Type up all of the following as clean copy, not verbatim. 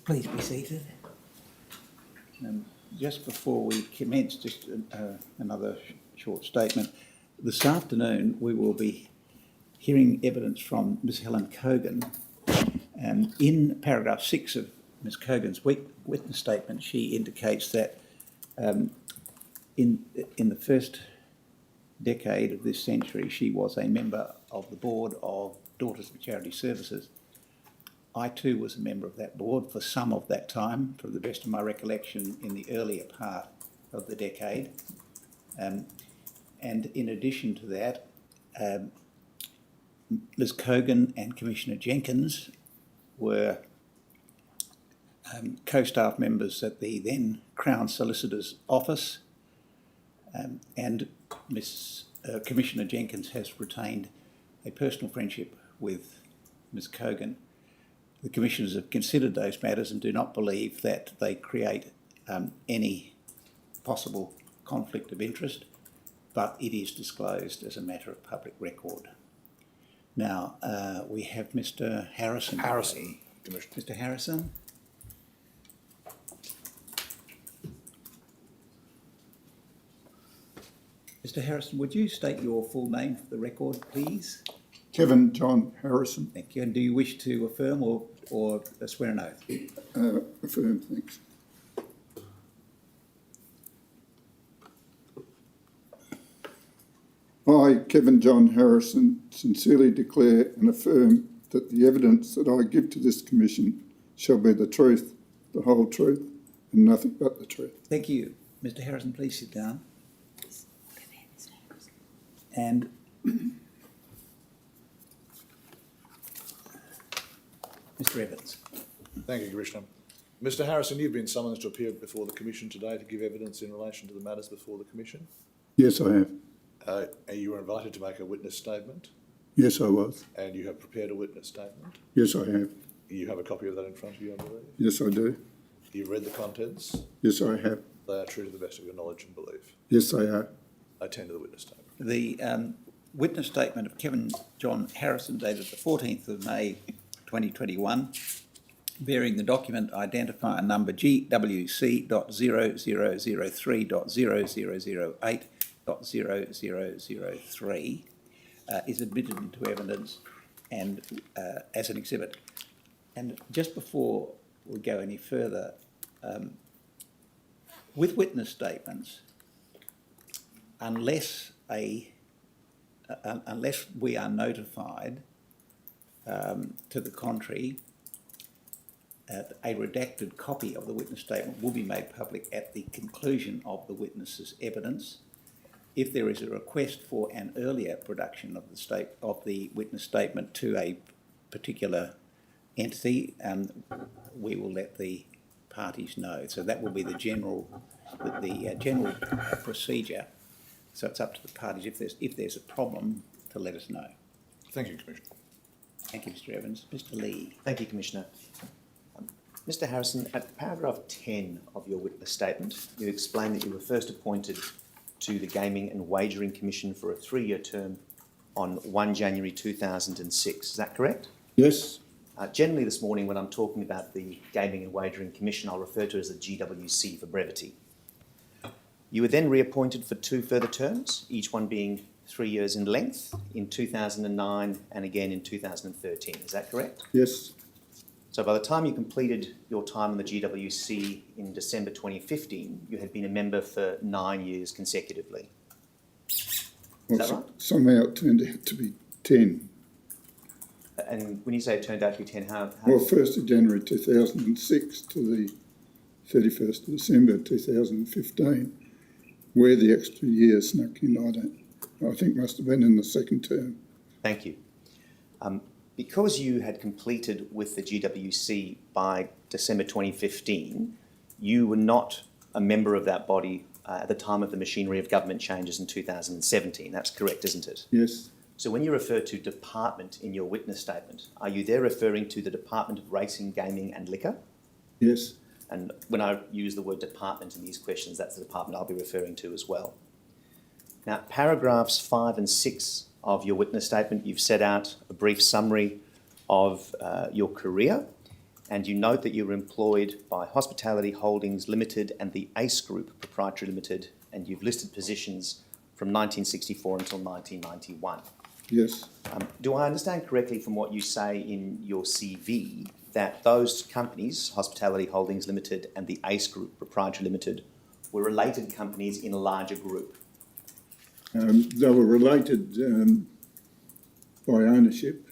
Please be seated. Just before we commence, just another short statement. This afternoon we will be hearing evidence from Ms Helen Cogan. In paragraph 6 of Ms Cogan's witness statement, she indicates that in the first decade of this century, she was a member of the board of Daughters of Charity Services. I too was a member of that board for some of that time, to the best of my recollection, in the earlier part of the decade. And in addition to that, Ms Cogan and Commissioner Jenkins were co-staff members at the then Crown Solicitor's Office, and Commissioner Jenkins has retained a personal friendship with Ms Cogan. The commissioners have considered those matters and do not believe that they create any possible conflict of interest, but it is disclosed as a matter of public record. Now, we have Mr Harrison. Mr Harrison. Mr Harrison, would you state your full name for the record, please? Kevin John Harrison. Thank you. And do you wish to affirm or swear an oath? Affirm, thanks. I, Kevin John Harrison, sincerely declare and affirm that the evidence that I give to this commission shall be the truth, the whole truth, and nothing but the truth. Thank you. Mr Harrison, please sit down. And Mr Evans. Thank you, Commissioner. Mr Harrison, you've been summoned to appear before the Commission today to give evidence in relation to the matters before the Commission. Yes, I have. You were invited to make a witness statement. Yes, I was. And you have prepared a witness statement. Yes, I have. You have a copy of that in front of you, I believe. Yes, I do. You've read the contents. Yes, I have. They are true to the best of your knowledge and belief. Yes, they are. I attend to the witness statement. The witness statement of Kevin John Harrison, dated the 14th of May 2021, bearing the document identifier number GWC.0003.0008.0003, is admitted into evidence and as an exhibit. And just before we go any further, with witness statements, unless we are notified to the contrary, a redacted copy of the witness statement will be made public at the conclusion of the witness's evidence. If there is a request for an earlier production of the witness statement to a particular entity, we will let the parties know. So that will be the general procedure. So it's up to the parties, if there's a problem, to let us know. Thank you, Commissioner. Thank you, Mr Evans. Mr Lee. Thank you, Commissioner. Mr Harrison, at paragraph 10 of your witness statement, you explain that you were first appointed to the Gaming and Wagering Commission for a 3-year term on 1 January 2006. Is that correct? Yes. Generally this morning, when I'm talking about the Gaming and Wagering Commission, I'll refer to it as the GWC for brevity. You were then reappointed for 2 further terms, each one being 3 years in length, in 2009 and again in 2013. Is that correct? Yes. So by the time you completed your time in the GWC in December 2015, you had been a member for 9 years consecutively. Is that right? Somehow it turned out to be 10. And when you say it turned out to be 10, how? Well, 1st of January 2006 to the 31st of December 2015. Where the extra year snuck in, I think must have been in the second term. Thank you. Because you had completed with the GWC by December 2015, you were not a member of that body at the time of the machinery of government changes in 2017. That's correct, isn't it? Yes. So when you refer to department in your witness statement, are you there referring to the Department of Racing, Gaming and Liquor? Yes. And when I use the word department in these questions, that's the department I'll be referring to as well. Now, paragraphs 5 and 6 of your witness statement, you've set out a brief summary of your career and you note that you were employed by Hospitality Holdings Limited and the ACE Group Proprietary Limited, and you've listed positions from 1964 until 1991. Yes, Do I understand correctly from what you say in your CV that those companies, Hospitality Holdings Limited and the ACE Group Proprietary Limited, were related companies in a larger group? they were related by ownership.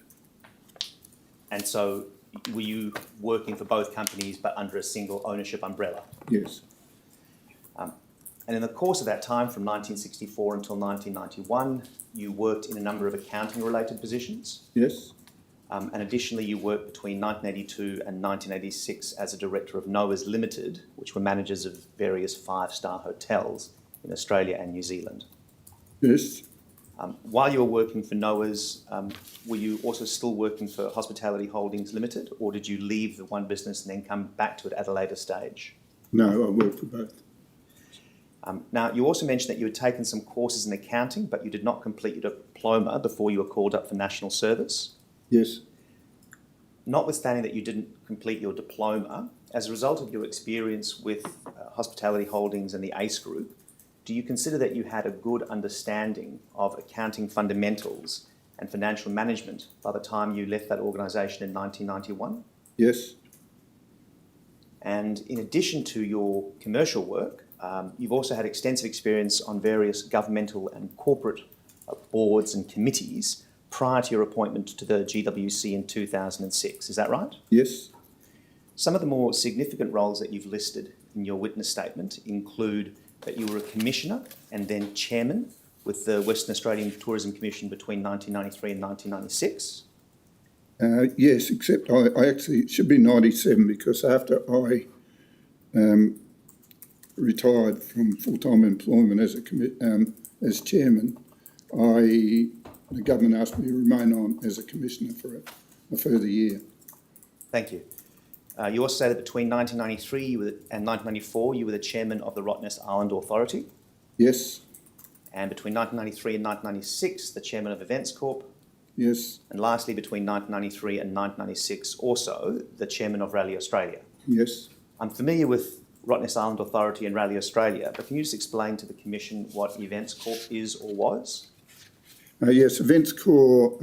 And so were you working for both companies but under a single ownership umbrella? Yes, And in the course of that time, from 1964 until 1991, you worked in a number of accounting-related positions. yes, And additionally, you worked between 1982 and 1986 as a director of Noah's Limited, which were managers of various five-star hotels in Australia and New Zealand. yes. While you were working for Noah's, were you also still working for Hospitality Holdings Limited, or did you leave the one business and then come back to it at a later stage? No, I worked for both. Now, you also mentioned that you had taken some courses in accounting, but you did not complete your diploma before you were called up for national service. Yes, Notwithstanding that you didn't complete your diploma, as a result of your experience with Hospitality Holdings and the ACE Group, do you consider that you had a good understanding of accounting fundamentals and financial management by the time you left that organisation in 1991? yes, And in addition to your commercial work, you've also had extensive experience on various governmental and corporate boards and committees prior to your appointment to the GWC in 2006. Is that right? yes, Some of the more significant roles that you've listed in your witness statement include that you were a commissioner and then chairman with the Western Australian Tourism Commission between 1993 and 1996. yes, except I actually, it should be 97 because after I retired from full-time employment as chairman, the government asked me to remain on as a commissioner for a further year. Thank you. You also say that between 1993 and 1994 you were the chairman of the Rottnest Island Authority, Yes, and between 1993 and 1996 the chairman of Events Corp, yes, and lastly between 1993 and 1996 also the chairman of Rally Australia. yes. I'm familiar with Rottnest Island Authority and Rally Australia, but can you just explain to the Commission what Events Corp is or was? Yes, Events Corps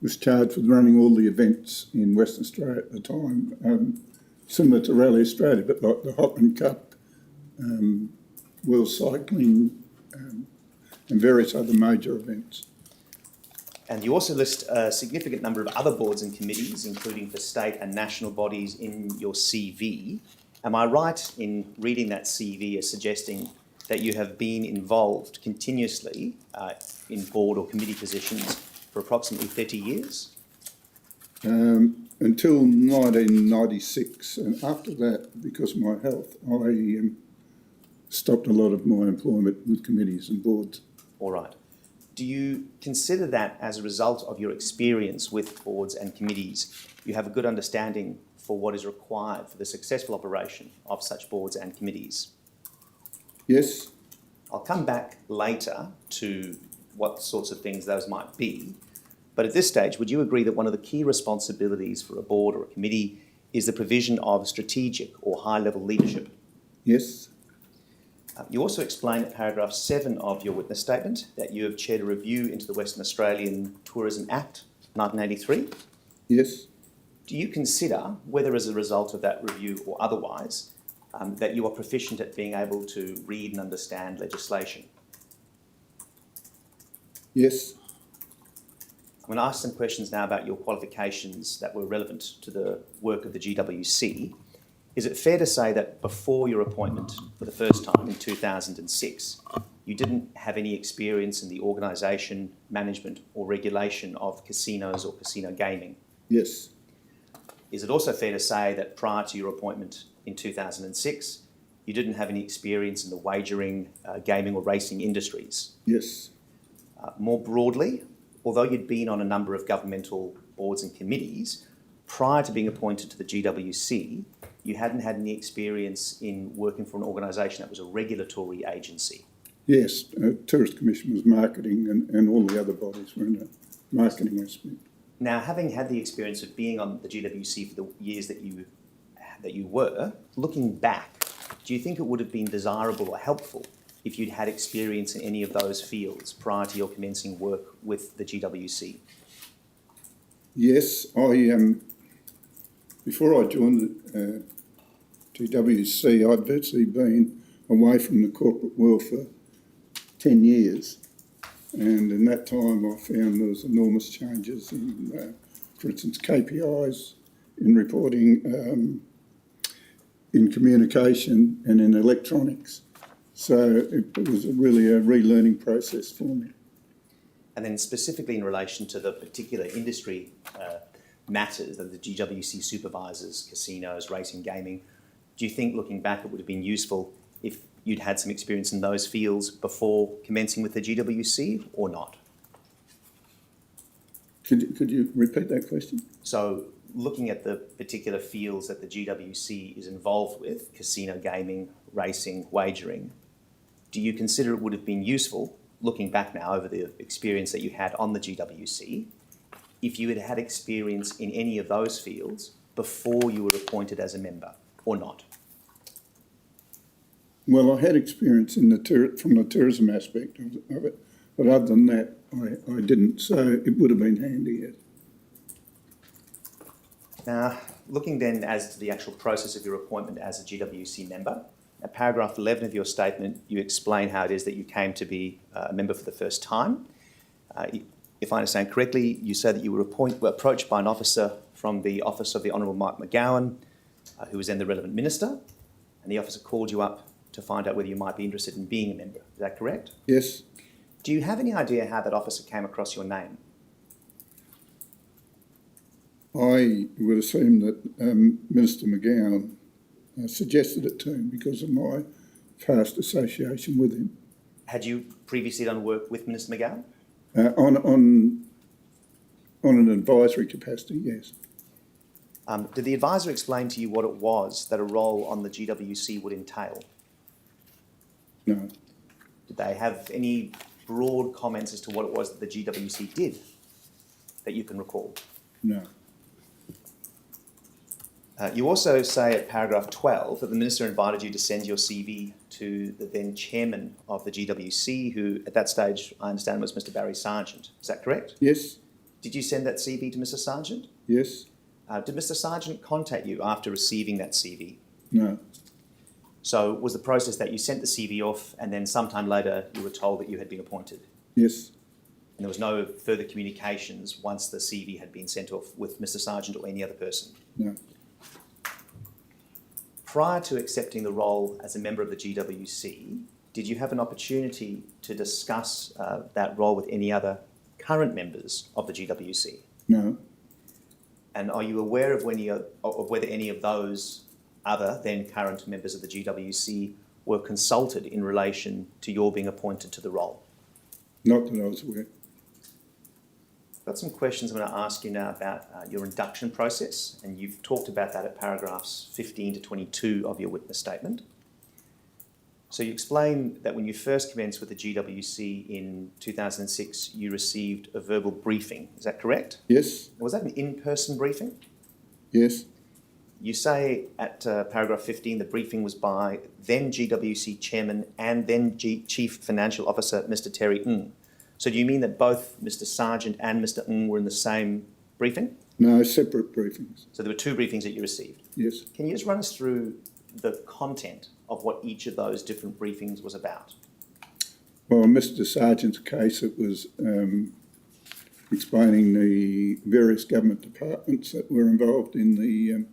was charged with running all the events in Western Australia at the time, similar to Rally Australia, but like the Hopman Cup, World Cycling, and various other major events. And you also list a significant number of other boards and committees, including for state and national bodies, in your CV. Am I right in reading that CV as suggesting that you have been involved continuously in board or committee positions for approximately 30 years? Until 1996, and after that, because of my health, I stopped a lot of my employment with committees and boards. All right. Do you consider that as a result of your experience with boards and committees, you have a good understanding for what is required for the successful operation of such boards and committees? Yes, I'll come back later to what sorts of things those might be. But at this stage, would you agree that one of the key responsibilities for a board or a committee is the provision of strategic or high-level leadership? yes, You also explain at paragraph 7 of your witness statement that you have chaired a review into the Western Australian Tourism Act 1983. yes, Do you consider, whether as a result of that review or otherwise, that you are proficient at being able to read and understand legislation? yes, I'm going to ask some questions now about your qualifications that were relevant to the work of the GWC. Is it fair to say that before your appointment for the first time in 2006, you didn't have any experience in the organisation, management or regulation of casinos or casino gaming? yes, Is it also fair to say that prior to your appointment in 2006, you didn't have any experience in the wagering, gaming or racing industries? yes, More broadly, although you'd been on a number of governmental boards and committees, prior to being appointed to the GWC, you hadn't had any experience in working for an organisation that was a regulatory agency. yes. Tourist Commission was marketing and all the other bodies were in a marketing aspect. Now, having had the experience of being on the GWC for the years that you were, looking back, do you think it would have been desirable or helpful if you'd had experience in any of those fields prior to your commencing work with the GWC? Yes, before I joined the GWC, I'd virtually been away from the corporate world for 10 years. And in that time, I found there was enormous changes in, for instance, KPIs, in reporting, in communication and in electronics. So it was really a relearning process for me. And then specifically in relation to the particular industry matters that the GWC supervises, casinos, racing, gaming, do you think looking back it would have been useful if you'd had some experience in those fields before commencing with the GWC or not? Could you repeat that question? So looking at the particular fields that the GWC is involved with, casino, gaming, racing, wagering, do you consider it would have been useful, looking back now over the experience that you had on the GWC, if you had had experience in any of those fields before you were appointed as a member or not? Well, I had experience in from the tourism aspect of it, but other than that, I didn't, so it would have been handy, yes. Now, looking then as to the actual process of your appointment as a GWC member, at paragraph 11 of your statement, you explain how it is that you came to be a member for the first time. If I understand correctly, you say that you were approached by an officer from the office of the Honourable Mike McGowan, who was then the relevant minister, and the officer called you up to find out whether you might be interested in being a member. Is that correct? Yes. Do you have any idea how that officer came across your name? I would assume that Minister McGowan suggested it to him because of my past association with him. Had you previously done work with Minister McGowan? On an advisory capacity, yes. Did the advisor explain to you what it was that a role on the GWC would entail? No. Did they have any broad comments as to what it was that the GWC did that you can recall? No. You also say at paragraph 12 that the Minister invited you to send your CV to the then chairman of the GWC, who at that stage, I understand, was Mr. Barry Sargent. Is that correct? Yes. Did you send that CV to Mr. Sargent? Yes. Did Mr. Sargent contact you after receiving that CV? No. So was the process that you sent the CV off and then sometime later you were told that you had been appointed? Yes. And there was no further communications once the CV had been sent off with Mr. Sargent or any other person? No. Prior to accepting the role as a member of the GWC, did you have an opportunity to discuss that role with any other current members of the GWC? No. And are you aware of whether any of those other then current members of the GWC were consulted in relation to your being appointed to the role? Not that I was aware. I've got some questions I'm going to ask you now about your induction process, and you've talked about that at paragraphs 15 to 22 of your witness statement. So you explain that when you first commenced with the GWC in 2006, you received a verbal briefing. Is that correct? Yes. Was that an in-person briefing? Yes. You say at paragraph 15, the briefing was by then GWC chairman and then Chief Financial Officer, Mr. Terry Ng. So do you mean that both Mr. Sargent and Mr. Ng were in the same briefing? No, separate briefings. So there were two briefings that you received? Yes. Can you just run us through the content of what each of those different briefings was about? Well, in Mr. Sargent's case, it was explaining the various government departments that were involved in the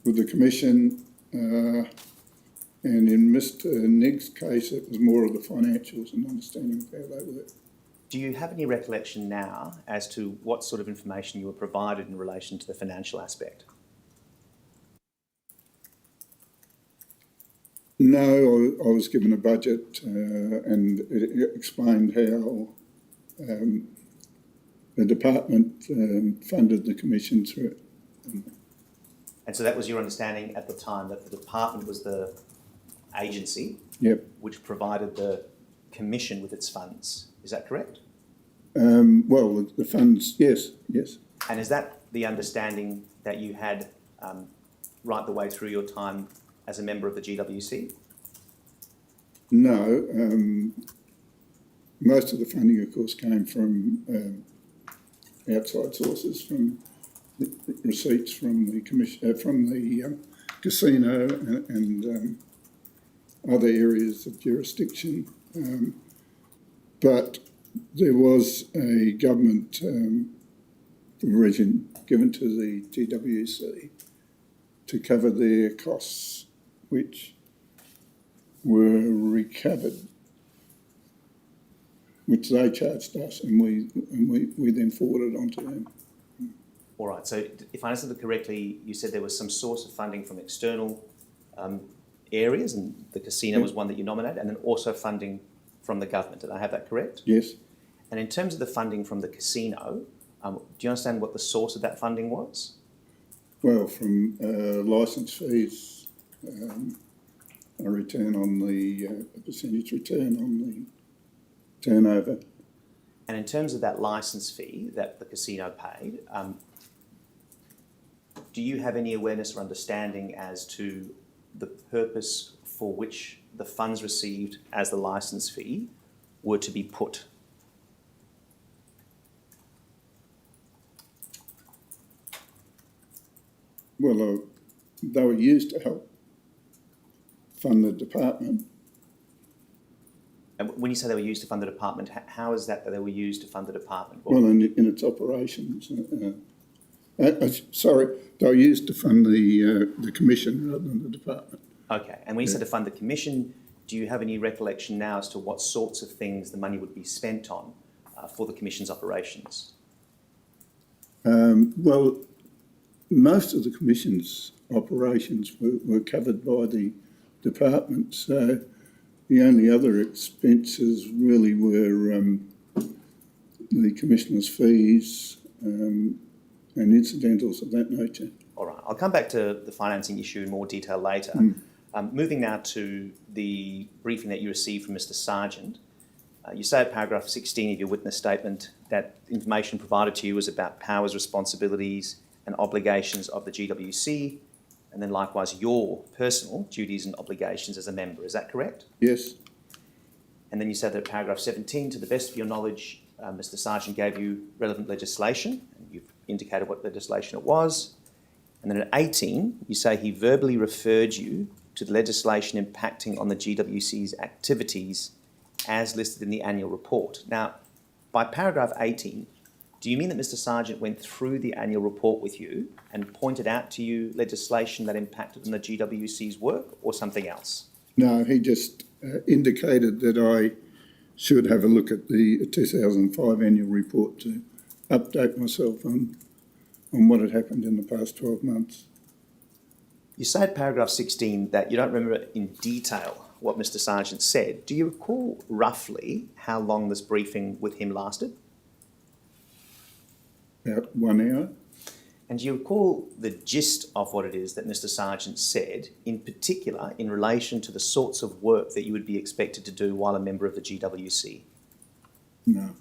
with the Commission, and in Mr. Nigg's case, it was more of the financials and understanding of how they work. Do you have any recollection now as to what sort of information you were provided in relation to the financial aspect? No, I was given a budget and it explained how the department funded the Commission through it. And so that was your understanding at the time, that the department was the agency Yep. which provided the Commission with its funds. Is that correct? Well, the funds, yes. And is that the understanding that you had right the way through your time as a member of the GWC? No, most of the funding, of course, came from outside sources, from receipts from the commission, from the casino and other areas of jurisdiction. But there was a government provision given to the GWC to cover their costs, which were recovered, which they charged us, and we then forwarded on to them. All right, so if I understood it correctly, you said there was some source of funding from external areas, and the casino was one that you nominated, and then also funding from the government. Did I have that correct? Yes. And in terms of the funding from the casino, do you understand what the source of that funding was? Well, from licence fees, a return on a percentage return on the turnover. And in terms of that licence fee that the casino paid, do you have any awareness or understanding as to the purpose for which the funds received as the licence fee were to be put? Well, they were used to help fund the department. And when you say they were used to fund the department, how is that they were used to fund the department? Well, in its operations. Sorry, they were used to fund the commission rather than the department. Okay, and when you said to fund the commission, do you have any recollection now as to what sorts of things the money would be spent on for the commission's operations? Well, most of the commission's operations were covered by the department, so the only other expenses really were the commissioner's fees and incidentals of that nature. All right, I'll come back to the financing issue in more detail later. Moving now to the briefing that you received from Mr. Sargent. You say at paragraph 16 of your witness statement that information provided to you was about powers, responsibilities and obligations of the GWC, and then likewise your personal duties and obligations as a member. Is that correct? Yes. And then you said that paragraph 17, to the best of your knowledge, Mr. Sargent gave you relevant legislation, and you've indicated what legislation it was. And then at 18, you say he verbally referred you to the legislation impacting on the GWC's activities as listed in the annual report. Now, by paragraph 18, do you mean that Mr. Sargent went through the annual report with you and pointed out to you legislation that impacted on the GWC's work, or something else? No, he just indicated that I should have a look at the 2005 annual report to update myself on what had happened in the past 12 months. You say at paragraph 16 that you don't remember in detail what Mr. Sargent said. Do you recall roughly how long this briefing with him lasted? About 1 hour. And do you recall the gist of what it is that Mr. Sargent said, in particular in relation to the sorts of work that you would be expected to do while a member of the GWC? No.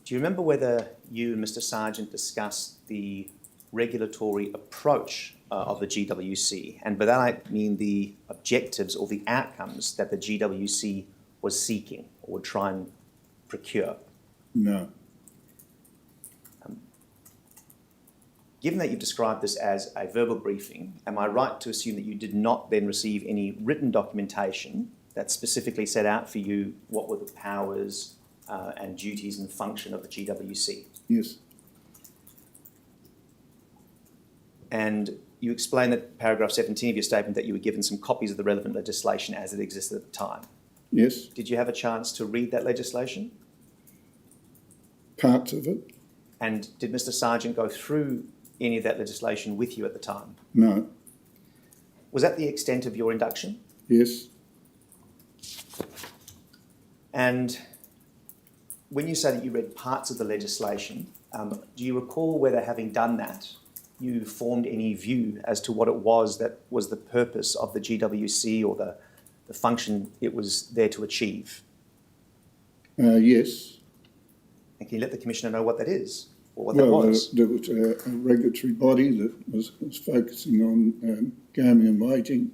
Do you remember whether you and Mr. Sargent discussed the regulatory approach of the GWC? And by that I mean the objectives or the outcomes that the GWC was seeking or would try and procure. No. Given that you've described this as a verbal briefing, am I right to assume that you did not then receive any written documentation that specifically set out for you what were the powers and duties and function of the GWC? Yes. And you explained that paragraph 17 of your statement that you were given some copies of the relevant legislation as it existed at the time. Yes. Did you have a chance to read that legislation? Parts of it. And did Mr. Sargent go through any of that legislation with you at the time? No. Was that the extent of your induction? Yes. And when you say that you read parts of the legislation, do you recall whether, having done that, you formed any view as to what it was that was the purpose of the GWC or the function it was there to achieve? Yes. And can you let the Commissioner know what that is, or what that Well, was? there was a regulatory body that was focusing on gaming and wagering.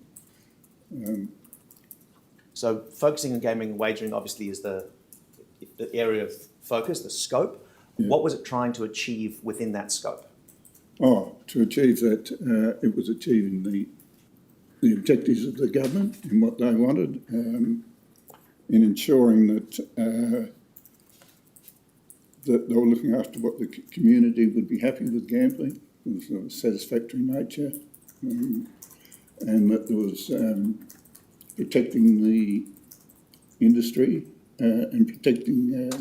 So focusing on gaming and wagering obviously is the area of focus, the scope. Yeah. What was it trying to achieve within that scope? To achieve that, it was achieving the objectives of the government in what they wanted, in ensuring that that they were looking after what the community would be happy with gambling, was of a satisfactory nature, and that there was protecting the industry and protecting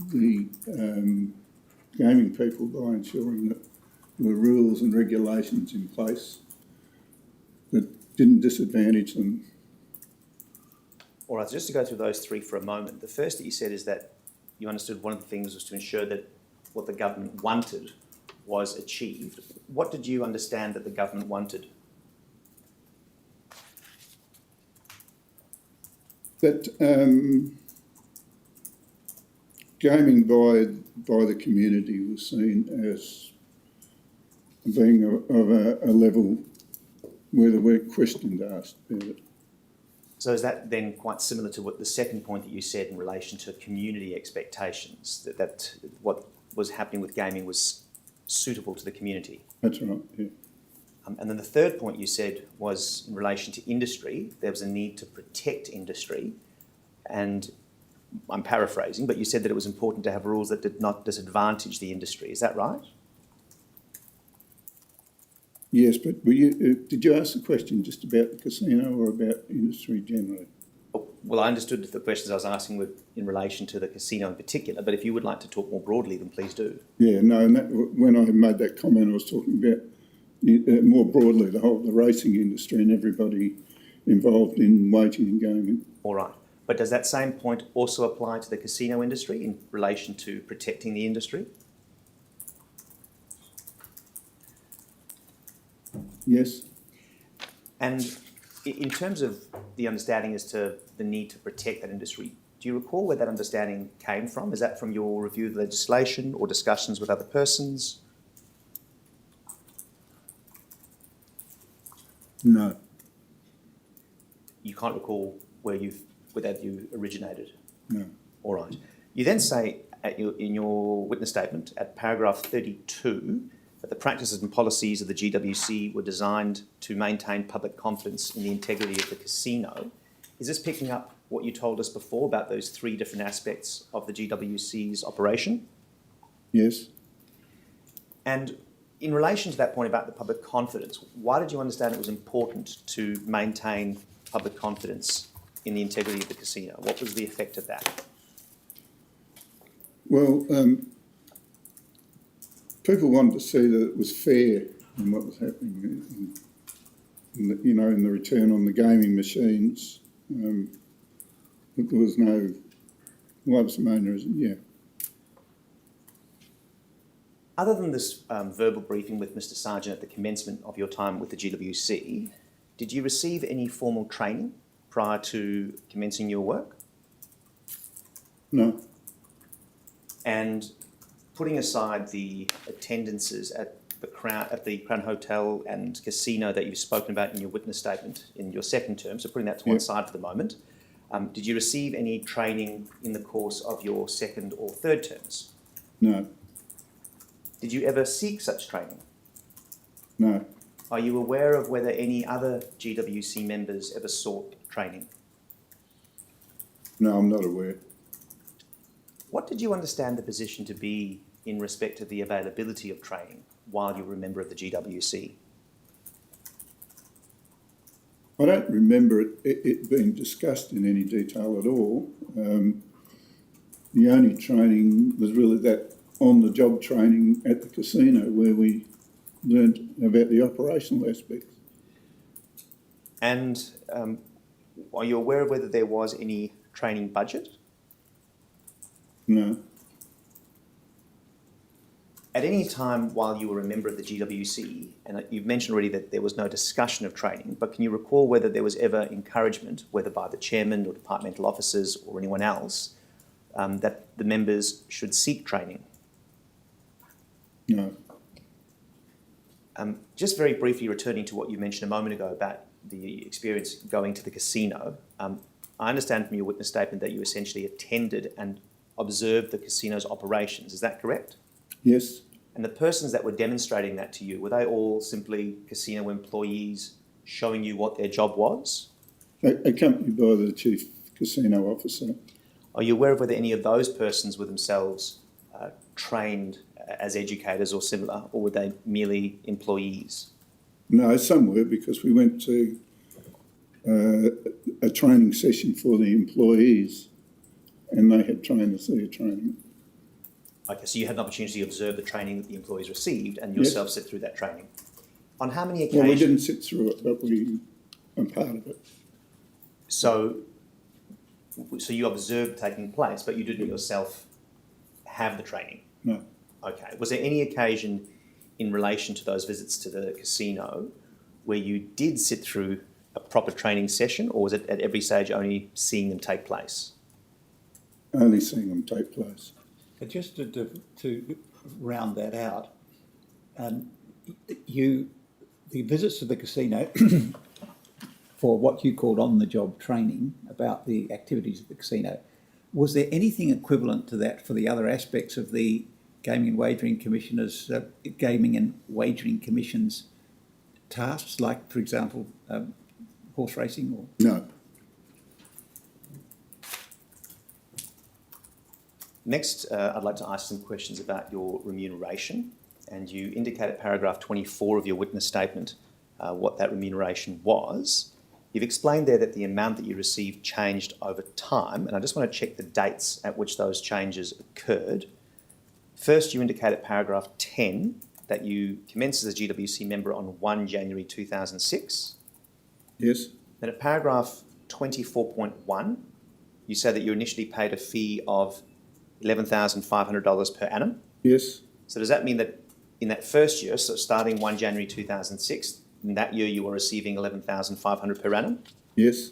the gaming people by ensuring that there were rules and regulations in place that didn't disadvantage them. All right, so just to go through those three for a moment. The first that you said is that you understood one of the things was to ensure that what the government wanted was achieved. What did you understand that the government wanted? That gaming by the community was seen as being of a level where there weren't questions asked about it. So is that then quite similar to what the second point that you said in relation to community expectations, that what was happening with gaming was suitable to the community? That's right, yeah. And then the third point you said was in relation to industry. There was a need to protect industry, and I'm paraphrasing, but you said that it was important to have rules that did not disadvantage the industry. Is that right? Yes, but did you ask the question just about the casino or about industry generally? Well, I understood the questions I was asking were in relation to the casino in particular, but if you would like to talk more broadly, then please do. Yeah, no, and when I made that comment, I was talking about more broadly the racing industry and everybody involved in wagering and gaming. All right. But does that same point also apply to the casino industry in relation to protecting the industry? Yes. And in terms of the understanding as to the need to protect that industry, do you recall where that understanding came from? Is that from your review of the legislation or discussions with other persons? No. You can't recall where you originated? No. All right. You then say in your witness statement at paragraph 32 that the practices and policies of the GWC were designed to maintain public confidence in the integrity of the casino. Is this picking up what you told us before about those three different aspects of the GWC's operation? Yes. And in relation to that point about the public confidence, why did you understand it was important to maintain public confidence in the integrity of the casino? What was the effect of that? Well, people wanted to see that it was fair in what was happening, in the return on the gaming machines. That there was no mannerism, yeah. Other than this verbal briefing with Mr. Sargent at the commencement of your time with the GWC, did you receive any formal training prior to commencing your work? No. And putting aside the attendances at the Crown Hotel and Casino that you've spoken about in your witness statement in your second term, so putting that to one side for the moment, did you receive any training in the course of your second or third terms? No. Did you ever seek such training? No. Are you aware of whether any other GWC members ever sought training? No, I'm not aware. What did you understand the position to be in respect of the availability of training while you were a member of the GWC? I don't remember it being discussed in any detail at all. The only training was really that on-the-job training at the casino where we learnt about the operational aspects. And are you aware of whether there was any training budget? No. At any time while you were a member of the GWC, and you've mentioned already that there was no discussion of training, but can you recall whether there was ever encouragement, whether by the chairman or departmental officers or anyone else, that the members should seek training? No. Just very briefly returning to what you mentioned a moment ago about the experience going to the casino, I understand from your witness statement that you essentially attended and observed the casino's operations. Is that correct? Yes. And the persons that were demonstrating that to you, were they all simply casino employees showing you what their job was? Accompanied by the chief casino officer. Are you aware of whether any of those persons were themselves trained as educators or similar, or were they merely employees? No, some were, because we went to a training session for the employees, and they had trainers there training. Okay, so you had an opportunity to observe the training that the employees received and yourself sit through that training. On how many occasions? Well, we didn't sit through it, but we were part of it. So you observed taking place, but you didn't yourself have the training? No. Okay. Was there any occasion in relation to those visits to the casino where you did sit through a proper training session, or was it at every stage only seeing them take place? Only seeing them take place. But just to round that out, the visits to the casino for what you called on-the-job training about the activities of the casino, was there anything equivalent to that for the other aspects of the Gaming and Wagering Commissioner's Gaming and Wagering Commission's tasks, like, for example, horse racing? Or No. Next, I'd like to ask some questions about your remuneration, and you indicate at paragraph 24 of your witness statement what that remuneration was. You've explained there that the amount that you received changed over time, and I just want to check the dates at which those changes occurred. First, you indicate at paragraph 10 that you commenced as a GWC member on 1 January 2006. Yes. Then at paragraph 24.1, you say that you initially paid a fee of $11,500 per annum. Yes. So does that mean that in that first year, so starting 1 January 2006, in that year you were receiving $11,500 per annum? Yes.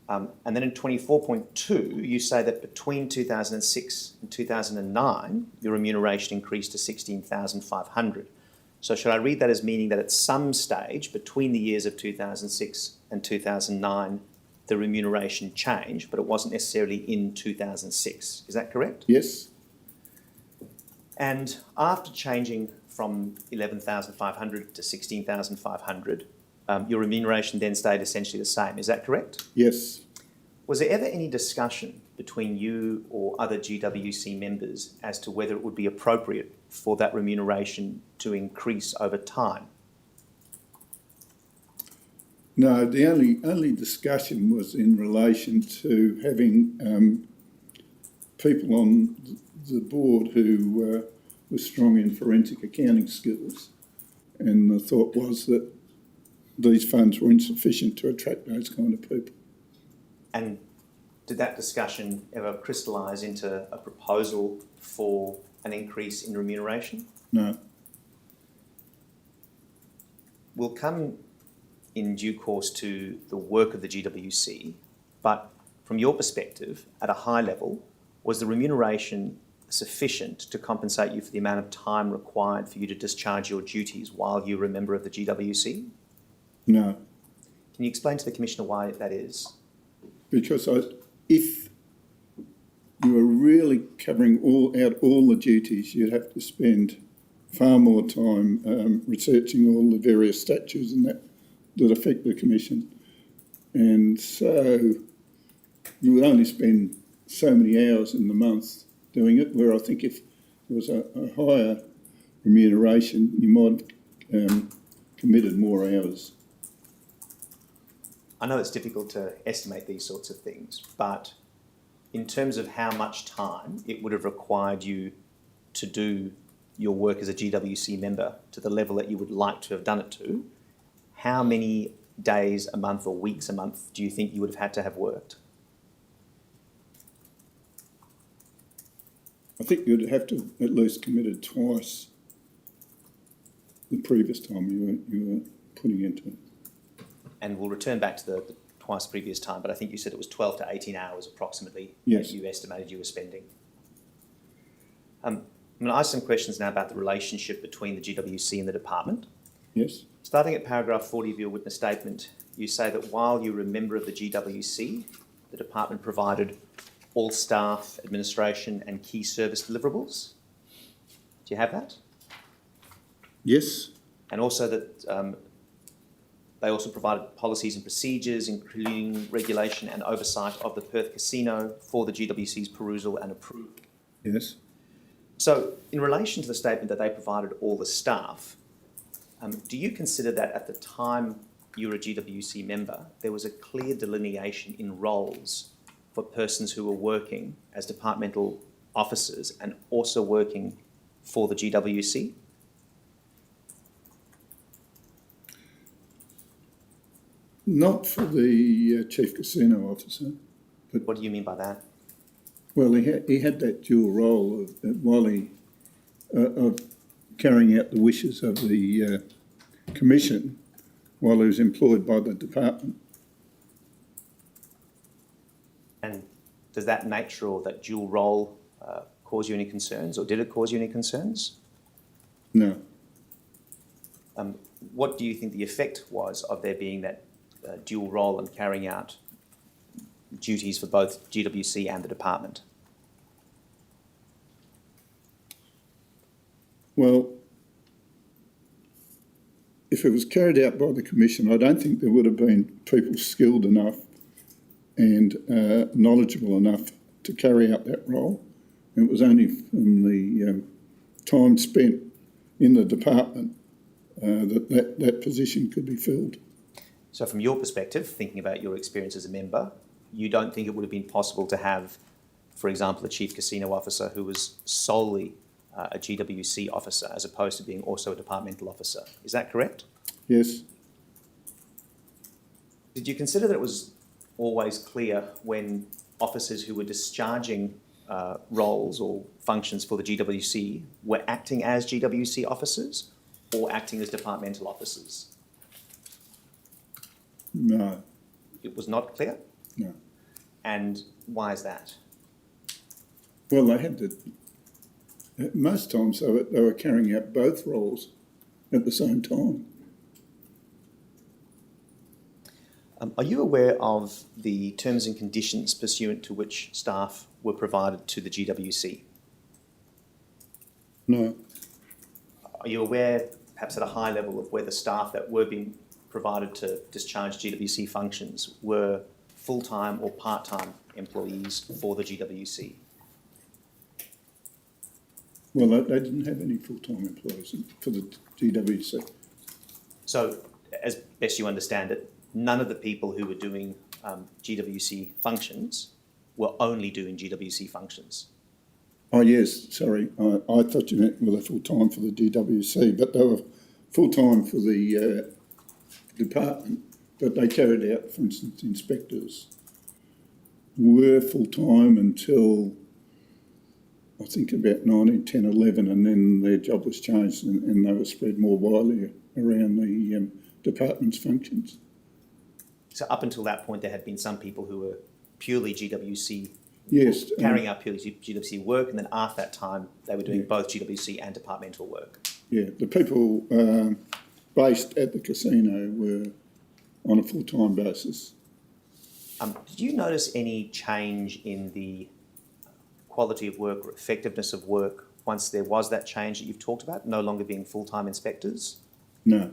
And then in 24.2, you say that between 2006 and 2009, your remuneration increased to $16,500. So should I read that as meaning that at some stage between the years of 2006 and 2009, the remuneration changed, but it wasn't necessarily in 2006. Is that correct? Yes. And after changing from 11,500 to 16,500, your remuneration then stayed essentially the same. Is that correct? Yes. Was there ever any discussion between you or other GWC members as to whether it would be appropriate for that remuneration to increase over time? No, the only discussion was in relation to having people on the board who were strong in forensic accounting skills, and the thought was that these funds were insufficient to attract those kind of people. And did that discussion ever crystallise into a proposal for an increase in remuneration? No. We'll come in due course to the work of the GWC, but from your perspective, at a high level, was the remuneration sufficient to compensate you for the amount of time required for you to discharge your duties while you were a member of the GWC? No. Can you explain to the Commissioner why that is? Because if you were really covering all the duties, you'd have to spend far more time researching all the various statutes and that affect the Commission. And so you would only spend so many hours in the month doing it, where I think if there was a higher remuneration, you might have committed more hours. I know it's difficult to estimate these sorts of things, but in terms of how much time it would have required you to do your work as a GWC member to the level that you would like to have done it to, how many days a month or weeks a month do you think you would have had to have worked? I think you'd have to at least committed twice the previous time you were putting into it. And we'll return back to the twice previous time, but I think you said it was 12 to 18 hours approximately Yes. that you estimated you were spending. I'm going to ask some questions now about the relationship between the GWC and the department. Yes? Starting at paragraph 40 of your witness statement, you say that while you were a member of the GWC, the department provided all staff, administration and key service deliverables. Do you have that? Yes? And also that they also provided policies and procedures, including regulation and oversight of the Perth casino for the GWC's perusal and approval. Yes? So, in relation to the statement that they provided all the staff, do you consider that at the time you were a GWC member, there was a clear delineation in roles for persons who were working as departmental officers and also working for the GWC? Not for the chief casino officer. What do you mean by that? Well, he had that dual role of carrying out the wishes of the commission while he was employed by the department. And does that nature or that dual role cause you any concerns, or did it cause you any concerns? No. What do you think the effect was of there being that dual role and carrying out duties for both GWC and the department? Well, if it was carried out by the commission, I don't think there would have been people skilled enough and knowledgeable enough to carry out that role. It was only from the time spent in the department that position could be filled. So from your perspective, thinking about your experience as a member, you don't think it would have been possible to have, for example, a chief casino officer who was solely a GWC officer as opposed to being also a departmental officer. Is that correct? Yes. Did you consider that it was always clear when officers who were discharging roles or functions for the GWC were acting as GWC officers or acting as departmental officers? No. It was not clear? No. And why is that? Well, they had to. Most times they were carrying out both roles at the same time. Are you aware of the terms and conditions pursuant to which staff were provided to the GWC? No. Are you aware, perhaps at a high level, of whether staff that were being provided to discharge GWC functions were full-time or part-time employees for the GWC? Well, they didn't have any full-time employees for the GWC. So, as best you understand it, none of the people who were doing GWC functions were only doing GWC functions. Oh, yes, sorry. I thought you meant were they full-time for the GWC, but they were full-time for the department, but they carried out, for instance, inspectors were full-time until I think about 1910, 11, and then their job was changed and they were spread more widely around the department's functions. So up until that point, there had been some people who were purely GWC, Yes. carrying out purely GWC work, and then after that time, they were doing both GWC and departmental work. Yeah, the people based at the casino were on a full-time basis. Did you notice any change in the quality of work or effectiveness of work once there was that change that you've talked about, no longer being full-time inspectors? No.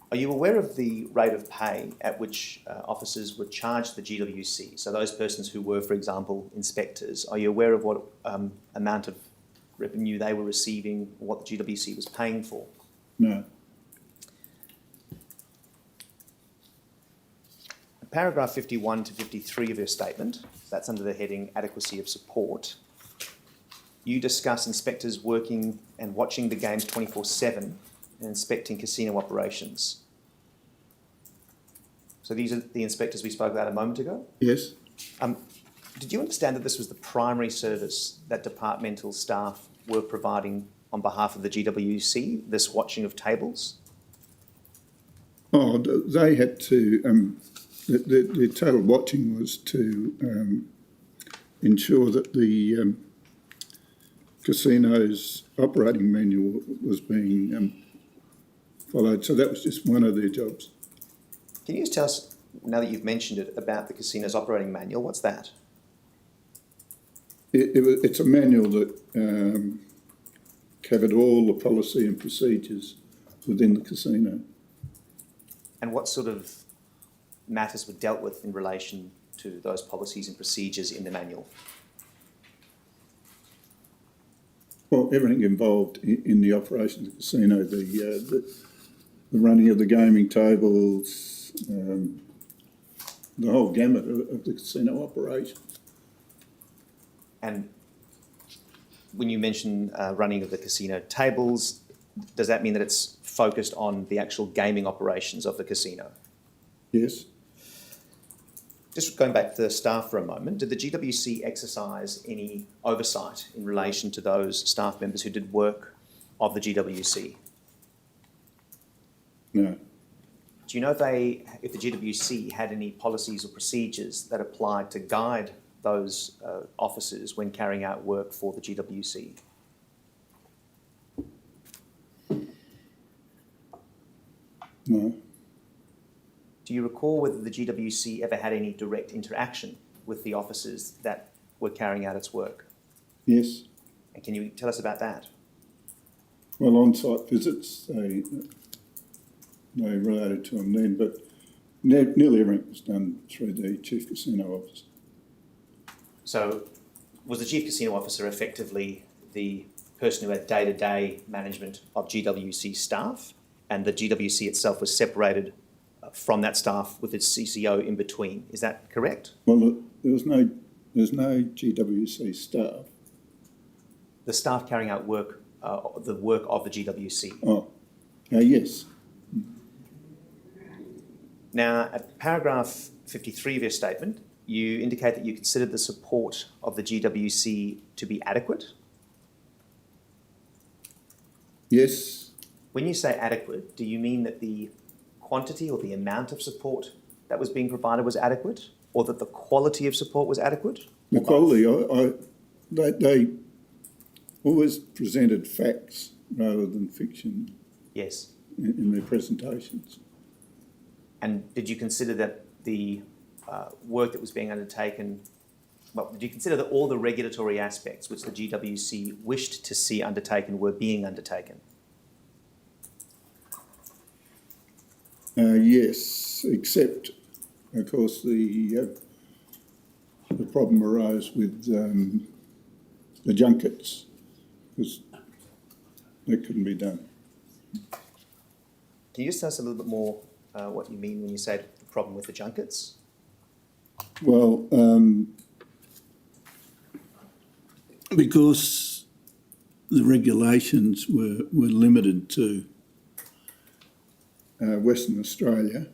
Are you aware of the rate of pay at which officers were charged the GWC? So those persons who were, for example, inspectors, are you aware of what amount of revenue they were receiving, or what the GWC was paying for? No. Paragraph 51 to 53 of your statement, that's under the heading Adequacy of Support. You discuss inspectors working and watching the games 24/7 and inspecting casino operations. So these are the inspectors we spoke about a moment ago. Yes. Did you understand that this was the primary service that departmental staff were providing on behalf of the GWC, this watching of tables? Oh, they had to, the total watching was to ensure that the casino's operating manual was being followed. So that was just one of their jobs. Can you just tell us, now that you've mentioned it, about the casino's operating manual? What's that? It's a manual that covered all the policy and procedures within the casino. And what sort of matters were dealt with in relation to those policies and procedures in the manual? Well, everything involved in the operation of the casino, the running of the gaming tables, the whole gamut of the casino operation. And when you mention running of the casino tables, does that mean that it's focused on the actual gaming operations of the casino? Yes. Just going back to the staff for a moment, did the GWC exercise any oversight in relation to those staff members who did work of the GWC? No. Do you know if the GWC had any policies or procedures that applied to guide those officers when carrying out work for the GWC? No. Do you recall whether the GWC ever had any direct interaction with the officers that were carrying out its work? Yes. And can you tell us about that? Well, on-site visits, they related to them then, but nearly everything was done through the Chief Casino Officer. So was the Chief Casino Officer effectively the person who had day-to-day management of GWC staff, and the GWC itself was separated from that staff with its CCO in between? Is that correct? Well, there's no GWC staff. The staff carrying out work, the work of the GWC. Oh, yes. Now, at paragraph 53 of your statement, you indicate that you considered the support of the GWC to be adequate. Yes. When you say adequate, do you mean that the quantity or the amount of support that was being provided was adequate, or that the quality of support was adequate? The quality, they always presented facts rather than fiction Yes. in their presentations. And did you consider that the work that was being undertaken, well, did you consider that all the regulatory aspects which the GWC wished to see undertaken were being undertaken? Yes, except, of course, the problem arose with the junkets, because that couldn't be done. Can you just tell us a little bit more what you mean when you say the problem with the junkets? Well, because the regulations were limited to Western Australia,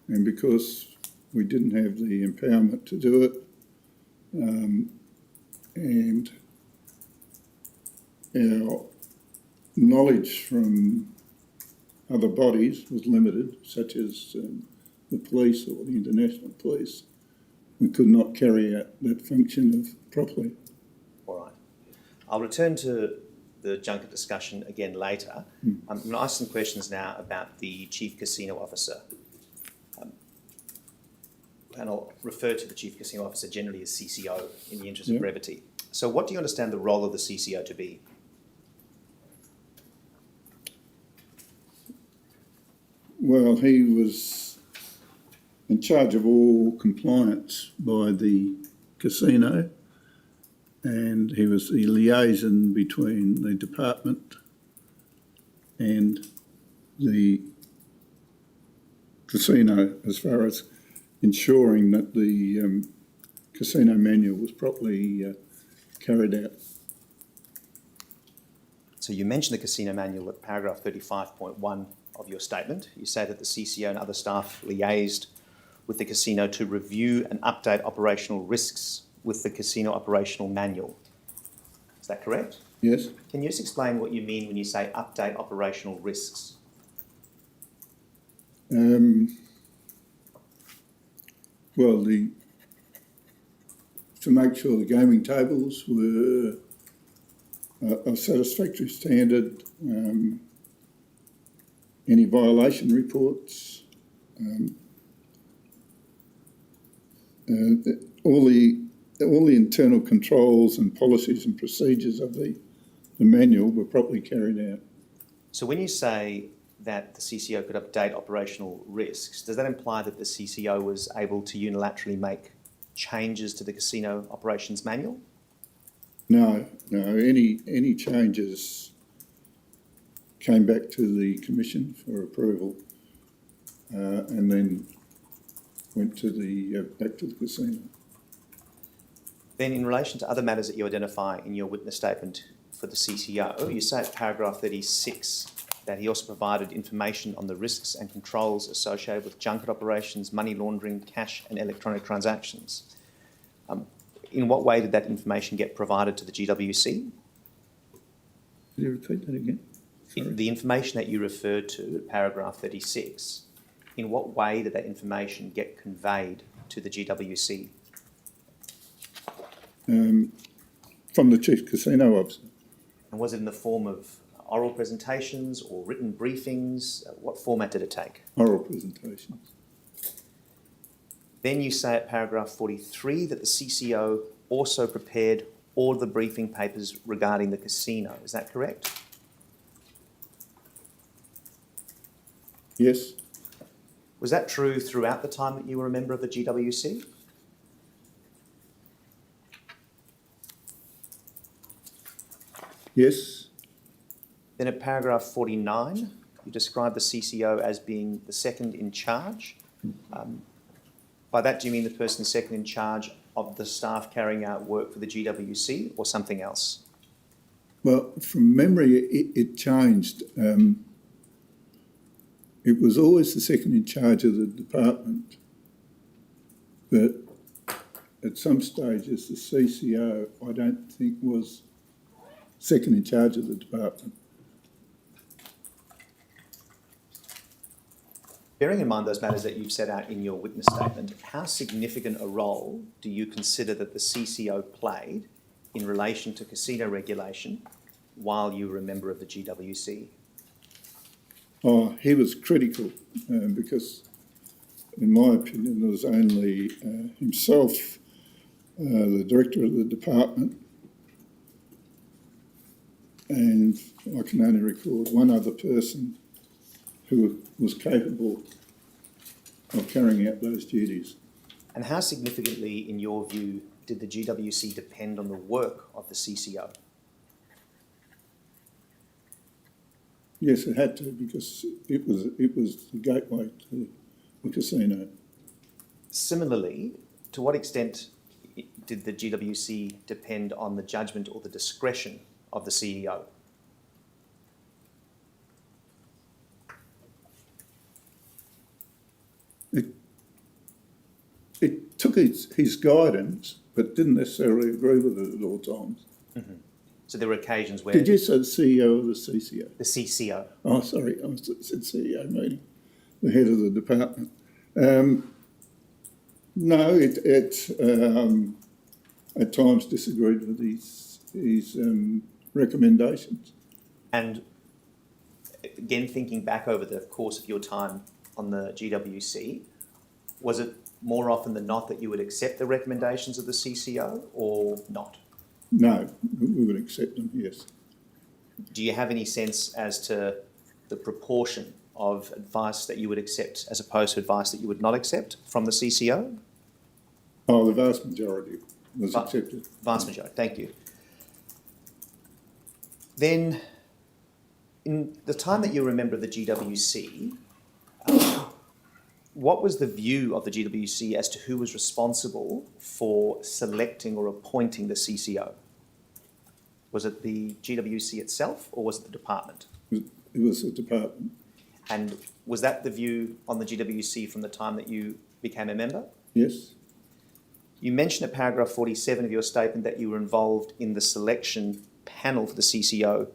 and because we didn't have the empowerment to do it, and our knowledge from other bodies was limited, such as the police or the international police, we could not carry out that function properly. All right. I'll return to the junket discussion again later. I'm going to ask some questions now about the Chief Casino Officer. And I'll refer to the Chief Casino Officer generally as CCO in the interest of brevity. So what do you understand the role of the CCO to be? Well, he was in charge of all compliance by the casino, and he was the liaison between the department and the casino as far as ensuring that the casino manual was properly carried out. So you mentioned the casino manual at paragraph 35.1 of your statement. You say that the CCO and other staff liaised with the casino to review and update operational risks with the casino operational manual. Is that correct? Yes. Can you just explain what you mean when you say update operational risks? Well, to make sure the gaming tables were a satisfactory standard, any violation reports, all the internal controls and policies and procedures of the manual were properly carried out. So when you say that the CCO could update operational risks, does that imply that the CCO was able to unilaterally make changes to the casino operations manual? No. Any changes came back to the Commission for approval, and then went to back to the casino. Then in relation to other matters that you identify in your witness statement for the CCO, you say at paragraph 36 that he also provided information on the risks and controls associated with junket operations, money laundering, cash and electronic transactions. In what way did that information get provided to the GWC? Could you repeat that again? Sorry. The information that you referred to at paragraph 36, in what way did that information get conveyed to the GWC? From the Chief Casino Officer. And was it in the form of oral presentations or written briefings? What format did it take? Oral presentations. Then you say at paragraph 43 that the CCO also prepared all of the briefing papers regarding the casino. Is that correct? Yes. Was that true throughout the time that you were a member of the GWC? Yes. Then at paragraph 49, you describe the CCO as being the second in charge. By that, do you mean the person second in charge of the staff carrying out work for the GWC or something else? Well, from memory, it changed. It was always the second in charge of the department, but at some stages the CCO, I don't think, was second in charge of the department. Bearing in mind those matters that you've set out in your witness statement, how significant a role do you consider that the CCO played in relation to casino regulation while you were a member of the GWC? Oh, he was critical because, in my opinion, there was only himself, the director of the department, and I can only record one other person who was capable of carrying out those duties. And how significantly, in your view, did the GWC depend on the work of the CCO? Yes, it had to, because it was the gateway to the casino. Similarly, to what extent did the GWC depend on the judgment or the discretion of the CEO? It took his guidance, but didn't necessarily agree with it at all times. Mm-hmm. So there were occasions where... Did you say the CEO or the CCO? The CCO. Oh, sorry, I said CEO, meaning the head of the department. No, it at times disagreed with his recommendations. And again, thinking back over the course of your time on the GWC, was it more often than not that you would accept the recommendations of the CCO or not? No, we would accept them, yes. Do you have any sense as to the proportion of advice that you would accept as opposed to advice that you would not accept from the CCO? Oh, the vast majority was accepted. Vast majority, thank you. Then, in the time that you were a member of the GWC, what was the view of the GWC as to who was responsible for selecting or appointing the CCO? Was it the GWC itself or was it the department? It was the department. And was that the view on the GWC from the time that you became a member. Yes, You mentioned at paragraph 47 of your statement that you were involved in the selection panel for the CCO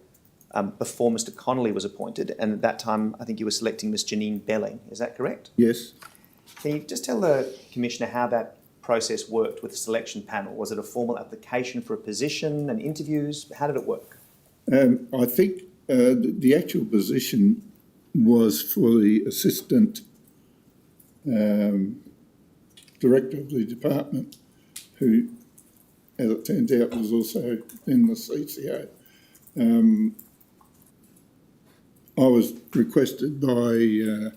before Mr Connolly was appointed, and at that time I think you were selecting Ms Janine Belling. Is that correct? yes. Can you just tell the Commissioner how that process worked with the selection panel? Was it a formal application for a position and interviews? How did it work? I think the actual position was for the assistant director of the department, who, as it turns out, was also in the CCO. I was requested by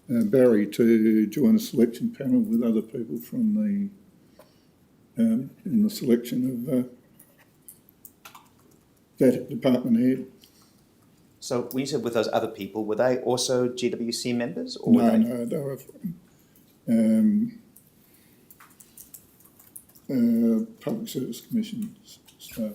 Barry to join a selection panel with other people from in the selection of that department head. So when you said with those other people, were they also GWC members? Or were No, they were Public Service Commission staff.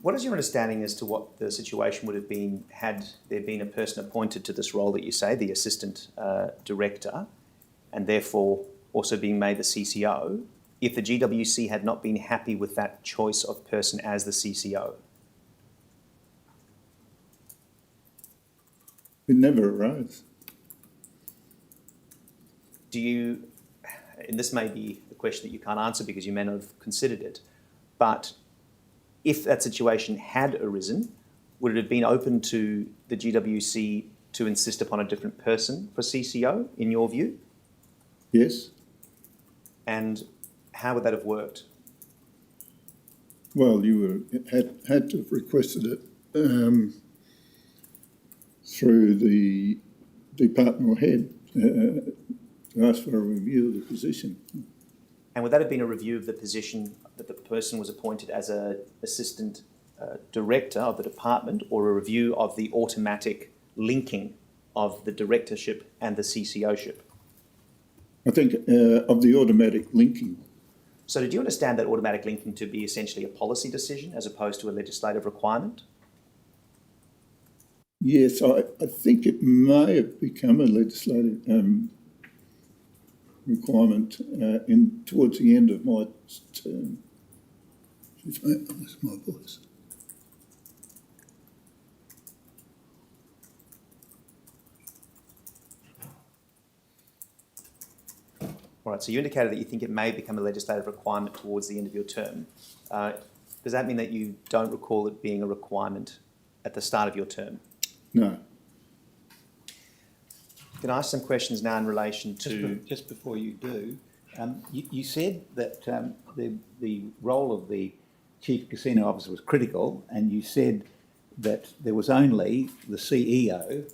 What is your understanding as to what the situation would have been had there been a person appointed to this role that you say, the assistant director, and therefore also being made the CCO, if the GWC had not been happy with that choice of person as the CCO? It never arose. Do you, and this may be a question that you can't answer because you may not have considered it, but if that situation had arisen, would it have been open to the GWC to insist upon a different person for CCO, in your view? Yes. And how would that have worked? Well, you had to have requested it through the departmental head to ask for a review of the position. And would that have been a review of the position that the person was appointed as an assistant director of the department, or a review of the automatic linking of the directorship and the CCO-ship? I think of the automatic linking. So did you understand that automatic linking to be essentially a policy decision as opposed to a legislative requirement? Yes, I think it may have become a legislative requirement towards the end of my term. That's my voice. All right, so you indicated that you think it may become a legislative requirement towards the end of your term. Does that mean that you don't recall it being a requirement at the start of your term? No. Can I ask some questions now in relation to... Just before you do, you said that the role of the Chief Casino Officer was critical, and you said that there was only the CEO,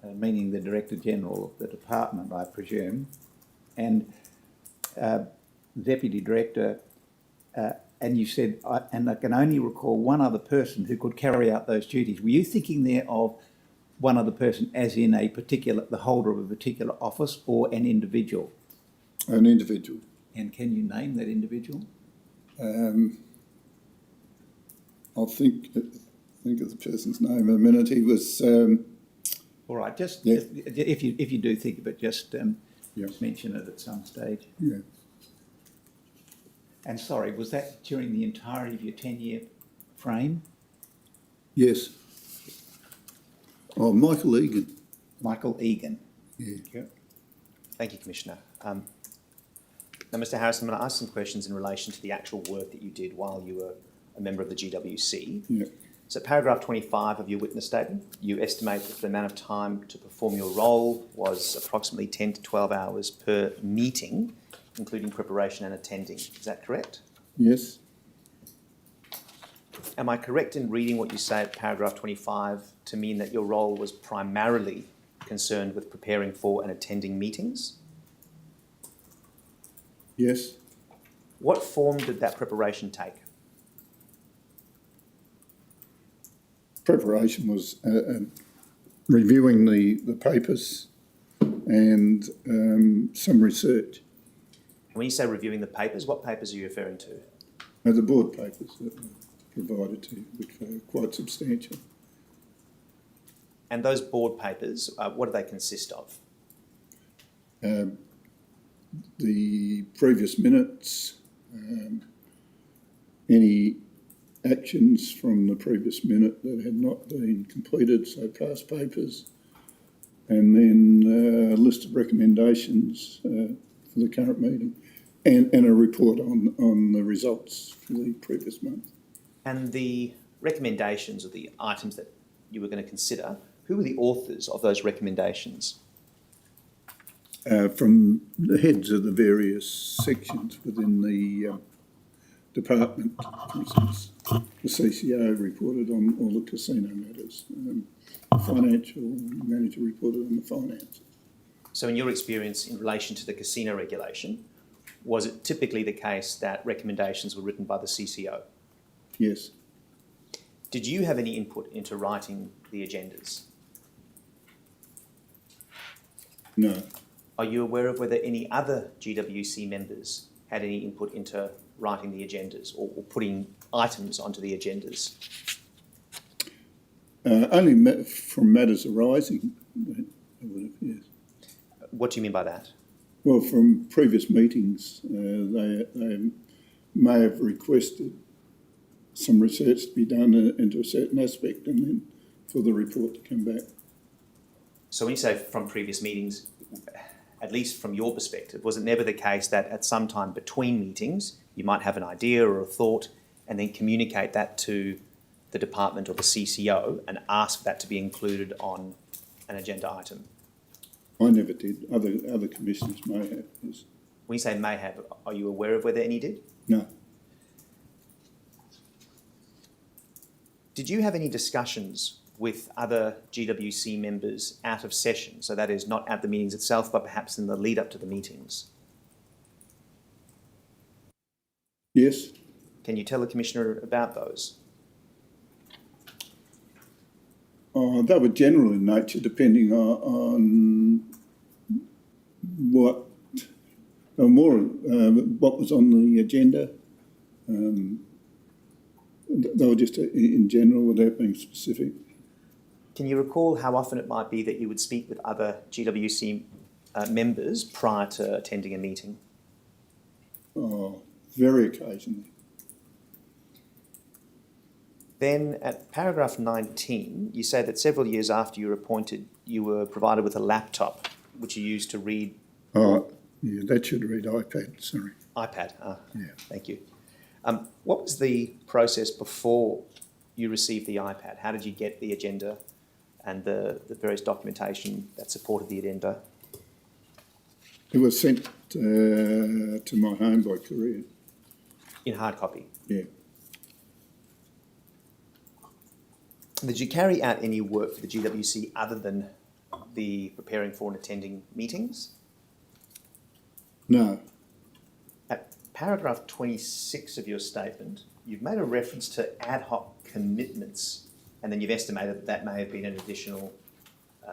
meaning the Director General of the department, I presume, and Deputy Director, and you said, and I can only recall one other person who could carry out those duties. Were you thinking there of one other person as in the holder of a particular office, or an individual? An individual. And can you name that individual? I'll think of the person's name in a minute. He was... All right, just yeah. if you do think of it, just Yeah. mention it at some stage. Yeah. And sorry, was that during the entirety of your 10-year frame? Yes. Oh, Michael Egan. Michael Egan. Yeah. Thank you, Commissioner. Now, Mr Harrison, I'm going to ask some questions in relation to the actual work that you did while you were a member of the GWC. Yeah. So paragraph 25 of your witness statement, you estimate that the amount of time to perform your role was approximately 10 to 12 hours per meeting, including preparation and attending. Is that correct? Yes. Am I correct in reading what you say at paragraph 25 to mean that your role was primarily concerned with preparing for and attending meetings? Yes. What form did that preparation take? Preparation was reviewing the papers and some research. When you say reviewing the papers, what papers are you referring to? The board papers that were provided to you, which were quite substantial. And those board papers, what do they consist of? the previous minutes, any actions from the previous minute that had not been completed, so past papers, and then a list of recommendations for the current meeting, and a report on the results for the previous month. And the recommendations or the items that you were going to consider, who were the authors of those recommendations? From the heads of the various sections within the department. For instance, the CCO reported on all the casino matters. The financial manager reported on the finance. So in your experience in relation to the casino regulation, was it typically the case that recommendations were written by the CCO? Yes. Did you have any input into writing the agendas? No. Are you aware of whether any other GWC members had any input into writing the agendas or putting items onto the agendas? Only from matters arising, I would have, yes. What do you mean by that? Well, from previous meetings, they may have requested some research to be done into a certain aspect and then for the report to come back. So when you say from previous meetings, at least from your perspective, was it never the case that at some time between meetings you might have an idea or a thought and then communicate that to the department or the CCO and ask that to be included on an agenda item? I never did. Other commissioners may have. Yes. When you say may have, are you aware of whether any did? No. Did you have any discussions with other GWC members out of session? So that is not at the meetings itself, but perhaps in the lead up to the meetings. Yes. Can you tell the Commissioner about those? They were general in nature, depending on what what was on the agenda. They were just in general without being specific. Can you recall how often it might be that you would speak with other GWC members prior to attending a meeting? Very occasionally. Then at paragraph 19, you say that several years after you were appointed, you were provided with a laptop, which you used to read. Oh, yeah, that should read iPad, sorry. iPad, Yeah. Thank you. What was the process before you received the iPad? How did you get the agenda and the various documentation that supported the agenda? It was sent to my home by courier. In hard copy? Yeah. Did you carry out any work for the GWC other than the preparing for and attending meetings? No. At paragraph 26 of your statement, you've made a reference to ad hoc commitments, and then you've estimated that that may have been an additional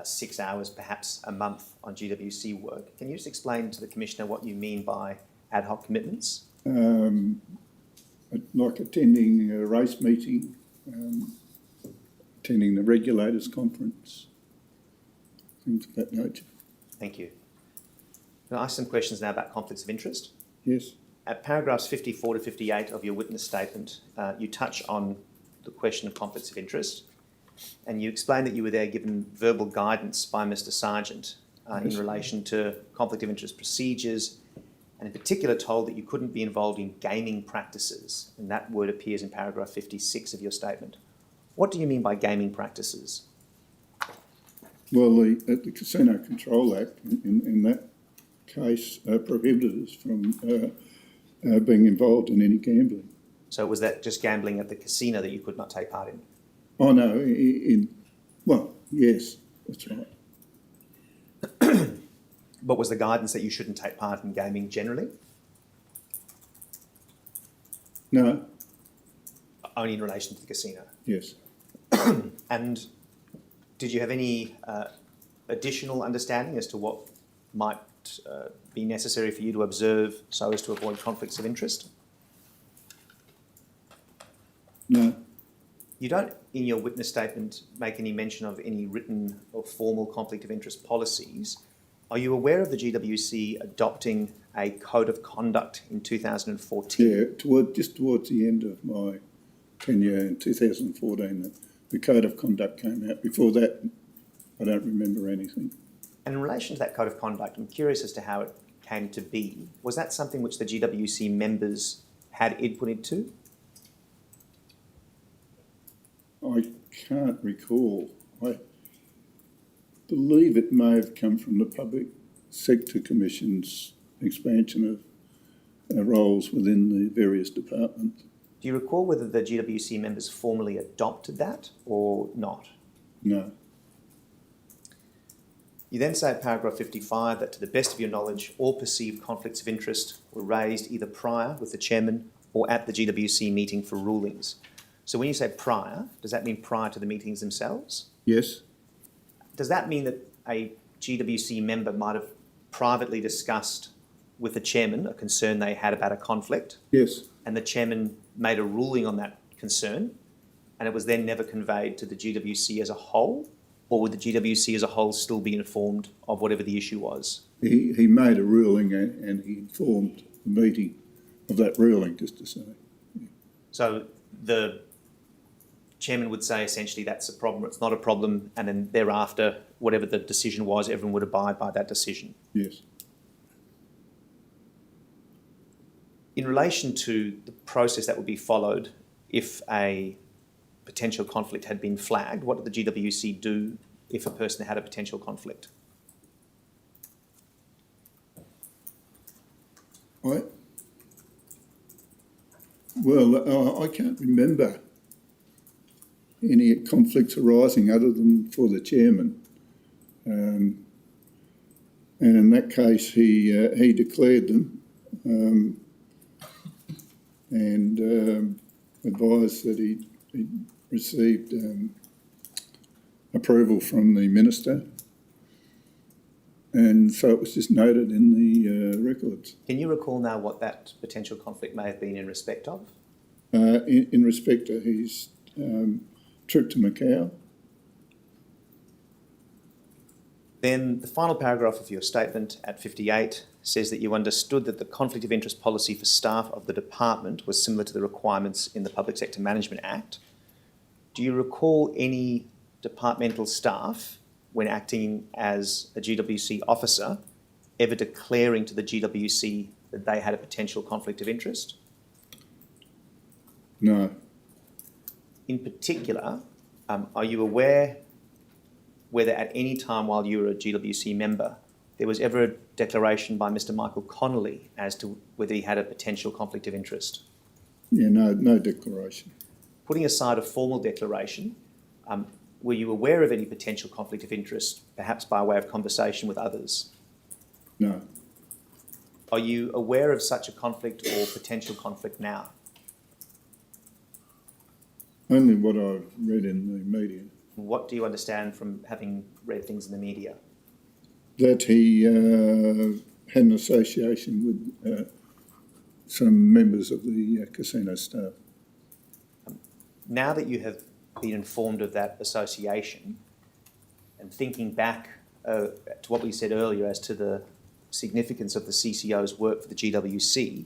6 hours, perhaps a month on GWC work. Can you just explain to the Commissioner what you mean by ad hoc commitments? Like attending a race meeting, attending the regulators conference, things of that nature. Thank you. Can I ask some questions now about conflicts of interest? Yes. At paragraphs 54 to 58 of your witness statement, you touch on the question of conflicts of interest, and you explain that you were there given verbal guidance by Mr. Sargent in relation to conflict of interest procedures, and in particular told that you couldn't be involved in gaming practices, and that word appears in paragraph 56 of your statement. What do you mean by gaming practices? Well, the Casino Control Act, in that case, prohibited us from being involved in any gambling. So was that just gambling at the casino that you could not take part in? Oh, no, well, yes, that's right. But was the guidance that you shouldn't take part in gaming generally? No, Only in relation to the casino? yes. And did you have any additional understanding as to what might be necessary for you to observe so as to avoid conflicts of interest? No, You don't, in your witness statement, make any mention of any written or formal conflict of interest policies, Are you aware of the GWC adopting a code of conduct in 2014? Yeah, just towards the end of my tenure in 2014, the code of conduct came out. Before that, I don't remember anything. And in relation to that code of conduct, I'm curious as to how it came to be. Was that something which the GWC members had input into? I can't recall. I believe it may have come from the Public Sector Commission's expansion of roles within the various departments. Do you recall whether the GWC members formally adopted that or not? No. You then say at paragraph 55 that to the best of your knowledge, all perceived conflicts of interest were raised either prior with the chairman or at the GWC meeting for rulings. So when you say prior, does that mean prior to the meetings themselves? Yes. Does that mean that a GWC member might have privately discussed with the chairman a concern they had about a conflict, Yes. and the chairman made a ruling on that concern, and it was then never conveyed to the GWC as a whole? Or would the GWC as a whole still be informed of whatever the issue was? He made a ruling and he informed the meeting of that ruling, just to say. So the chairman would say essentially that's a problem, it's not a problem, and then thereafter, whatever the decision was, everyone would abide by that decision. Yes. In relation to the process that would be followed if a potential conflict had been flagged, what did the GWC do if a person had a potential conflict? I can't remember any conflicts arising other than for the chairman. And in that case, he declared them and advised that he received approval from the minister. And so it was just noted in the records. Can you recall now what that potential conflict may have been in respect of? In respect to his trip to Macau. Then the final paragraph of your statement at 58 says that you understood that the conflict of interest policy for staff of the department was similar to the requirements in the Public Sector Management Act. Do you recall any departmental staff, when acting as a GWC officer, ever declaring to the GWC that they had a potential conflict of interest? No. In particular, are you aware whether at any time while you were a GWC member, there was ever a declaration by Mr. Michael Connolly as to whether he had a potential conflict of interest? Yeah, no declaration. Putting aside a formal declaration, were you aware of any potential conflict of interest, perhaps by way of conversation with others? No. Are you aware of such a conflict or potential conflict now? Only what I've read in the media. What do you understand from having read things in the media? That he had an association with some members of the casino staff. Now that you have been informed of that association, and thinking back to what we said earlier as to the significance of the CCO's work for the GWC,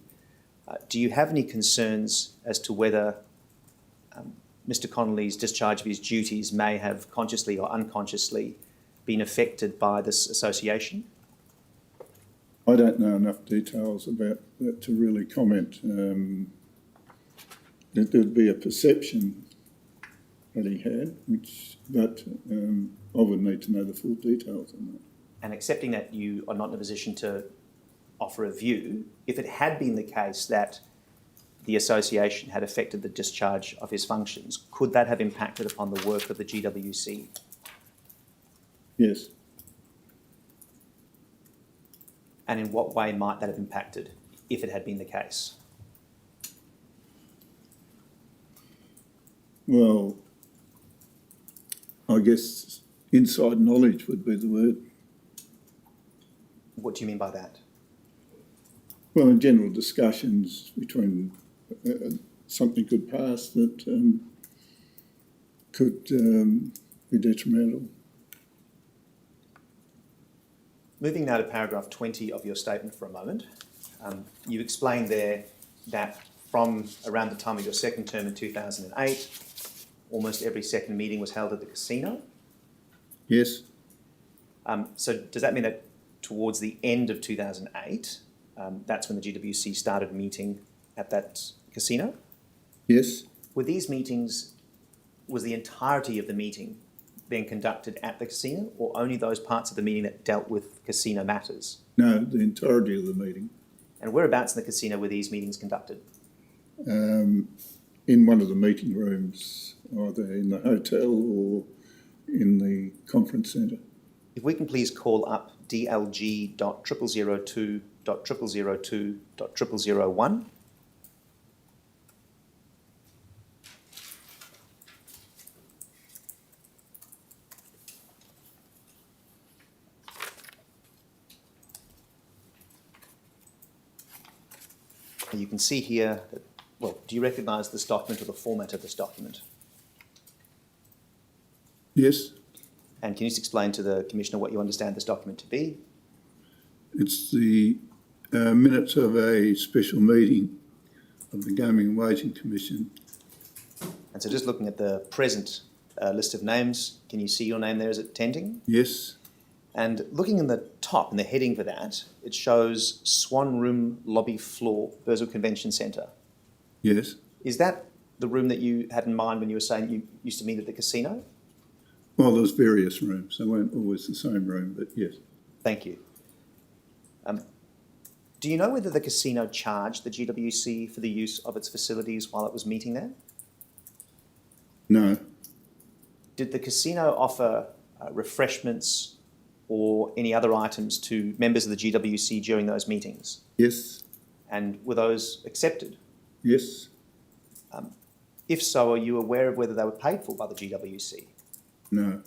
do you have any concerns as to whether Mr. Connolly's discharge of his duties may have consciously or unconsciously been affected by this association? I don't know enough details about that to really comment. There'd be a perception that he had, but I would need to know the full details on that. And accepting that you are not in a position to offer a view, if it had been the case that the association had affected the discharge of his functions, could that have impacted upon the work of the GWC? Yes. And in what way might that have impacted if it had been the case? Well, I guess inside knowledge would be the word. What do you mean by that? Well, in general discussions between something could pass that could be detrimental Moving now to paragraph 20 of your statement for a moment. You explained there that from around the time of your second term in 2008, almost every second meeting was held at the casino. Yes, So does that mean that towards the end of 2008, that's when the GWC started meeting at that casino? yes, Were these meetings, was the entirety of the meeting being conducted at the casino, or only those parts of the meeting that dealt with casino matters? no, the entirety of the meeting. And whereabouts in the casino were these meetings conducted? In one of the meeting rooms, either in the hotel or in the conference centre. If we can please call up DLG.0002.002.001. You can see here, that, well, do you recognise this document or the format of this document? Yes, And can you just explain to the Commissioner what you understand this document to be? it's the minutes of a special meeting of the Gaming and Wagering Commission. And so just looking at the present list of names, can you see your name there as attending? Yes, And looking in the top, in the heading for that, it shows Swan Room Lobby Floor, Burswood Convention Centre. yes. Is that the room that you had in mind when you were saying you used to meet at the casino? Well, there's various rooms. They weren't always the same room, but yes. Thank you. Do you know whether the casino charged the GWC for the use of its facilities while it was meeting there? No, Did the casino offer refreshments or any other items to members of the GWC during those meetings? yes, And were those accepted? yes, If so, are you aware of whether they were paid for by the GWC? no.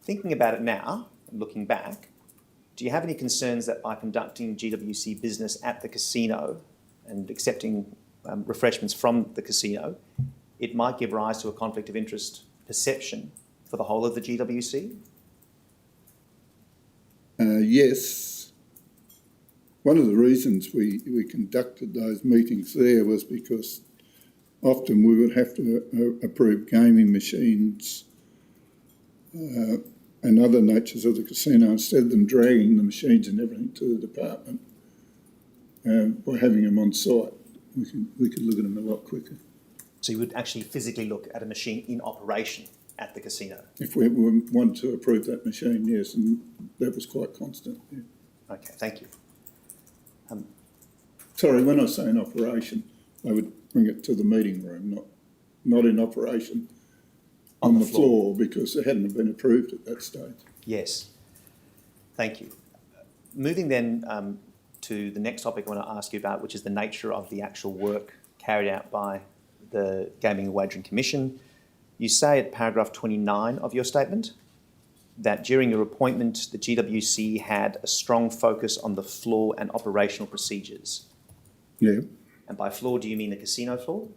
Thinking about it now, and looking back, do you have any concerns that by conducting GWC business at the casino and accepting refreshments from the casino, it might give rise to a conflict of interest perception for the whole of the GWC? Yes. One of the reasons we conducted those meetings there was because often we would have to approve gaming machines and other natures of the casino instead of them dragging the machines and everything to the department. By having them on site, we could look at them a lot quicker. So you would actually physically look at a machine in operation at the casino? If we wanted to approve that machine, yes, and that was quite constant. Yeah. Okay, thank you. Sorry, when I say in operation, I would bring it to the meeting room, not in operation on the floor because it hadn't been approved at that stage. Yes, thank you. Moving then to the next topic I want to ask you about, which is the nature of the actual work carried out by the Gaming and Wagering Commission. You say at paragraph 29 of your statement that during your appointment, the GWC had a strong focus on the floor and operational procedures. Yeah. And by floor, do you mean the casino floor?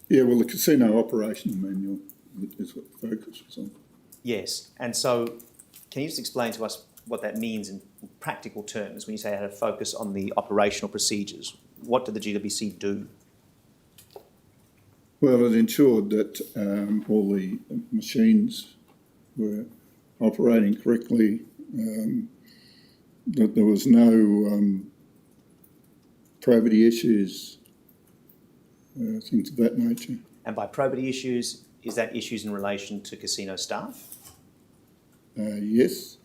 Yeah, well, the casino operational manual is what the focus was on. Yes, and so can you just explain to us what that means in practical terms when you say it had a focus on the operational procedures? What did the GWC do? Well, it ensured that all the machines were operating correctly, that there was no probity issues, things of that nature. And by probity issues, is that issues in relation to casino staff? Yes.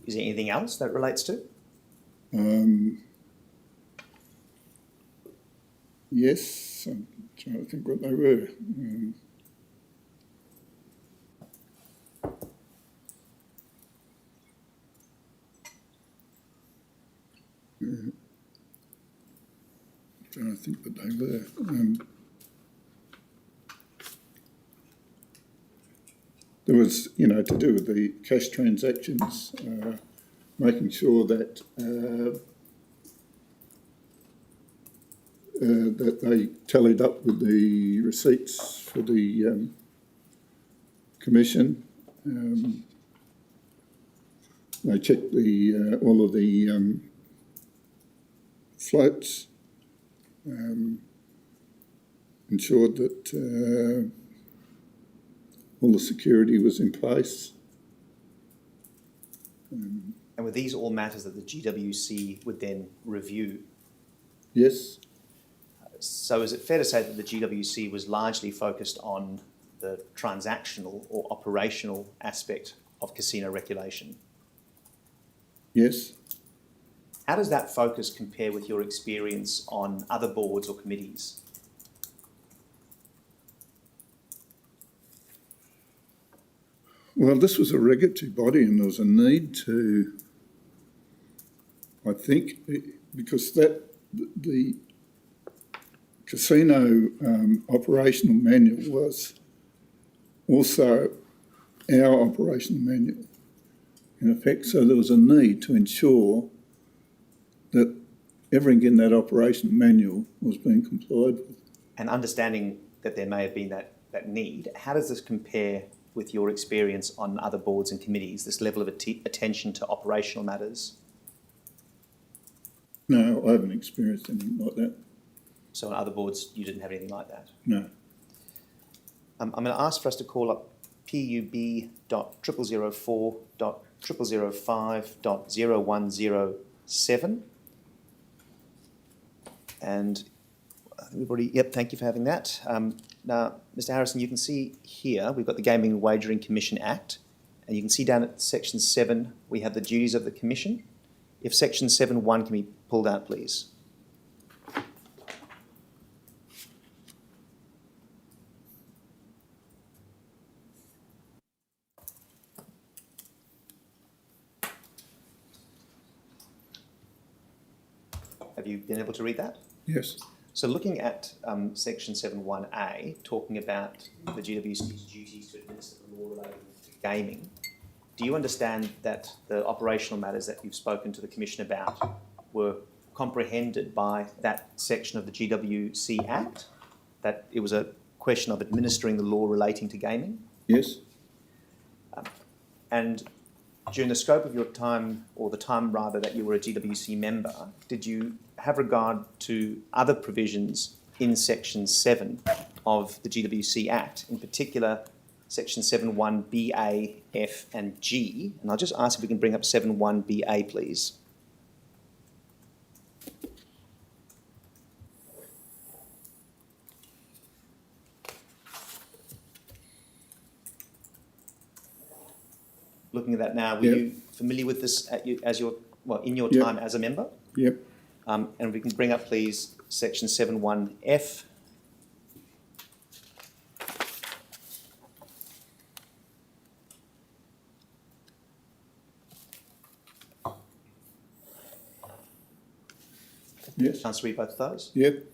Is there anything else that relates to? Yes, I'm trying to think what they were. Trying to think what they were. There was, to do with the cash transactions, making sure that that they tallied up with the receipts for the commission, They checked all of the floats, ensured that all the security was in place. And were these all matters that the GWC would then review? Yes, So is it fair to say that the GWC was largely focused on the transactional or operational aspect of casino regulation? yes. How does that focus compare with your experience on other boards or committees? Well, this was a regulatory body and there was a need to, I think, because the casino operational manual was also our operational manual, in effect. So there was a need to ensure that everything in that operational manual was being complied with. And understanding that there may have been that need, how does this compare with your experience on other boards and committees, this level of attention to operational matters? No, I haven't experienced anything like that. So on other boards, you didn't have anything like that? No. I'm going to ask for us to call up pub.0004.005.0107. And everybody, yep, thank you for having that. Now, Mr. Harrison, you can see here, we've got the Gaming and Wagering Commission Act, and you can see down at section 7, we have the duties of the Commission. If section 7.1 can be pulled out, please. Have you been able to read that? Yes. So looking at section 7.1a, talking about the GWC's duties to administer the law relating to gaming, do you understand that the operational matters that you've spoken to the Commission about were comprehended by that section of the GWC Act? That it was a question of administering the law relating to gaming? Yes. And during the scope of your time, or the time rather that you were a GWC member, did you have regard to other provisions in section 7 of the GWC Act, in particular section 7.1BA, F and G? And I'll just ask if we can bring up 7.1BA, please. Looking at that now, were you familiar with this in your time as a member? Yep. And we can bring up, please, section 7.1F. Yes. Chance to read both of those? Yep.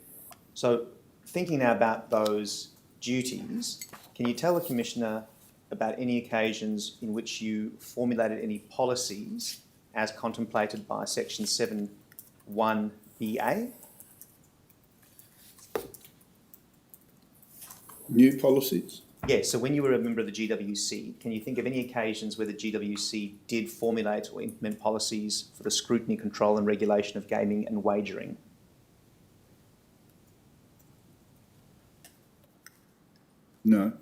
So thinking now about those duties, can you tell the Commissioner about any occasions in which you formulated any policies as contemplated by section 7.1BA? New policies? Yes, so when you were a member of the GWC, can you think of any occasions where the GWC did formulate or implement policies for the scrutiny, control and regulation of gaming and wagering? No.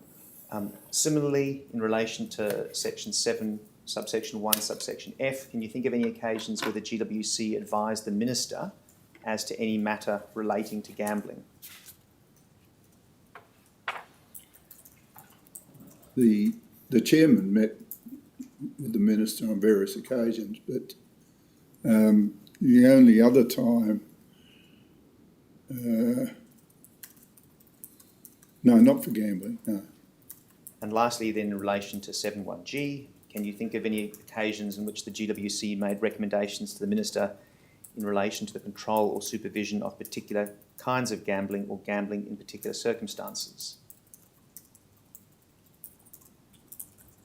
Similarly, in relation to section 7, subsection 1, subsection F, can you think of any occasions where the GWC advised the Minister as to any matter relating to gambling? The chairman met with the minister on various occasions, but the only other time, no, not for gambling, no. And lastly, then, in relation to 7.1G, can you think of any occasions in which the GWC made recommendations to the Minister in relation to the control or supervision of particular kinds of gambling or gambling in particular circumstances?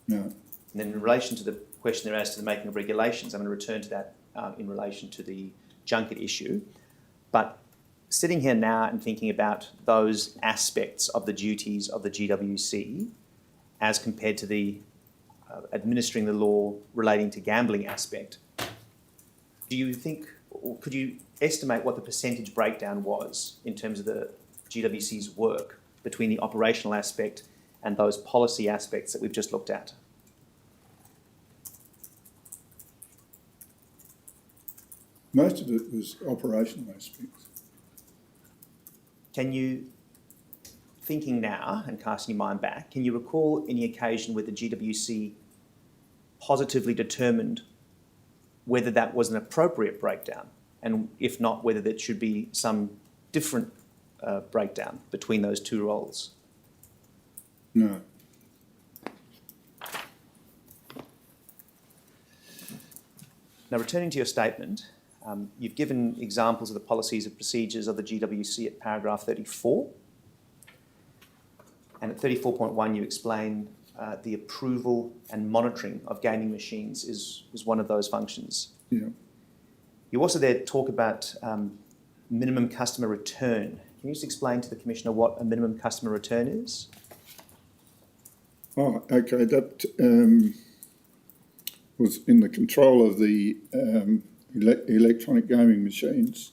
No. And then in relation to the question there as to the making of regulations, I'm going to return to that in relation to the junket issue. But sitting here now and thinking about those aspects of the duties of the GWC as compared to the administering the law relating to gambling aspect, do you think, or could you estimate what the percentage breakdown was in terms of the GWC's work between the operational aspect and those policy aspects that we've just looked at? Most of it was operational aspects. Can you, thinking now and casting your mind back, can you recall any occasion where the GWC positively determined whether that was an appropriate breakdown, and if not, whether there should be some different breakdown between those two roles? No. Now, returning to your statement, you've given examples of the policies and procedures of the GWC at paragraph 34. And at 34.1, you explain the approval and monitoring of gaming machines is one of those functions. Yeah. You also there talk about minimum customer return. Can you just explain to the Commissioner what a minimum customer return is? Oh, okay. That was in the control of the electronic gaming machines.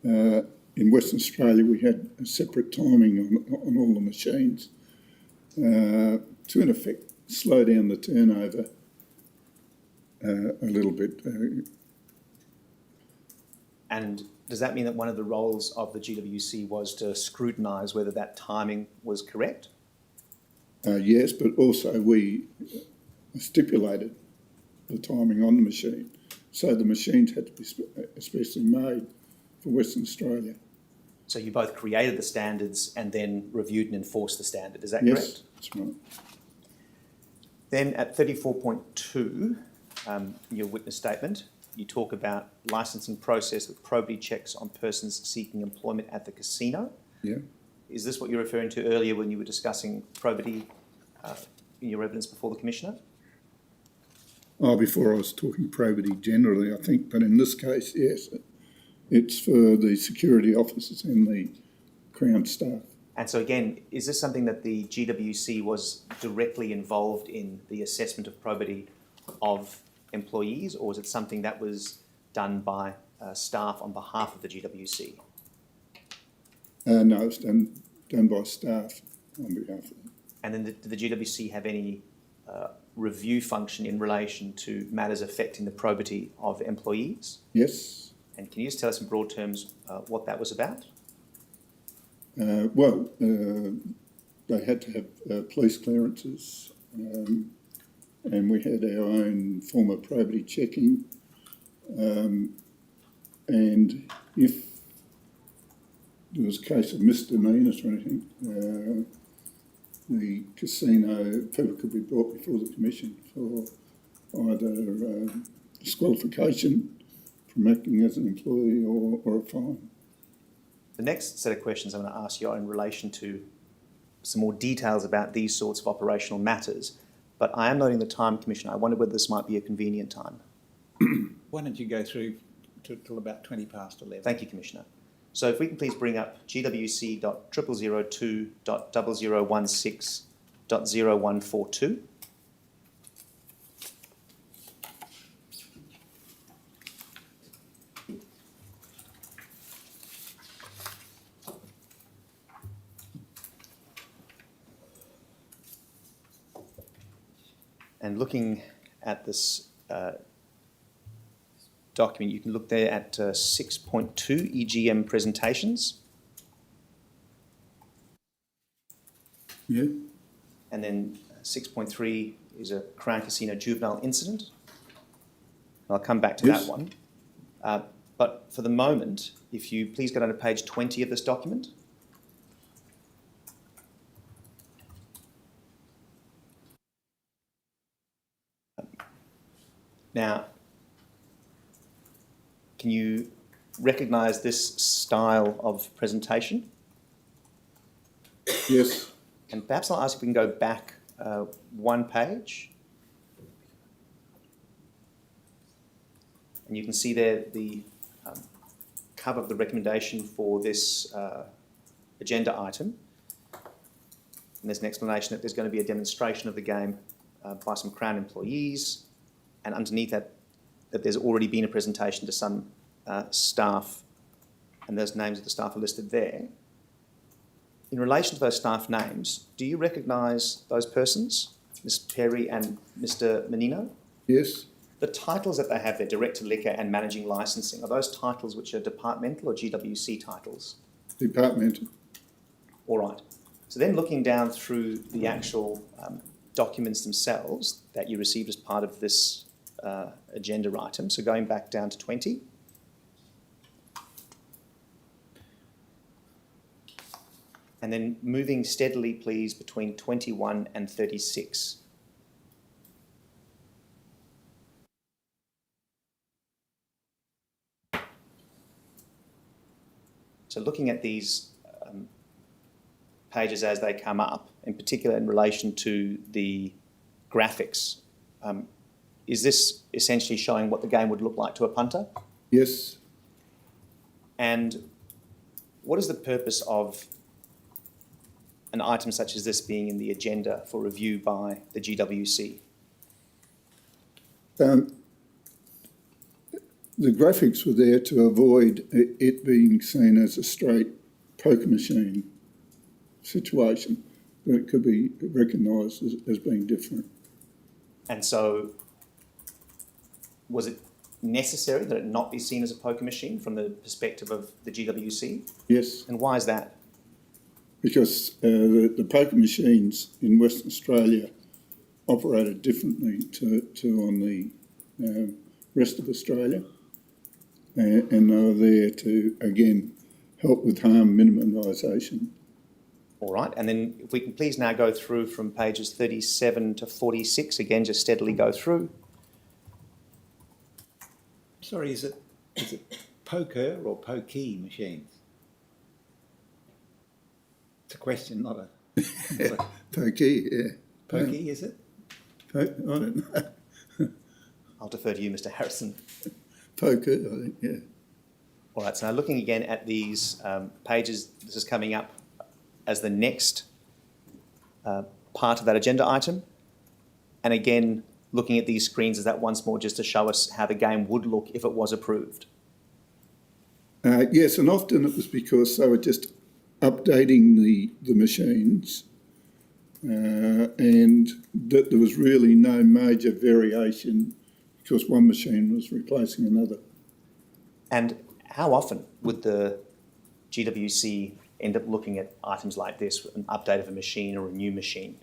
In Western Australia, we had a separate timing on all the machines to, in effect, slow down the turnover a little bit. And does that mean that one of the roles of the GWC was to scrutinise whether that timing was correct? Yes, but also we stipulated the timing on the machine. So the machines had to be especially made for Western Australia. So you both created the standards and then reviewed and enforced the standard, is that Yes, correct? that's right. Then at 34.2, your witness statement, you talk about licensing process with probity checks on persons seeking employment at the casino. Yeah. Is this what you were referring to earlier when you were discussing probity in your evidence before the Commissioner? Oh, before I was talking probity generally, I think, but in this case, yes, it's for the security officers and the Crown staff. And so again, is this something that the GWC was directly involved in the assessment of probity of employees, or was it something that was done by staff on behalf of the GWC? No, it's done by staff on behalf of them. And then did the GWC have any review function in relation to matters affecting the probity of employees? Yes. And can you just tell us in broad terms what that was about? Well, they had to have police clearances, and we had our own form of probity checking. And if there was a case of misdemeanours or anything, the casino people could be brought before the Commission for either disqualification from acting as an employee or a fine. The next set of questions I'm going to ask you are in relation to some more details about these sorts of operational matters, but I am noting the time, Commissioner. I wonder whether this might be a convenient time. Why don't you go through till about 20 past 11? Thank you, Commissioner. So if we can please bring up GWC.0002.0016.0142. And looking at this document, you can look there at 6.2 EGM presentations. Yeah. And then 6.3 is a Crown Casino juvenile incident. I'll come back to Yes. that one. But for the moment, if you please go down to page 20 of this document. Now, can you recognise this style of presentation? Yes. And perhaps I'll ask if we can go back one page. And you can see there the cover of the recommendation for this agenda item. And there's an explanation that there's going to be a demonstration of the game by some Crown employees, and underneath that there's already been a presentation to some staff, and those names of the staff are listed there. In relation to those staff names, do you recognise those persons, Ms Perry and Mr Menino? Yes, The titles that they have there, Director Liquor and Managing Licensing, are those titles which are departmental or GWC titles? departmental. All right. So then looking down through the actual documents themselves that you received as part of this agenda item, so going back down to 20. And then moving steadily, please, between 21 and 36. So looking at these pages as they come up, in particular in relation to the graphics, is this essentially showing what the game would look like to a punter? Yes, And what is the purpose of an item such as this being in the agenda for review by the GWC? the graphics were there to avoid it being seen as a straight poker machine situation. It could be recognised as being different. And so was it necessary that it not be seen as a poker machine from the perspective of the GWC? Yes, And why is that? because the poker machines in Western Australia operated differently to on the rest of Australia, and they were there to, again, help with harm minimisation. All right, and then if we can please now go through from pages 37 to 46, again, just steadily go through. Sorry, is it poker or pokey machines? It's a question, not a Pokey, yeah. pokey, is it? I don't know. I'll defer to you, Mr Harrison. Poker, I think, yeah. All right, so now looking again at these pages, this is coming up as the next part of that agenda item. And again, looking at these screens, is that once more just to show us how the game would look if it was approved? Yes, and often it was because they were just updating the machines, and that there was really no major variation because one machine was replacing another. And how often would the GWC end up looking at items like this, an update of a machine or a new machine?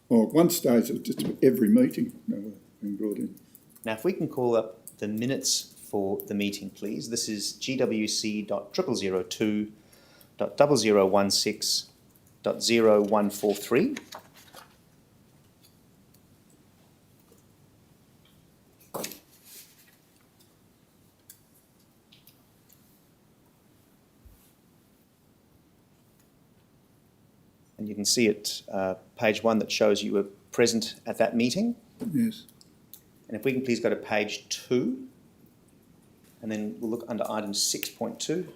Well, at one stage it was just every meeting they were being brought in. Now, if we can call up the minutes for the meeting, please. This is GWC.0002.0016.0143. And you can see it, page 1 that shows you were present at that meeting. Yes. And if we can please go to page 2, and then we'll look under item 6.2.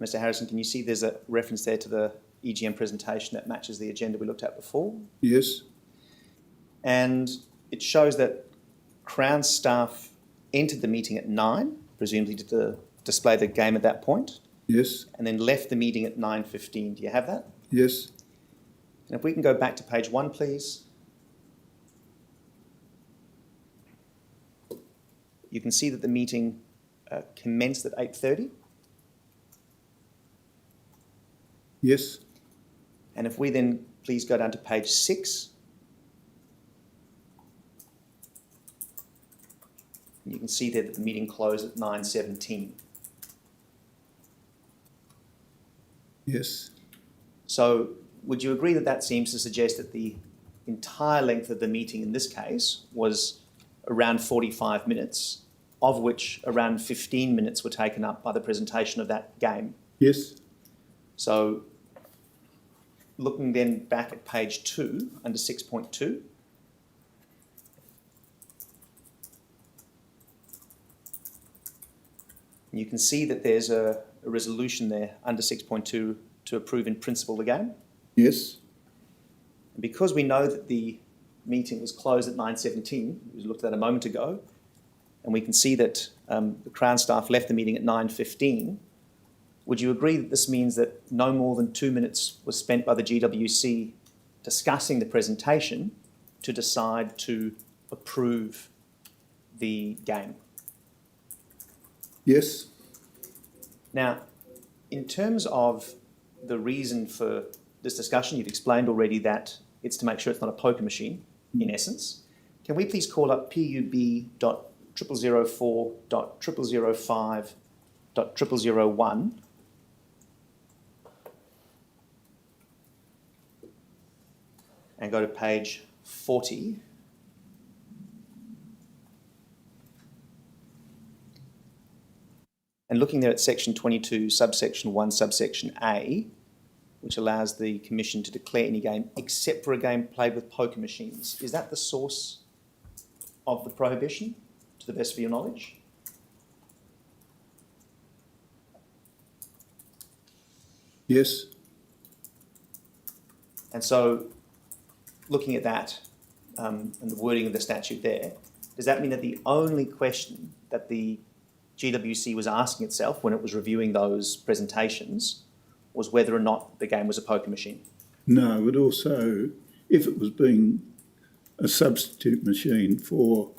Mr Harrison, can you see there's a reference there to the EGM presentation that matches the agenda we looked at before? Yes. And it shows that Crown staff entered the meeting at 9, presumably to display the game at that point, Yes. and then left the meeting at 9:15. Do you have that? Yes. And if we can go back to page 1, please. You can see that the meeting commenced at 8:30. Yes. And if we then please go down to page 6. You can see there that the meeting closed at 9:17. Yes. So would you agree that that seems to suggest that the entire length of the meeting in this case was around 45 minutes, of which around 15 minutes were taken up by the presentation of that game? Yes. So looking then back at page 2 under 6.2, you can see that there's a resolution there under 6.2 to approve in principle the game. Yes. And because we know that the meeting was closed at 9:17, we looked at that a moment ago, and we can see that the Crown staff left the meeting at 9:15, would you agree that this means that no more than 2 minutes was spent by the GWC discussing the presentation to decide to approve the game? Yes, Now, in terms of the reason for this discussion, you've explained already that it's to make sure it's not a poker machine, in essence. Can we please call up pub.0004.0005.001 and go to page 40. And looking there at section 22, subsection 1, subsection A, which allows the Commission to declare any game except for a game played with poker machines. Is that the source of the prohibition, to the best of your knowledge? yes, And so, looking at that and the wording of the statute there, does that mean that the only question that the GWC was asking itself when it was reviewing those presentations was whether or not the game was a poker machine? no, but also if it was being a substitute machine for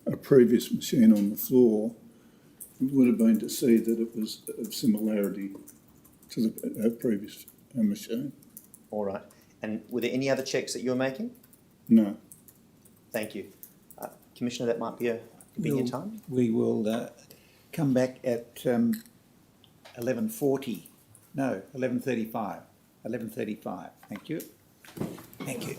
a previous machine on the floor, it would have been to see that it was of similarity to the previous machine. All right. And were there any other checks that you were making? No. Thank you. Commissioner, that might be a convenient We'll- time. We will come back at 11:40. No, 11:35. 11:35. Thank you. Thank you.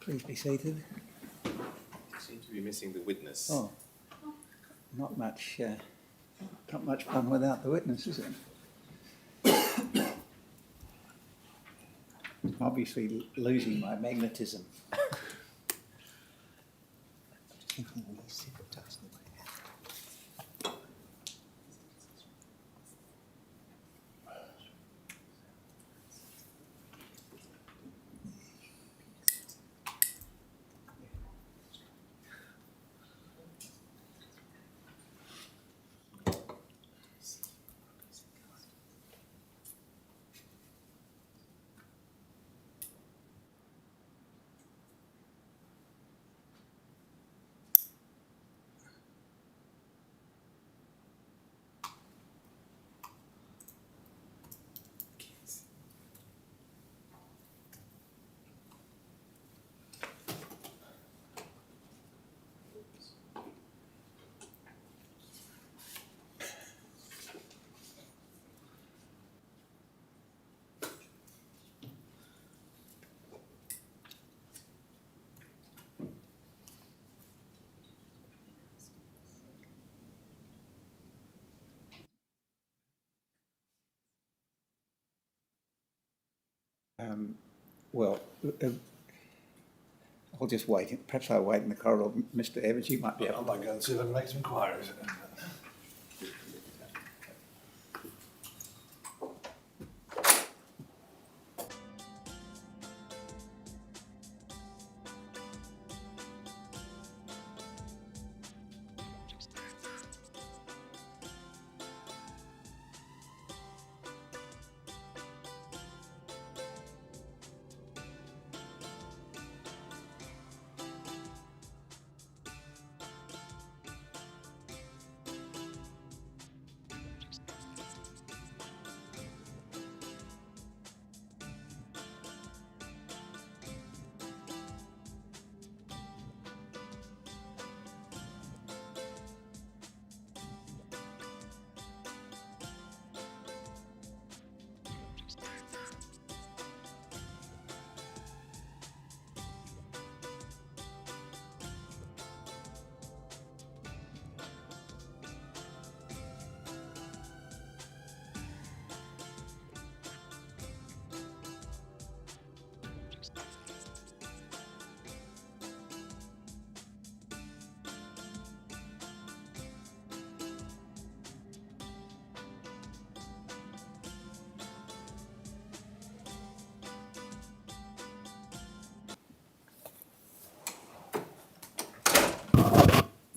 Please be seated. Seem to be missing the witness. Oh, not much fun without the witness, is it? Obviously losing my magnetism. Well, I'll just wait. Perhaps I'll wait in the corridor. Mr. Evans, you might be able I might go and see if I can make some inquiries.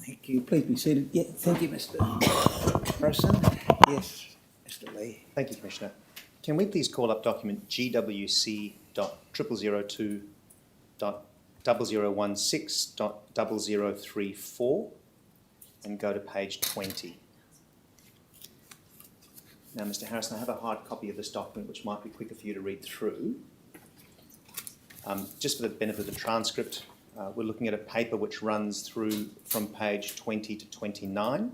Thank you. Please be seated. Yeah, thank you, Mr. Harrison. Yes, Mr. Lee. Thank you, Commissioner. Can we please call up document GWC.0002.0016.0034 and go to page 20? Now, Mr. Harrison, I have a hard copy of this document which might be quicker for you to read through. Just for the benefit of the transcript, we're looking at a paper which runs through from page 20 to 29.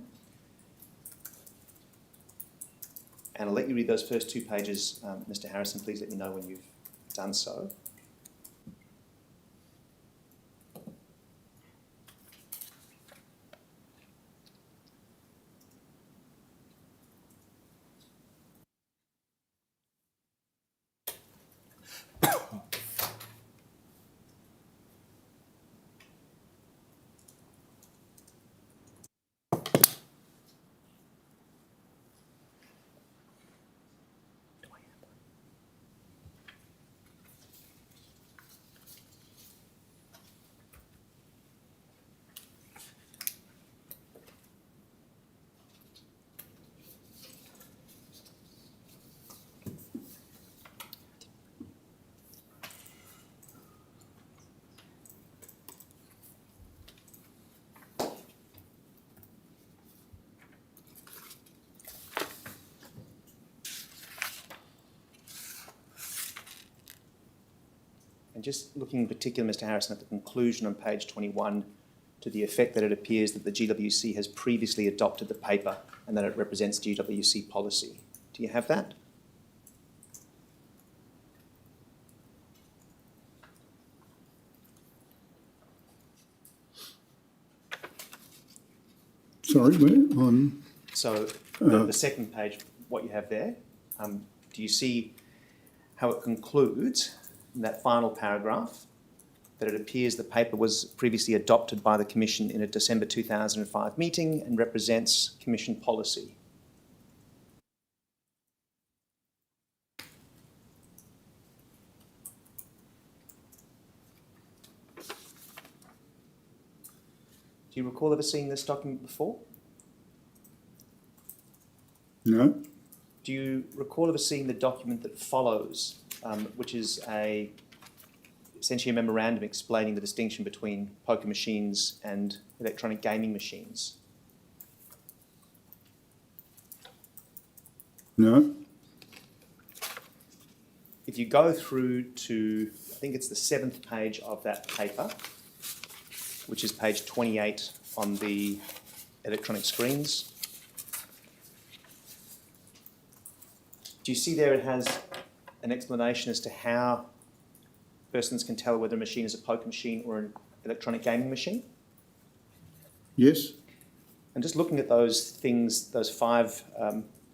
And I'll let you read those first two pages, Mr. Harrison. Please let me know when you've done so. And just looking in particular, Mr. Harrison, at the conclusion on page 21, to the effect that it appears that the GWC has previously adopted the paper and that it represents GWC policy. Do you have that? sorry, where? On, So the second page, what you have there, do you see how it concludes in that final paragraph that it appears the paper was previously adopted by the Commission in a December 2005 meeting and represents Commission policy? Do you recall ever seeing this document before? no, Do you recall ever seeing the document that follows, which is essentially a memorandum explaining the distinction between poker machines and electronic gaming machines? no, If you go through to, I think it's the 7th page of that paper, which is page 28 on the electronic screens, do you see there it has an explanation as to how persons can tell whether a machine is a poker machine or an electronic gaming machine? yes, And just looking at those things, those 5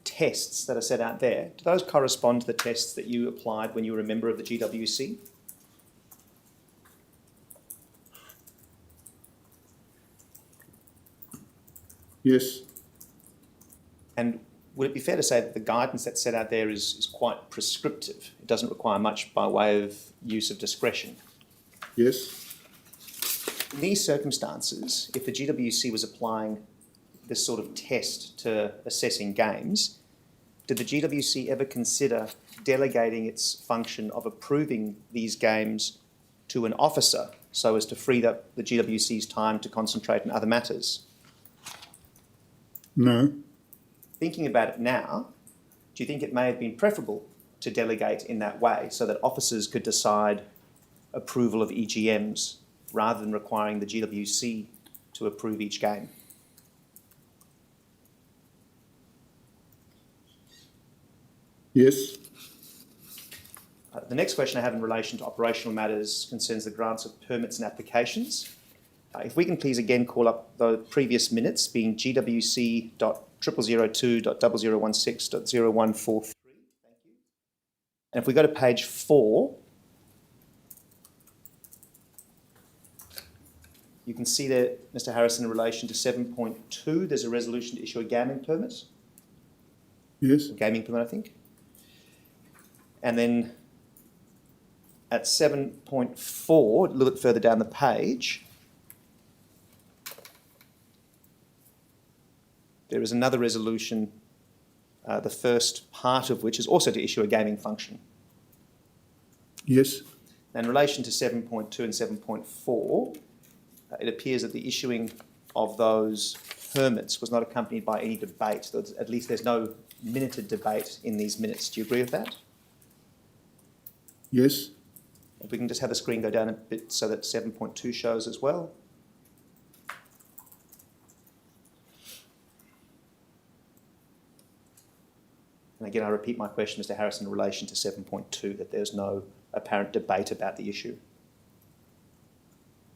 tests that are set out there, do those correspond to the tests that you applied when you were a member of the GWC? yes, And would it be fair to say that the guidance that's set out there is quite prescriptive? It doesn't require much by way of use of discretion. yes, In these circumstances, if the GWC was applying this sort of test to assessing games, did the GWC ever consider delegating its function of approving these games to an officer so as to free up the GWC's time to concentrate on other matters? no, Thinking about it now, do you think it may have been preferable to delegate in that way so that officers could decide approval of EGMs rather than requiring the GWC to approve each game? yes, The next question I have in relation to operational matters concerns the grants of permits and applications. If we can please again call up the previous minutes, being GWC.002.0016.0143. Thank you. And if we go to page 4, you can see there, Mr. Harrison, in relation to 7.2, there's a resolution to issue a gaming permit. yes, Gaming permit, I think. And then at 7.4, a little bit further down the page, there is another resolution, the first part of which is also to issue a gaming function. yes, In relation to 7.2 and 7.4, it appears that the issuing of those permits was not accompanied by any debate. At least there's no minuted debate in these minutes. Do you agree with that? yes, If we can just have the screen go down a bit so that 7.2 shows as well. And again, I repeat my question, Mr. Harrison, in relation to 7.2, that there's no apparent debate about the issue.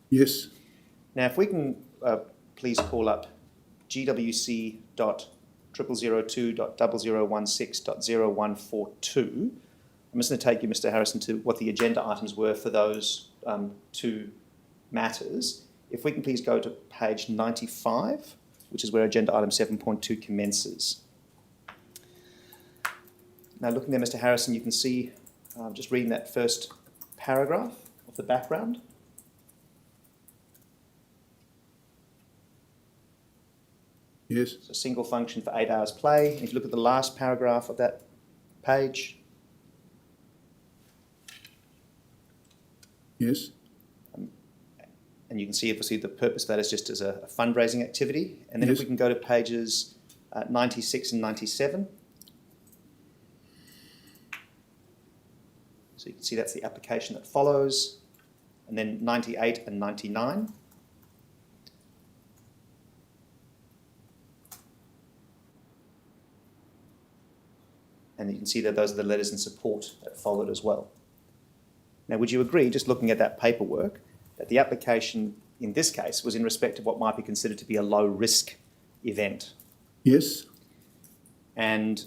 yes, Now, if we can please call up GWC.002.0016.0142. I'm just going to take you, Mr. Harrison, to what the agenda items were for those 2 matters. If we can please go to page 95, which is where agenda item 7.2 commences. Now, looking there, Mr. Harrison, you can see, just reading that first paragraph of the background. yes, So single function for 8 hours play. And if you look at the last paragraph of that page, yes, and you can see obviously the purpose of that is just as a fundraising activity. And then if Yes. we can go to pages 96 and 97. So you can see that's the application that follows. And then 98 and 99. And you can see that those are the letters in support that followed as well. Now, would you agree, just looking at that paperwork, that the application in this case was in respect of what might be considered to be a low-risk event. Yes, And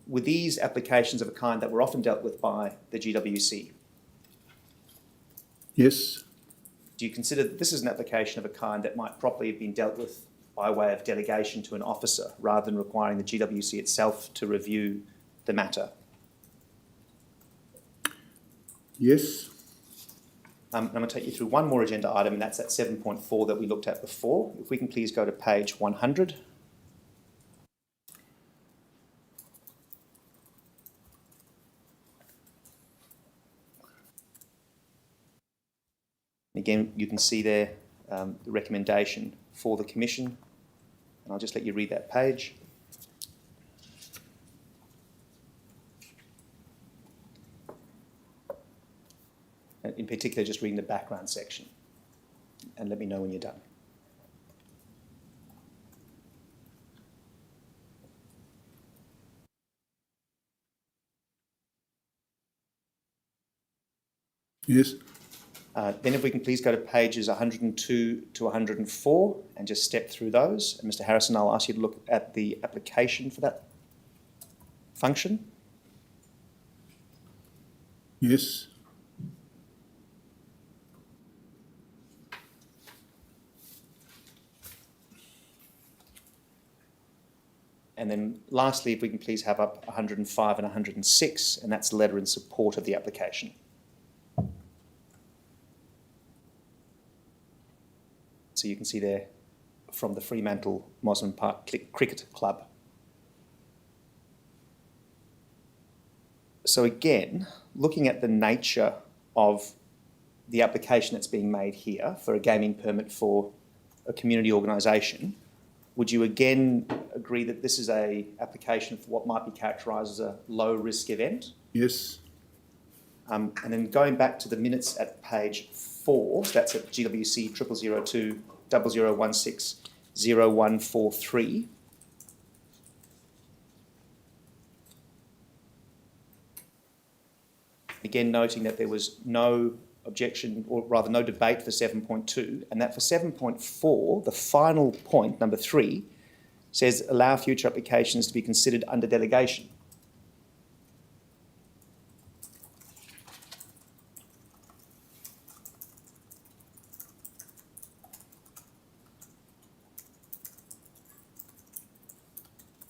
were these applications of a kind that were often dealt with by the GWC? yes, Do you consider that this is an application of a kind that might properly have been dealt with by way of delegation to an officer rather than requiring the GWC itself to review the matter? yes, I'm going to take you through one more agenda item, and that's at 7.4 that we looked at before. If we can please go to page 100. Again, you can see there the recommendation for the Commission, and I'll just let you read that page. And in particular, just reading the background section, and let me know when you're done. yes, Then if we can please go to pages 102 to 104 and just step through those. And Mr. Harrison, I'll ask you to look at the application for that function. yes, And then lastly, if we can please have up 105 and 106, and that's the letter in support of the application. So you can see there from the Fremantle Mosman Park Cricket Club. So again, looking at the nature of the application that's being made here for a gaming permit for a community organisation, would you again agree that this is an application for what might be characterised as a low-risk event? yes, And then going back to the minutes at page 4, that's at GWC 0002 0016 0143. Again, noting that there was no objection, or rather no debate for 7.2, and that for 7.4, the final point, number 3, says allow future applications to be considered under delegation.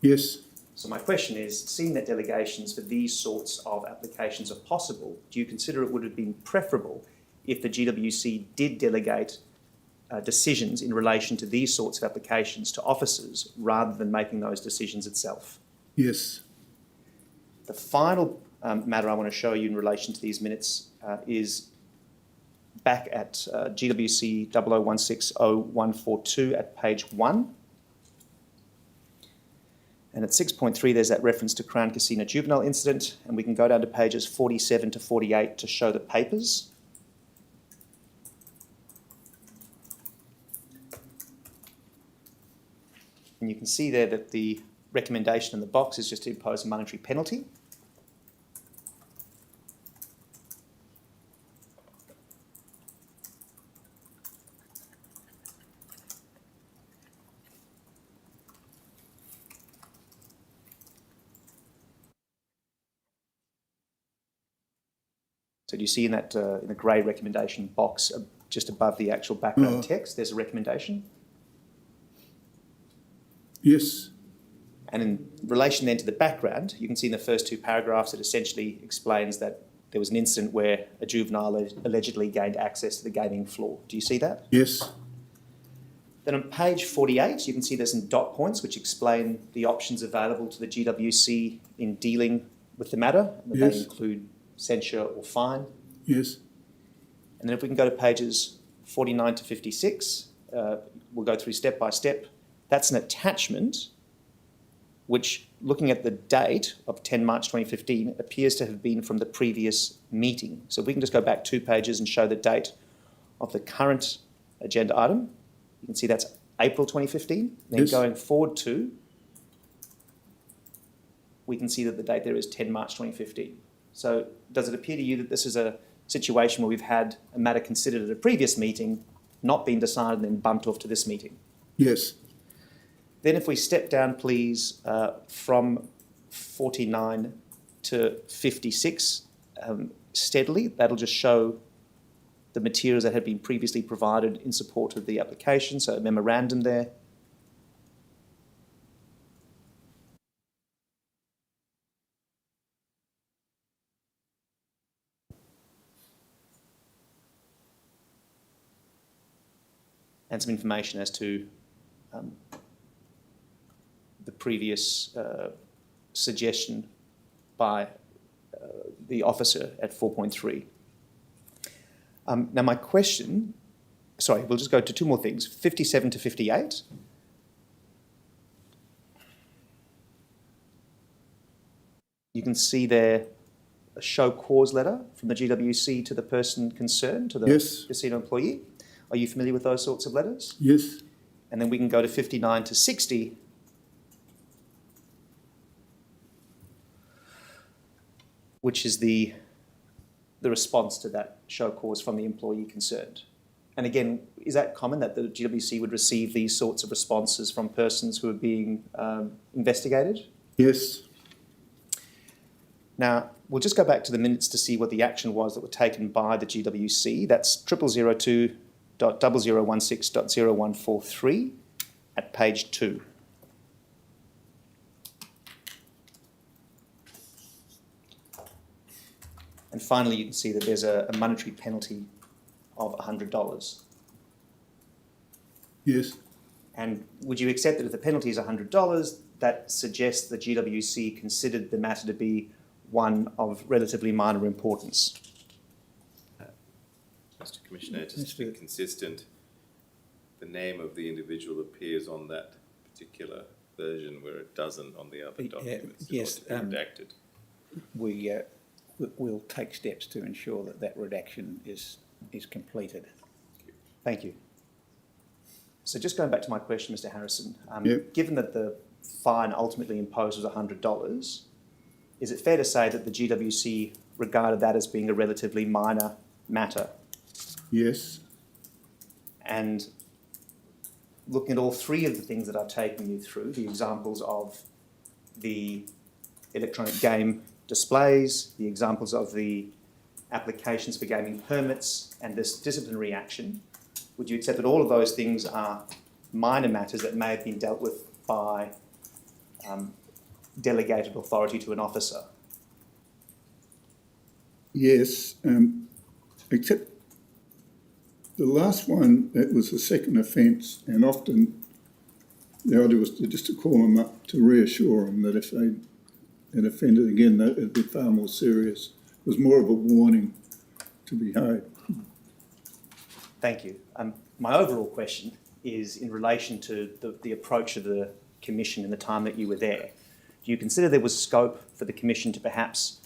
yes, So my question is, seeing that delegations for these sorts of applications are possible, do you consider it would have been preferable if the GWC did delegate decisions in relation to these sorts of applications to officers rather than making those decisions itself? yes, The final matter I want to show you in relation to these minutes is back at GWC 00160142 at page 1. And at 6.3, there's that reference to Crown Casino juvenile incident, and we can go down to pages 47 to 48 to show the papers. And you can see there that the recommendation in the box is just to impose a monetary penalty. So do you see in that in the grey recommendation box just above the actual background text, there's a recommendation? yes, And in relation then to the background, you can see in the first 2 paragraphs it essentially explains that there was an incident where a juvenile allegedly gained access to the gaming floor. Do you see that? yes, Then on page 48, you can see there's some dot points which explain the options available to the GWC in dealing with the matter. And Yes. they include censure or fine. yes, And then if we can go to pages 49 to 56, we'll go through step by step. That's an attachment which, looking at the date of 10 March 2015, appears to have been from the previous meeting. So if we can just go back 2 pages and show the date of the current agenda item, you can see that's April 2015. Then Yes. going forward to, we can see that the date there is 10 March 2015. So does it appear to you that this is a situation where we've had a matter considered at a previous meeting, not been decided and then bumped off to this meeting? yes, Then if we step down, please, from 49 to 56 steadily, that'll just show the materials that had been previously provided in support of the application, so a memorandum there. And some information as to the previous suggestion by the officer at 4.3. Now my question, sorry, we'll just go to two more things, 57 to 58. You can see there a show cause letter from the GWC to the person concerned, to the Yes. casino employee. Are you familiar with those sorts of letters? Yes. And then we can go to 59 to 60. Which is the response to that show cause from the employee concerned. And again, is that common that the GWC would receive these sorts of responses from persons who are being investigated? Yes. Now, we'll just go back to the minutes to see what the action was that were taken by the GWC. That's 0002.0016.0143 at page 2. And finally, you can see that there's a monetary penalty of $100. Yes. And would you accept that if the penalty is $100, that suggests the GWC considered the matter to be one of relatively minor importance? Mr. Commissioner, just to be consistent, the name of the individual appears on that particular version where it doesn't on the other documents. yes, It ought to be redacted. We'll take steps to ensure that that redaction is completed. Thank you. So just going back to my question, Mr. Harrison, Yep. given that the fine ultimately imposed was $100, is it fair to say that the GWC regarded that as being a relatively minor matter? Yes. And looking at all three of the things that I've taken you through, the examples of the electronic game displays, the examples of the applications for gaming permits, and this disciplinary action, would you accept that all of those things are minor matters that may have been dealt with by delegated authority to an officer? Yes. Except the last one, that was a second offence, and often the idea was just to call them up to reassure them that if they had offended again, that it'd be far more serious. It was more of a warning to behave. Thank you. My overall question is in relation to the approach of the Commission in the time that you were there. Do you consider there was scope for the Commission to perhaps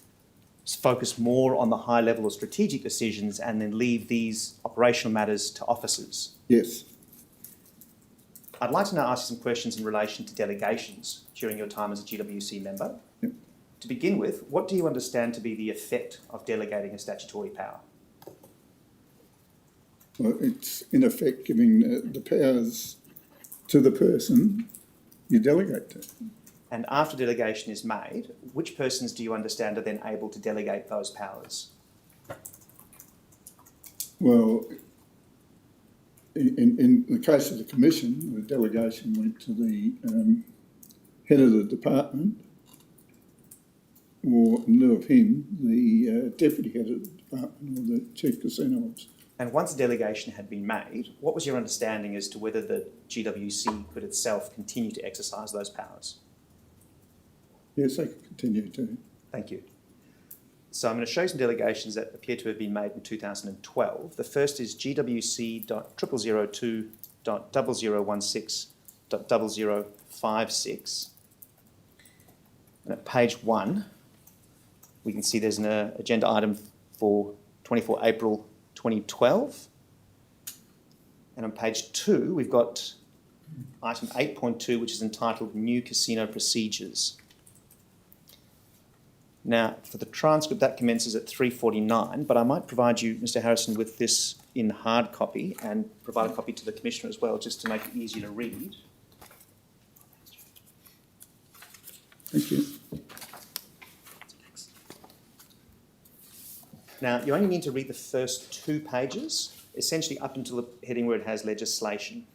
focus more on the high level of strategic decisions and then leave these operational matters to officers? Yes. I'd like to now ask you some questions in relation to delegations during your time as a GWC member. Yep. To begin with, what do you understand to be the effect of delegating a statutory power? Well, it's in effect giving the powers to the person you delegate to. And after delegation is made, which persons do you understand are then able to delegate those powers? Well, in the case of the Commission, the delegation went to the head of the department, or in lieu of him, the deputy head of the department, or the chief casino officer. And once a delegation had been made, what was your understanding as to whether the GWC could itself continue to exercise those powers? Yes, they could continue to. Thank you. So I'm going to show you some delegations that appear to have been made in 2012. The first is GWC.002.0016.0056. And at page 1, we can see there's an agenda item for 24 April 2012. And on page 2, we've got item 8.2, which is entitled New Casino Procedures. Now, for the transcript, that commences at 3:49, but I might provide you, Mr. Harrison, with this in hard copy and provide a copy to the Commissioner as well, just to make it easier to read. Thank you. Now, you only need to read the first 2 pages, essentially up until the heading where it has legislation.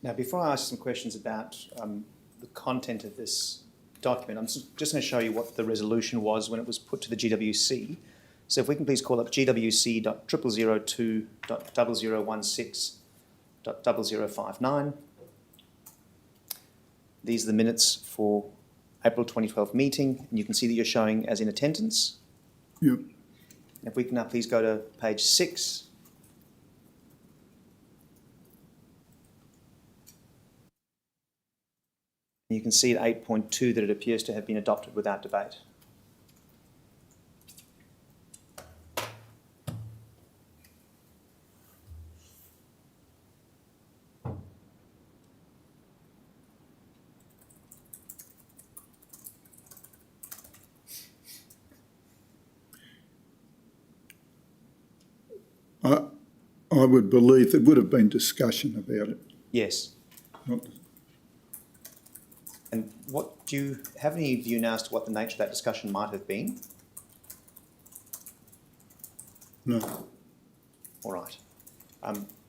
Now, before I ask some questions about the content of this document, I'm just going to show you what the resolution was when it was put to the GWC. So if we can please call up GWC.0002.0016.0059. These are the minutes for April 2012 meeting, and you can see that you're showing as in attendance. Yep. If we can now please go to page 6. You can see at 8.2 that it appears to have been adopted without debate. I would believe there would have been discussion about it. Yes. Not, And what do you have any view now as to what the nature of that discussion might have been? no. All right.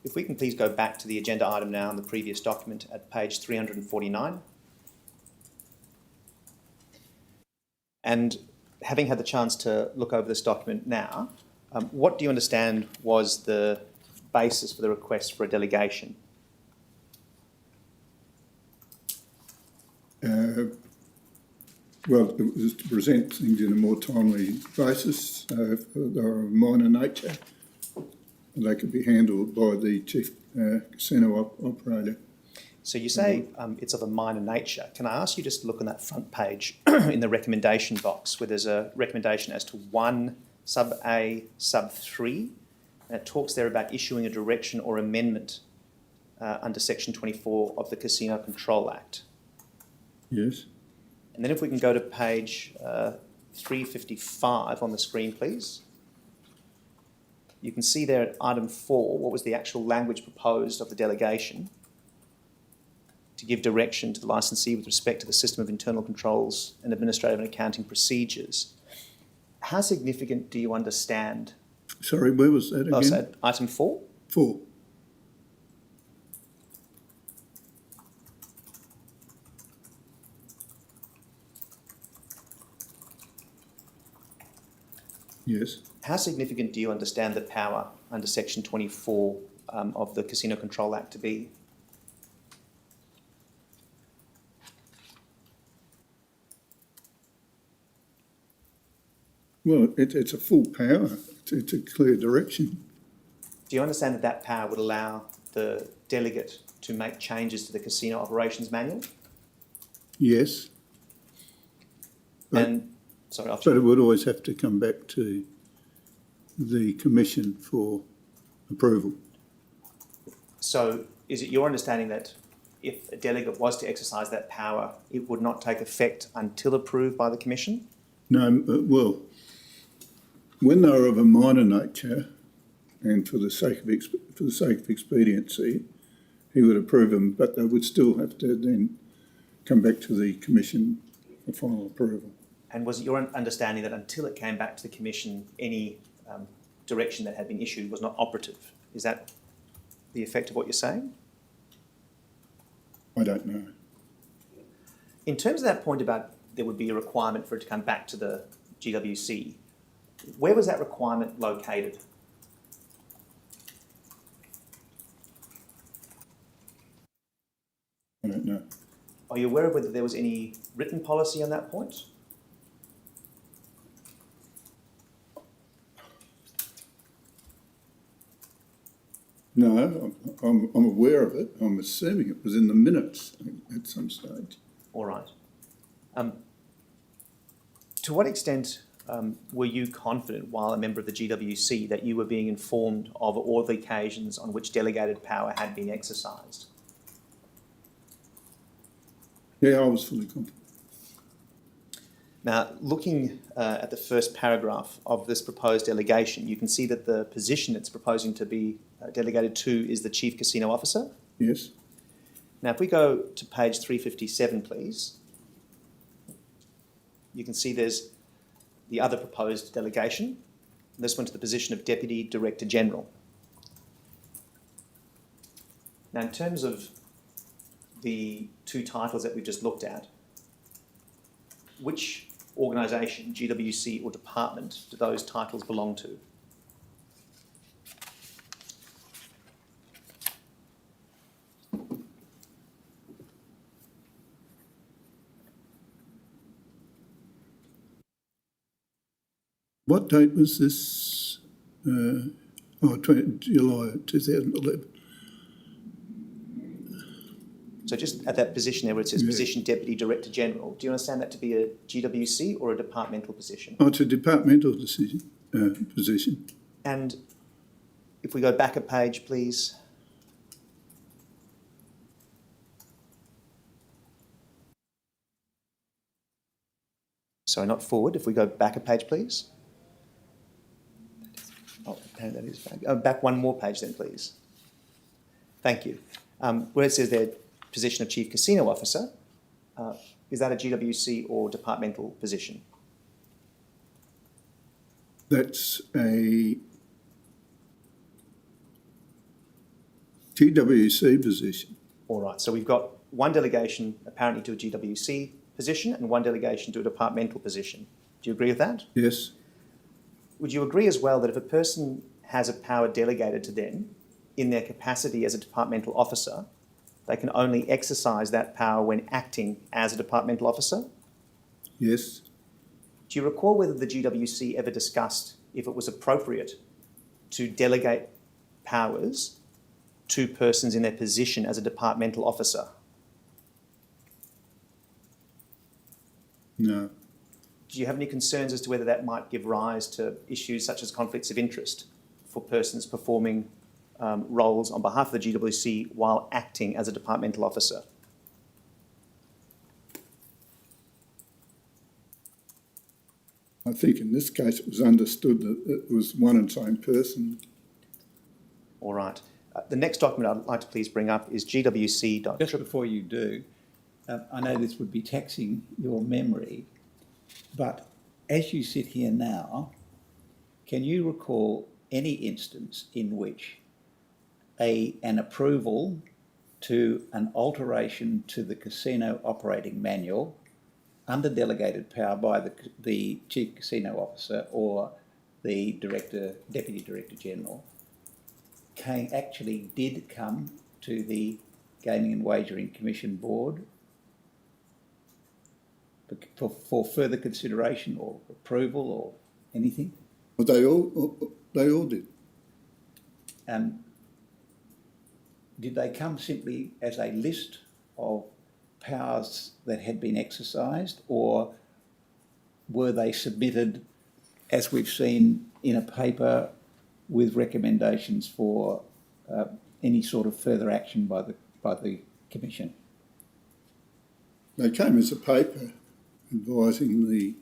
If we can please go back to the agenda item now in the previous document at page 349. And having had the chance to look over this document now, what do you understand was the basis for the request for a delegation? Well, it was to present things in a more timely basis. If they were of minor nature, they could be handled by the chief casino operator. So you say it's of a minor nature. Can I ask you just to look on that front page in the recommendation box where there's a recommendation as to 1 sub A sub 3, and it talks there about issuing a direction or amendment under section 24 of the Casino Control Act. Yes. And then if we can go to page 355 on the screen, please. You can see there at item 4 what was the actual language proposed of the delegation to give direction to the licensee with respect to the system of internal controls and administrative and accounting procedures. How significant do you understand? Sorry, where was that again? Oh, so item 4? 4. Yes. How significant do you understand the power under Section 24 of the Casino Control Act to be? Well, it's a full power to clear direction. Do you understand that that power would allow the delegate to make changes to the casino operations manual? Yes. But, And, sorry, but it would always have to come back to the Commission for approval. so is it your understanding that if a delegate was to exercise that power, it would not take effect until approved by the Commission? No, well, when they're of a minor nature, and for the sake of expediency, he would approve them, but they would still have to then come back to the Commission for final approval. And was it your understanding that until it came back to the Commission, any direction that had been issued was not operative? Is that the effect of what you're saying? I don't know. In terms of that point about there would be a requirement for it to come back to the GWC, where was that requirement located? I don't know. Are you aware of whether there was any written policy on that point? No, I'm aware of it. I'm assuming it was in the minutes at some stage. All right. To what extent were you confident while a member of the GWC that you were being informed of all the occasions on which delegated power had been exercised? Yeah, I was fully confident. Now, looking at the first paragraph of this proposed delegation, you can see that the position it's proposing to be delegated to is the Chief Casino Officer. Yes. Now, if we go to page 357, please, you can see there's the other proposed delegation. This one to the position of Deputy Director General. Now, in terms of the two titles that we've just looked at, which organisation, GWC or department, do those titles belong to? What date was this? July 2011. So just at that position there where it says position Deputy Director General, do you understand that to be a GWC or a departmental position? Oh, it's a departmental position. And if we go back a page, please. Sorry, not forward. If we go back a page, please. Oh, that is back. Oh, back one more page then, please. Thank you. Where it says there, position of Chief Casino Officer, is that a GWC or departmental position? That's a GWC position. All right, so we've got one delegation apparently to a GWC position and one delegation to a departmental position. Do you agree with that? Yes. Would you agree as well that if a person has a power delegated to them in their capacity as a departmental officer, they can only exercise that power when acting as a departmental officer? Yes. Do you recall whether the GWC ever discussed if it was appropriate to delegate powers to persons in their position as a departmental officer? No. Do you have any concerns as to whether that might give rise to issues such as conflicts of interest for persons performing roles on behalf of the GWC while acting as a departmental officer? I think in this case it was understood that it was one and same person. All right. The next document I'd like to please bring up is GWC. Just before you do, I know this would be taxing your memory, but as you sit here now, can you recall any instance in which an approval to an alteration to the casino operating manual under delegated power by the Chief Casino Officer or the Deputy Director General, did come to the Gaming and Wagering Commission Board for further consideration or approval or anything? Well, they all did. Did they come simply as a list of powers that had been exercised, or were they submitted, as we've seen, in a paper with recommendations for any sort of further action by the Commission? They came as a paper advising the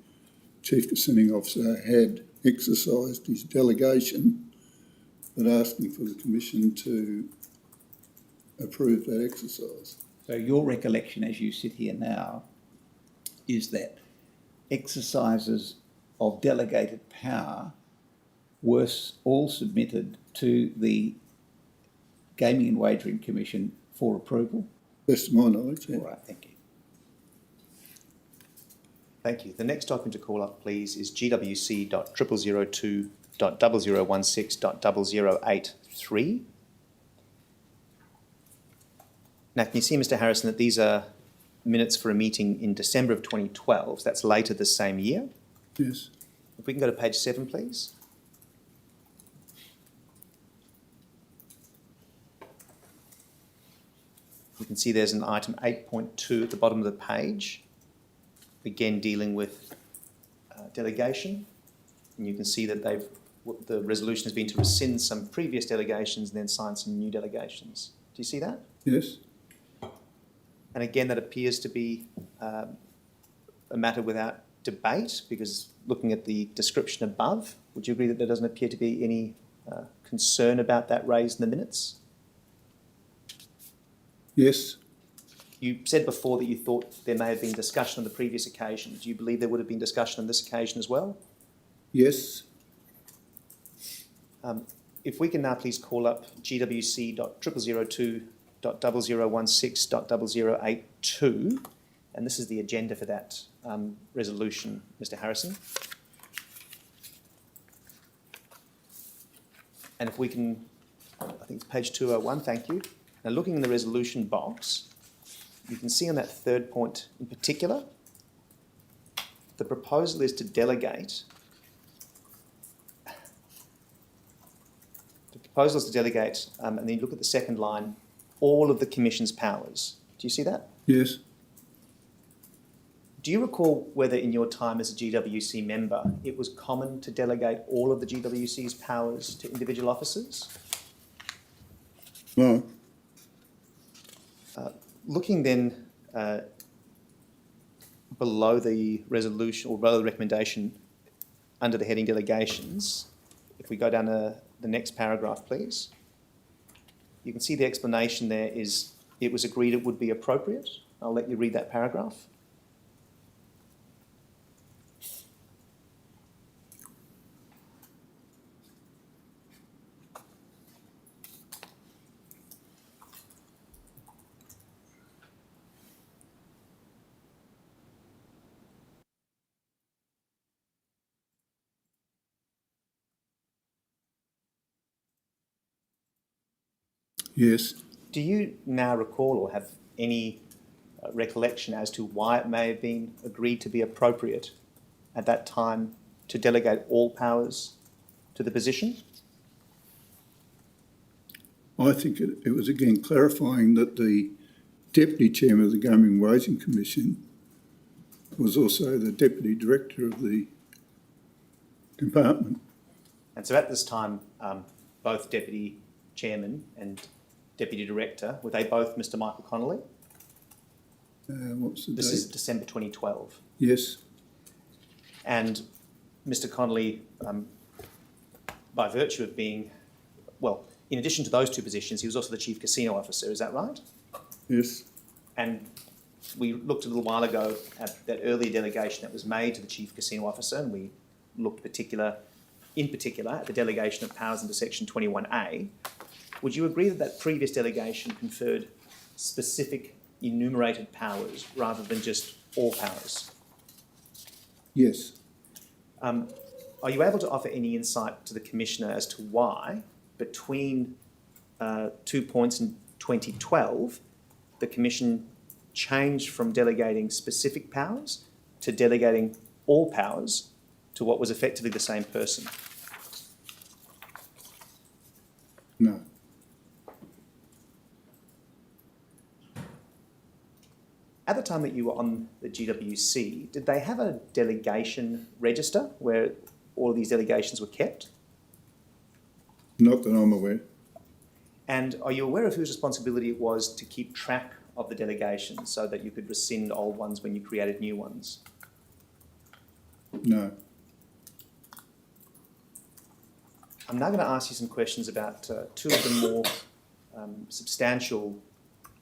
Chief Casino Officer had exercised his delegation, but asking for the Commission to approve that exercise. So your recollection as you sit here now is that exercises of delegated power were all submitted to the Gaming and Wagering Commission for approval? Best of my knowledge, yeah. All right, thank you. Thank you. The next document to call up, please, is GWC.002.0016.083. Now, can you see, Mr. Harrison, that these are minutes for a meeting in December of 2012, so that's later this same year? Yes. If we can go to page 7, please. You can see there's an item 8.2 at the bottom of the page, again dealing with delegation. And you can see that the resolution has been to rescind some previous delegations and then sign some new delegations. Do you see that? Yes. And again, that appears to be a matter without debate, because looking at the description above, would you agree that there doesn't appear to be any concern about that raised in the minutes? Yes. You said before that you thought there may have been discussion on the previous occasion. Do you believe there would have been discussion on this occasion as well? Yes. If we can now please call up GWC.002.0016.082, and this is the agenda for that resolution, Mr. Harrison. And if we can, I think it's page 201, thank you. Now, looking in the resolution box, you can see on that third point in particular, the proposal is to delegate. The proposal is to delegate, and then you look at the second line, all of the Commission's powers. Do you see that? Yes. Do you recall whether in your time as a GWC member, it was common to delegate all of the GWC's powers to individual officers? No. Looking then below the resolution, or below the recommendation under the heading delegations, if we go down to the next paragraph, please, you can see the explanation there is it was agreed it would be appropriate. I'll let you read that paragraph. Yes. Do you now recall or have any recollection as to why it may have been agreed to be appropriate at that time to delegate all powers to the position? I think it was again clarifying that the Deputy Chairman of the Gaming and Wagering Commission was also the Deputy Director of the department. And so at this time, both Deputy Chairman and Deputy Director, were they both Mr. Michael Connolly? What's the This date? is December 2012. Yes. And Mr. Connolly, by virtue of being, well, in addition to those two positions, he was also the Chief Casino Officer, is that right? Yes. And we looked a little while ago at that earlier delegation that was made to the Chief Casino Officer, and we looked in particular at the delegation of powers under Section 21A. Would you agree that that previous delegation conferred specific enumerated powers rather than just all powers? Yes. Are you able to offer any insight to the Commissioner as to why, between 2 points in 2012, the Commission changed from delegating specific powers to delegating all powers to what was effectively the same person? No. At the time that you were on the GWC, did they have a delegation register where all of these delegations were kept? Not that I'm aware. And are you aware of whose responsibility it was to keep track of the delegations so that you could rescind old ones when you created new ones? No. I'm now going to ask you some questions about two of the more substantial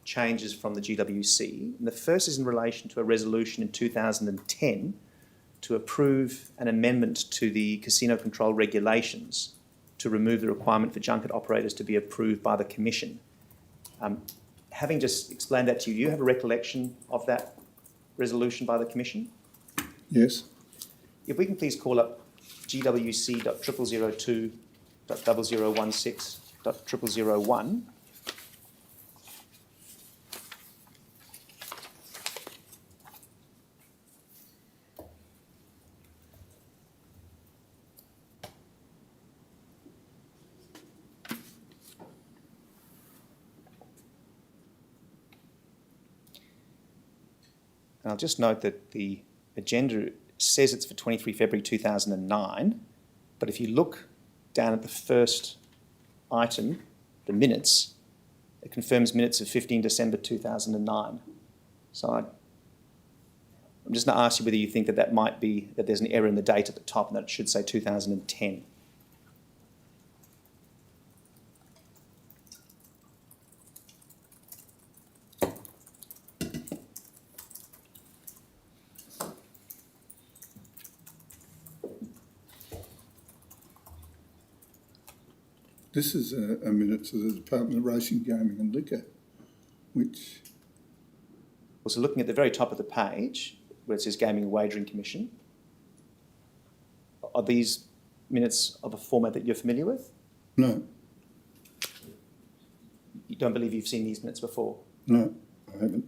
changes from the GWC. And the first is in relation to a resolution in 2010 to approve an amendment to the casino control regulations to remove the requirement for junket operators to be approved by the Commission. Having just explained that to you, do you have a recollection of that resolution by the Commission? Yes. If we can please call up GWC.002.0016.001. And I'll just note that the agenda says it's for 23 February 2009, but if you look down at the first item, the minutes, it confirms minutes of 15 December 2009. So I'm just going to ask you whether you think that that might be, that there's an error in the date at the top and that it should say 2010. This is a minute to the Department of Racing, Gaming and Liquor, which, Also, looking at the very top of the page, where it says Gaming and Wagering Commission, are these minutes of a format that you're familiar with? no, You don't believe you've seen these minutes before? no, I haven't.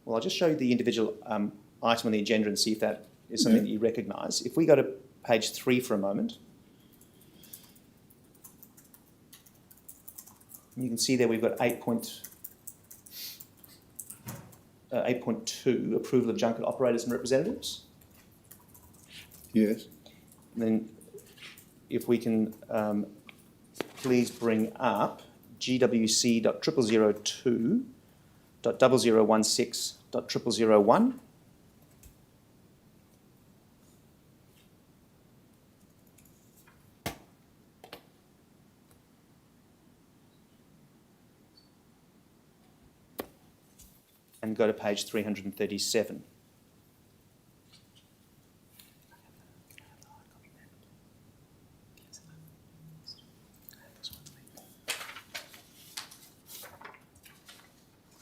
Well, I'll just show you the individual item on the agenda and see if that is something Yeah. that you recognise. If we go to page 3 for a moment, you can see there we've got 8.2, approval of junket operators and representatives. Yes. And then if we can please bring up GWC.0002.0016.001. And go to page 337.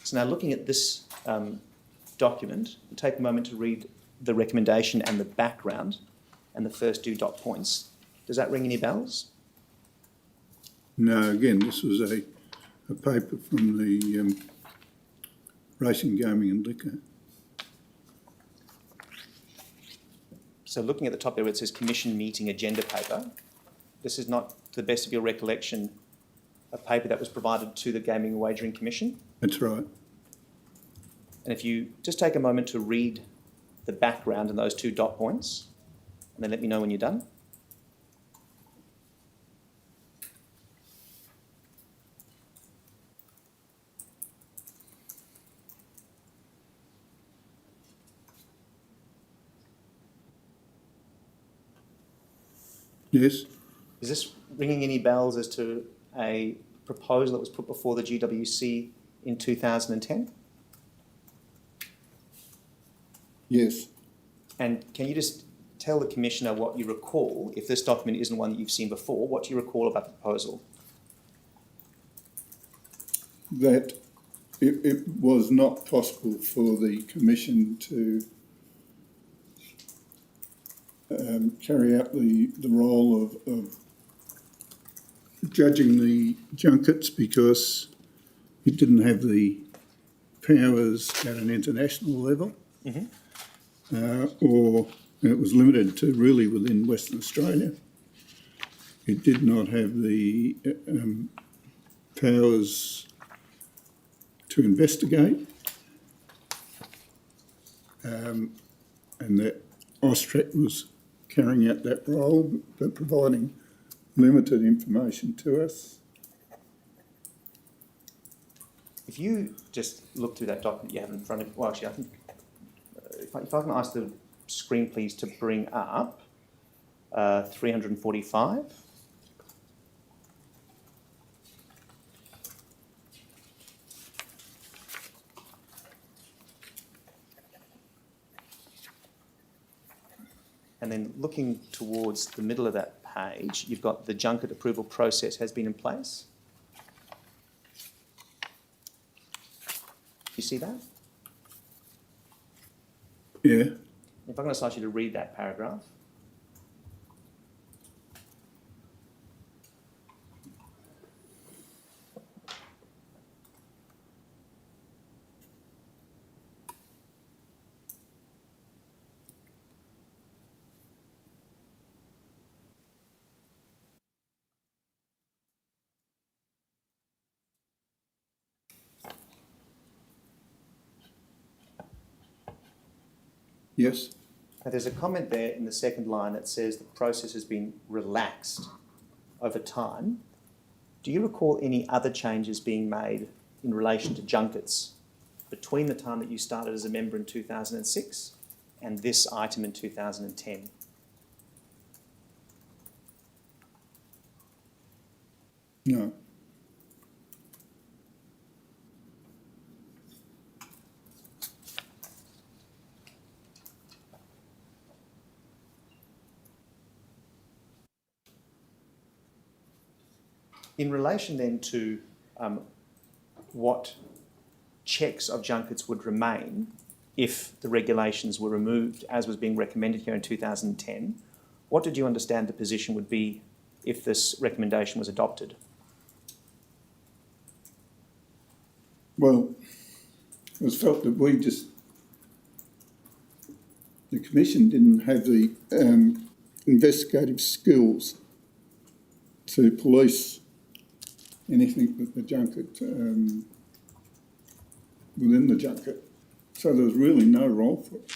So now looking at this document, take a moment to read the recommendation and the background and the first 2 dot points. Does that ring any bells? No, again, this was a paper from the Racing, Gaming and Liquor. So looking at the top there where it says Commission Meeting Agenda Paper, this is not, to the best of your recollection, a paper that was provided to the Gaming and Wagering Commission. That's right. And if you just take a moment to read the background and those 2 dot points, and then let me know when you're done. Yes. Is this ringing any bells as to a proposal that was put before the GWC in 2010? Yes. And can you just tell the Commissioner what you recall, if this document isn't one that you've seen before, what do you recall about the proposal? That it was not possible for the Commission to carry out the role of judging the junkets because it didn't have the powers at an international level, or it was limited to really within Western Australia. It did not have the powers to investigate, and that AUSTRAC was carrying out that role but providing limited information to us. If you just look through that document you have in front of you, well, actually, I think, if I can ask the screen, please, to bring up 345. And then looking towards the middle of that page, you've got the junket approval process has been in place. You see that? Yeah. If I'm going to ask you to read that paragraph. Yes. Now, there's a comment there in the second line that says the process has been relaxed over time. Do you recall any other changes being made in relation to junkets between the time that you started as a member in 2006 and this item in 2010? No. In relation then to what checks of junkets would remain if the regulations were removed, as was being recommended here in 2010, what did you understand the position would be if this recommendation was adopted? Well, it was felt that the Commission didn't have the investigative skills to police anything that the junket, within the junket. So there was really no role for it.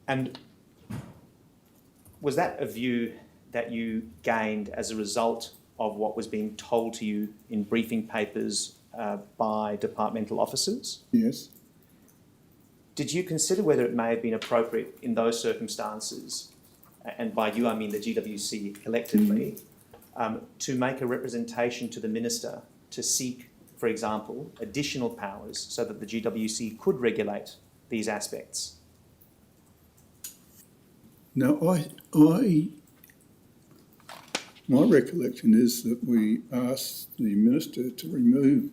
And was that a view that you gained as a result of what was being told to you in briefing papers by departmental officers? Yes. Did you consider whether it may have been appropriate in those circumstances, and by you I mean the GWC collectively, to make a representation to the Minister to seek, for example, additional powers so that the GWC could regulate these aspects? Now, my recollection is that we asked the Minister to remove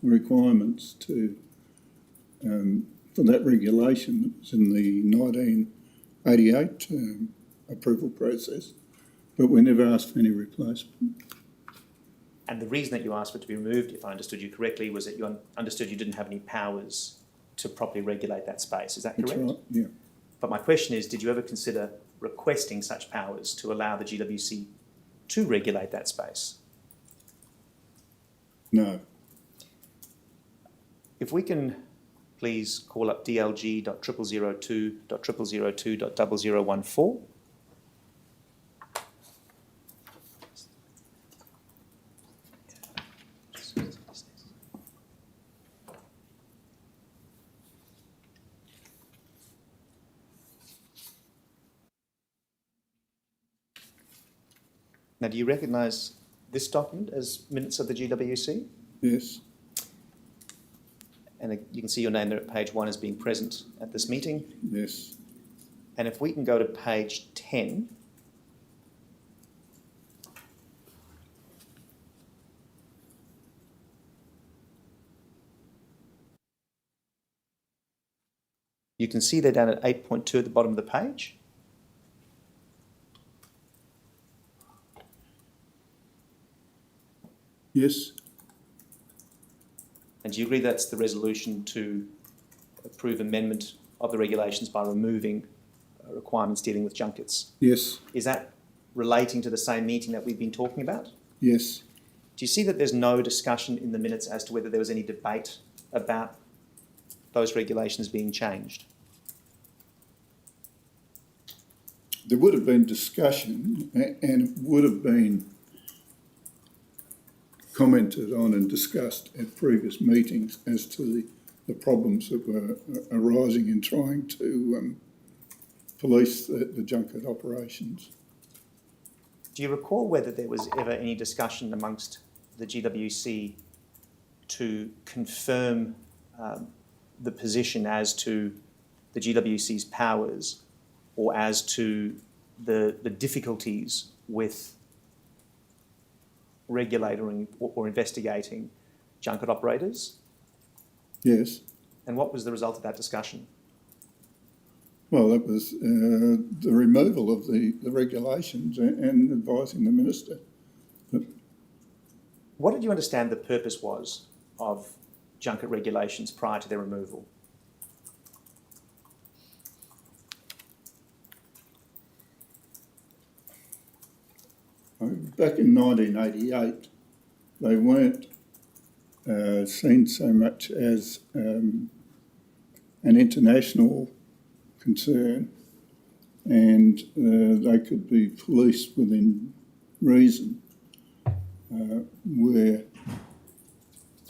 the requirements for that regulation that was in the 1988 approval process, but we never asked for any replacement. And the reason that you asked for it to be removed, if I understood you correctly, was that you understood you didn't have any powers to properly regulate that space. Is that correct? That's right, yeah. But my question is, did you ever consider requesting such powers to allow the GWC to regulate that space? No. If we can please call up dlg.0002.000.0014. Now, do you recognise this document as minutes of the GWC? Yes. And you can see your name there at page 1 as being present at this meeting. Yes. And if we can go to page 10, you can see they're down at 8.2 at the bottom of the page. Yes, And do you agree that's the resolution to approve amendment of the regulations by removing requirements dealing with junkets? yes, Is that relating to the same meeting that we've been talking about? yes. Do you see that there's no discussion in the minutes as to whether there was any debate about those regulations being changed? There would have been discussion and it would have been commented on and discussed at previous meetings as to the problems that were arising in trying to police the junket operations. Do you recall whether there was ever any discussion amongst the GWC to confirm the position as to the GWC's powers or as to the difficulties with regulating or investigating junket operators? Yes. And what was the result of that discussion? Well, that was the removal of the regulations and advising the minister. But What did you understand the purpose was of junket regulations prior to their removal? back in 1988, they weren't seen so much as an international concern, and they could be policed within reason, where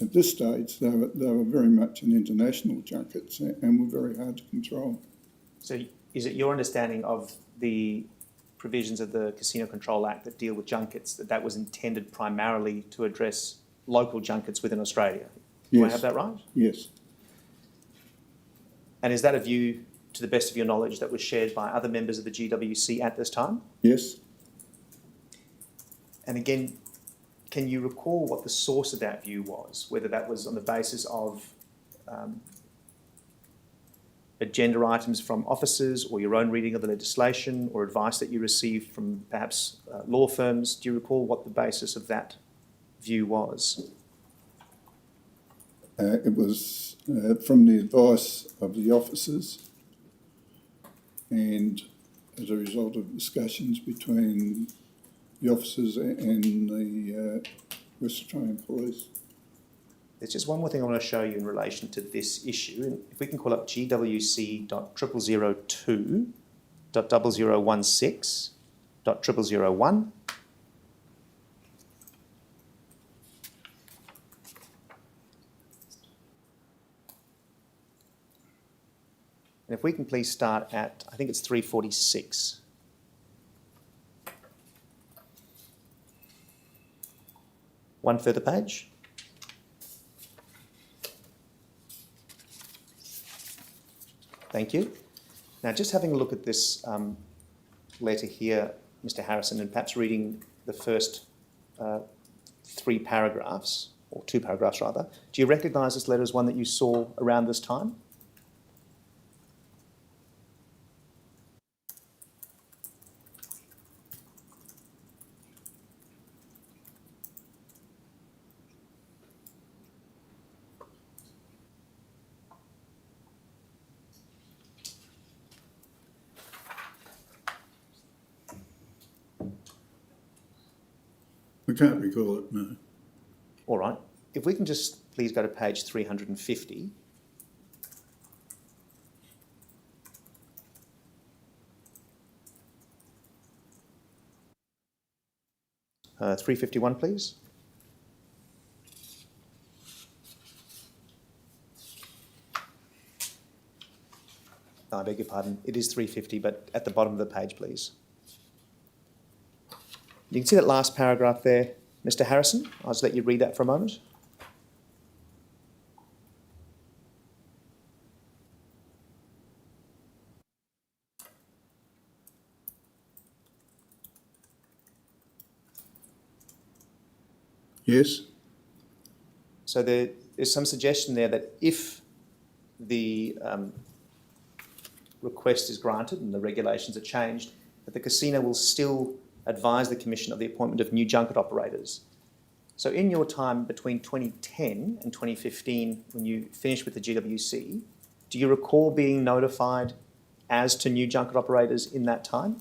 at this stage they were very much an international junkets and were very hard to control. So is it your understanding of the provisions of the Casino Control Act that deal with junkets that was intended primarily to address local junkets within Australia? Do I have that right? Yes. And is that a view, to the best of your knowledge, that was shared by other members of the GWC at this time? Yes. And again, can you recall what the source of that view was, whether that was on the basis of agenda items from officers or your own reading of the legislation or advice that you received from perhaps law firms? Do you recall what the basis of that view was? It was from the advice of the officers and as a result of discussions between the officers and the West Australian Police. There's just one more thing I want to show you in relation to this issue. And if we can call up GWC.002.0016.001. And if we can please start at, I think it's 346. One further page. Thank you. Now, just having a look at this letter here, Mr. Harrison, and perhaps reading the first 3 paragraphs, or 2 paragraphs rather, do you recognise this letter as one that you saw around this time? I can't recall it, no. All right. If we can just please go to page 350. Uh, 351, please. I beg your pardon. It is 350, but at the bottom of the page, please. You can see that last paragraph there, Mr. Harrison. I'll just let you read that for a moment. Yes. So there is some suggestion there that if the request is granted and the regulations are changed, that the casino will still advise the Commission of the appointment of new junket operators. So in your time between 2010 and 2015, when you finished with the GWC, do you recall being notified as to new junket operators in that time?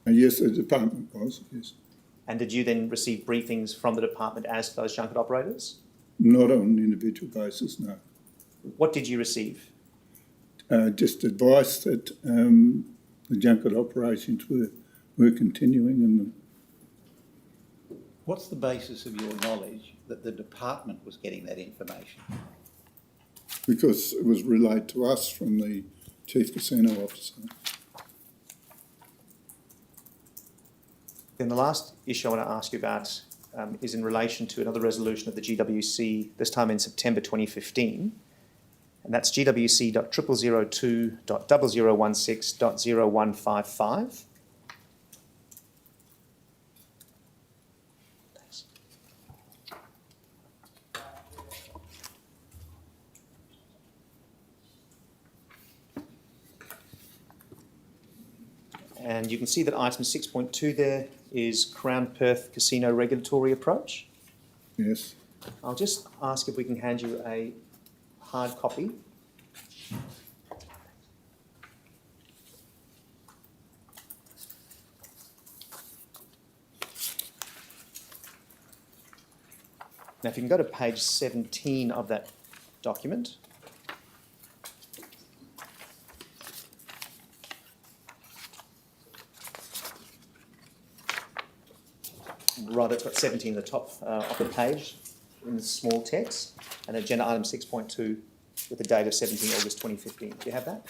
Yes, the department was, yes. And did you then receive briefings from the department as to those junket operators? Not on an individual basis, no. What did you receive? Just advice that the junket operations were continuing and What's the basis of your knowledge that the department was getting that information? because it was relayed to us from the Chief Casino Officer. Then the last issue I want to ask you about is in relation to another resolution of the GWC, this time in September 2015, and that's GWC.0002.0016.0155. Thanks. And you can see that item 6.2 there is Crown Perth Casino Regulatory Approach. Yes. I'll just ask if we can hand you a hard copy. Now, if you can go to page 17 of that document. Rather, it's got 17 at the top of the page in small text, and agenda item 6.2 with the date of 17 August 2015. Do you have that?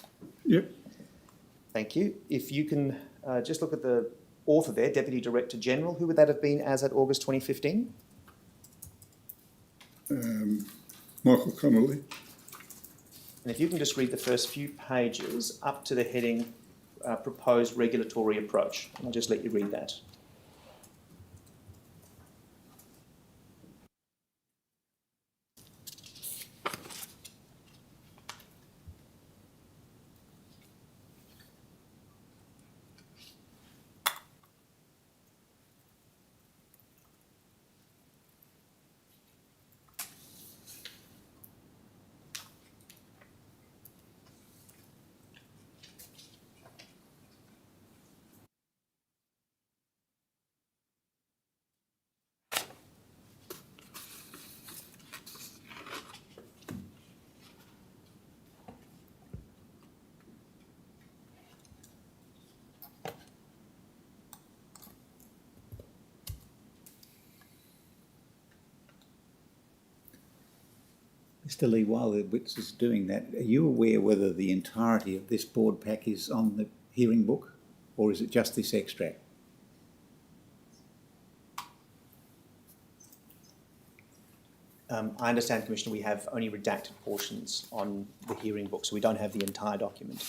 Yep. Thank you. If you can just look at the author there, Deputy Director General, who would that have been as at August 2015? Michael Connolly. And if you can just read the first few pages up to the heading Proposed Regulatory Approach, and I'll just let you read that. Mr. Lee, while the witness is doing that, are you aware whether the entirety of this board pack is on the hearing book, or is it just this extract? I understand, Commissioner, we have only redacted portions on the hearing book, so we don't have the entire document.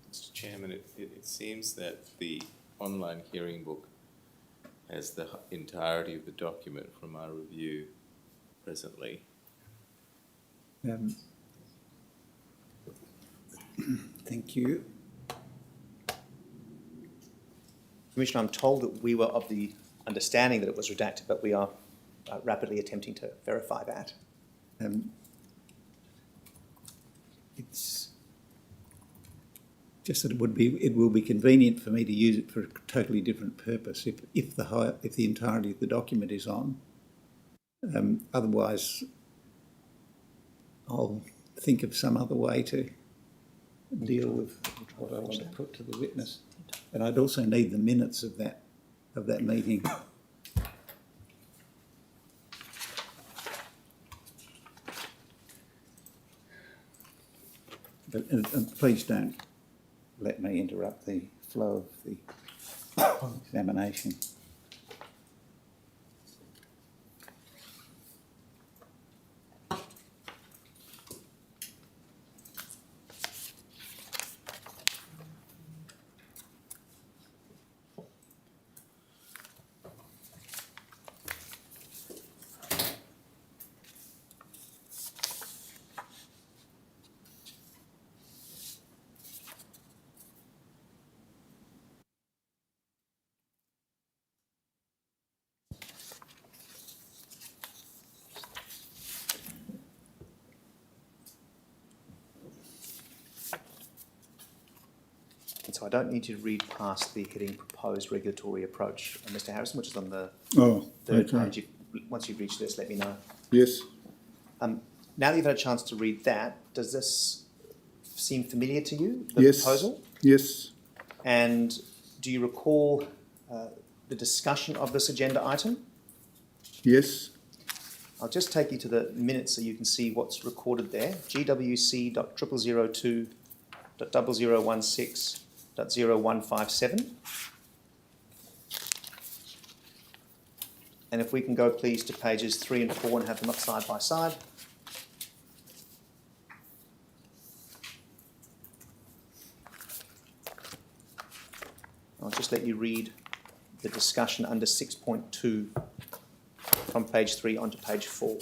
Mr. Chairman, it seems that the online hearing book has the entirety of the document from our review presently. Thank you. Commissioner, I'm told that we were of the understanding that it was redacted, but we are rapidly attempting to verify that. It's just that it will be convenient for me to use it for a totally different purpose if the entirety of the document is on. Otherwise, I'll think of some other way to deal with what I want to put to the witness. And I'd also need the minutes of that meeting. But please don't let me interrupt the flow of the examination. And so I don't need to read past the heading proposed regulatory approach, Mr. Harrison, which is on the Oh, third okay. page. Once you've reached this, let me know. Yes. Now that you've had a chance to read that, does this seem familiar to you, the Yes. proposal? Yes. And do you recall the discussion of this agenda item? Yes. I'll just take you to the minutes so you can see what's recorded there. GWC.002.0016.0157. And if we can go please to pages 3 and 4 and have them up side by side. I'll just let you read the discussion under 6.2 from page 3 onto page 4.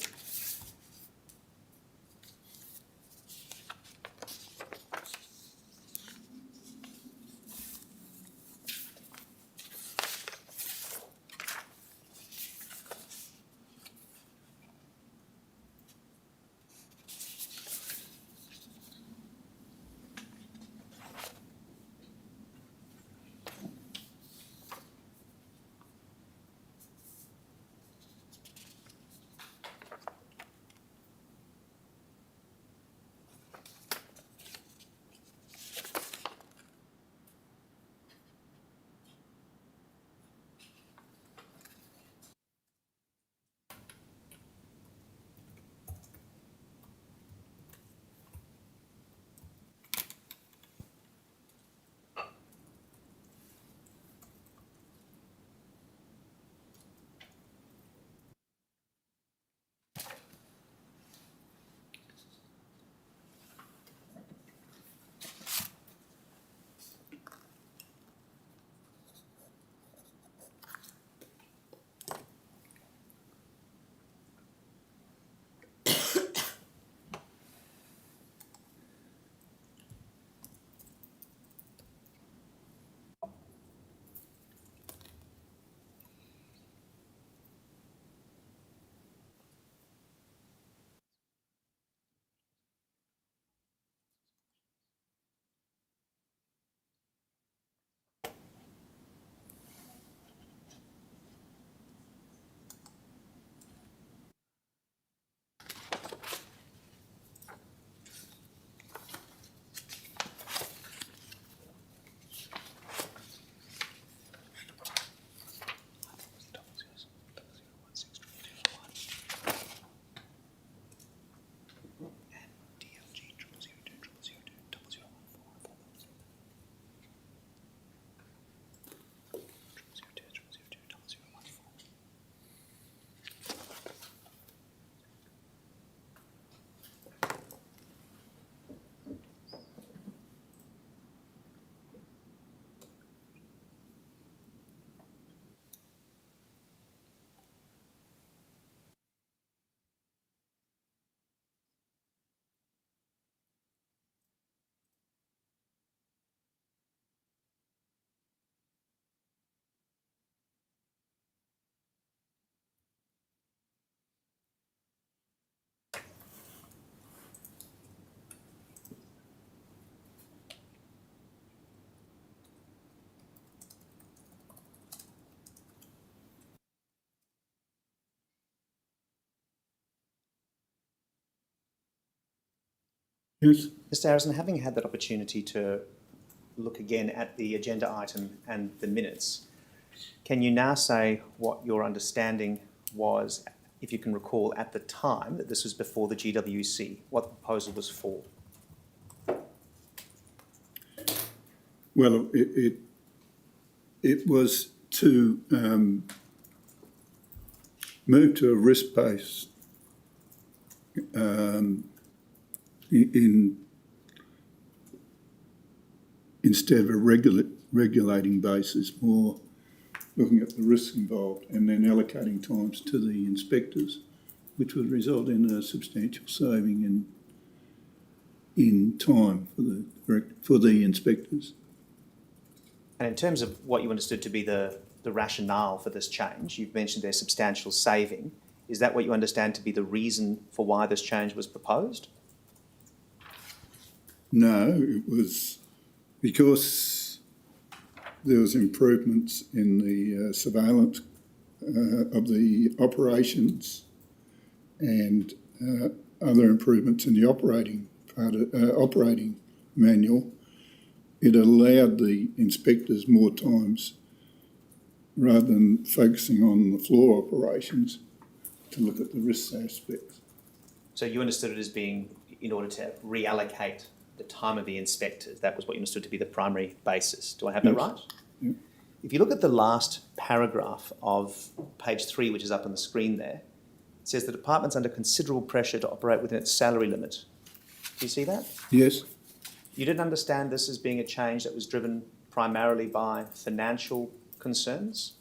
Yes. Mr. Harrison, having had that opportunity to look again at the agenda item and the minutes, can you now say what your understanding was, if you can recall, at the time that this was before the GWC, what the proposal was for? Well, it was to move to a risk-based instead of a regulating basis, more looking at the risks involved and then allocating times to the inspectors, which would result in a substantial saving in time for the inspectors. And in terms of what you understood to be the rationale for this change, you've mentioned there's substantial saving. Is that what you understand to be the reason for why this change was proposed? No, it was because there was improvements in the surveillance of the operations and other improvements in the operating manual. It allowed the inspectors more times, rather than focusing on the floor operations, to look at the risk aspects. So you understood it as being in order to reallocate the time of the inspectors. That was what you understood to be the primary basis. Do I have that right? Yeah. If you look at the last paragraph of page 3, which is up on the screen there, it says the department's under considerable pressure to operate within its salary limit. Do you see that? Yes. You didn't understand this as being a change that was driven primarily by financial concerns?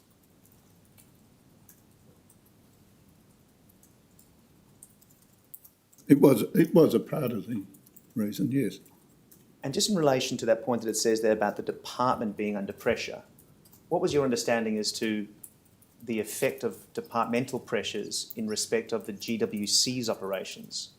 It was a part of the reason, yes. And just in relation to that point that it says there about the department being under pressure, what was your understanding as to the effect of departmental pressures in respect of the GWC's operations?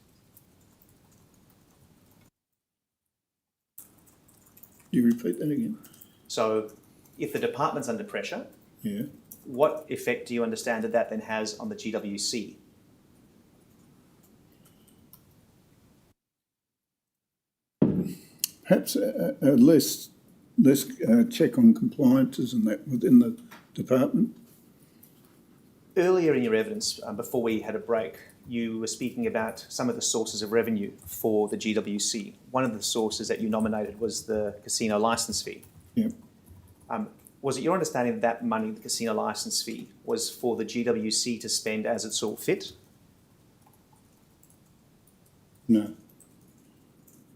You repeat that again? So if the department's under pressure, Yeah. what effect do you understand that that then has on the GWC? Perhaps less check on compliances and that within the department. Earlier in your evidence, before we had a break, you were speaking about some of the sources of revenue for the GWC. One of the sources that you nominated was the casino licence fee. Yeah. Was it your understanding that that money, the casino licence fee, was for the GWC to spend as it saw fit? No.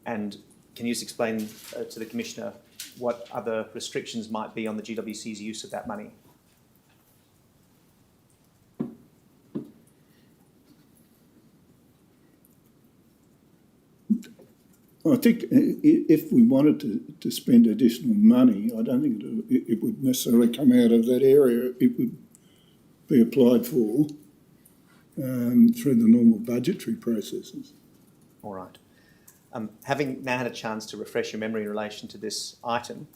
And can you just explain to the Commissioner what other restrictions might be on the GWC's use of that money? I think if we wanted to spend additional money, I don't think it would necessarily come out of that area. It would be applied for through the normal budgetary processes. All right. Having now had a chance to refresh your memory in relation to this item,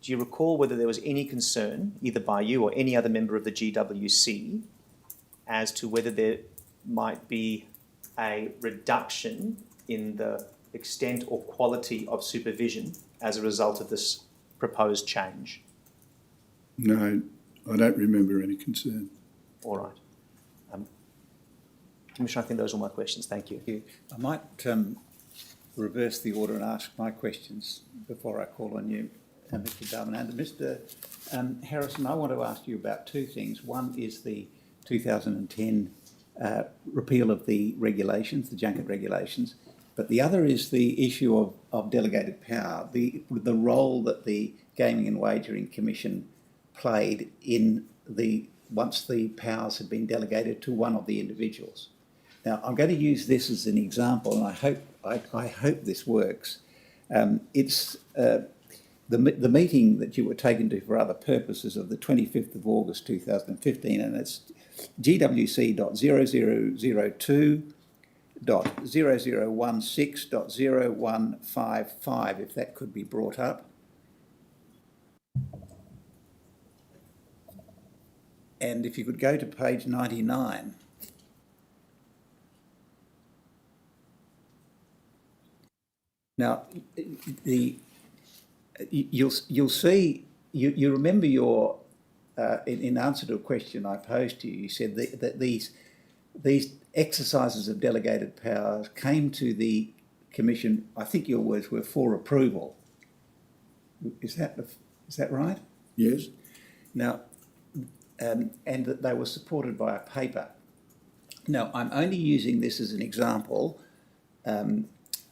do you recall whether there was any concern, either by you or any other member of the GWC, as to whether there might be a reduction in the extent or quality of supervision as a result of this proposed change? No, I don't remember any concern. All right. Commissioner, I think those are my questions. Thank you. I might reverse the order and ask my questions before I call on you, Mr. Darman. Mr. Harrison, I want to ask you about two things. One is the 2010 repeal of the regulations, the junket regulations, but the other is the issue of delegated power, the role that the Gaming and Wagering Commission played in once the powers had been delegated to one of the individuals. Now, I'm going to use this as an example, and I hope this works. It's the meeting that you were taken to for other purposes of the 25th of August 2015, and it's GWC.0002.0016.0155, if that could be brought up. And if you could go to page 99. Now, you'll see, you remember your, in answer to a question I posed to you, you said that these exercises of delegated powers came to the Commission, I think your words were, for approval. Is that right? Yes, Now, and that they were supported by a paper. Now, I'm only using this as an example,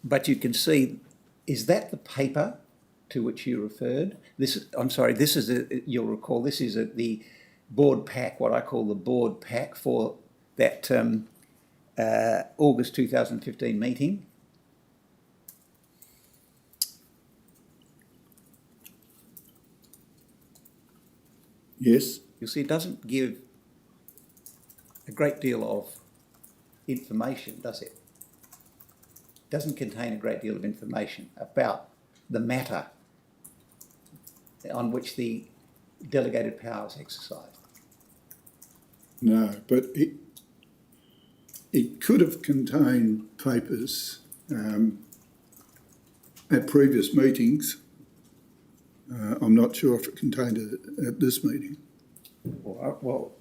but you can see, is that the paper to which you referred? You'll recall, this is the board pack, what I call the board pack for that August 2015 meeting. yes, You'll see it doesn't give a great deal of information, does it? It doesn't contain a great deal of information about the matter on which the delegated power is exercised. no, but it could have contained papers at previous meetings. I'm not sure if it contained it at this meeting. Well,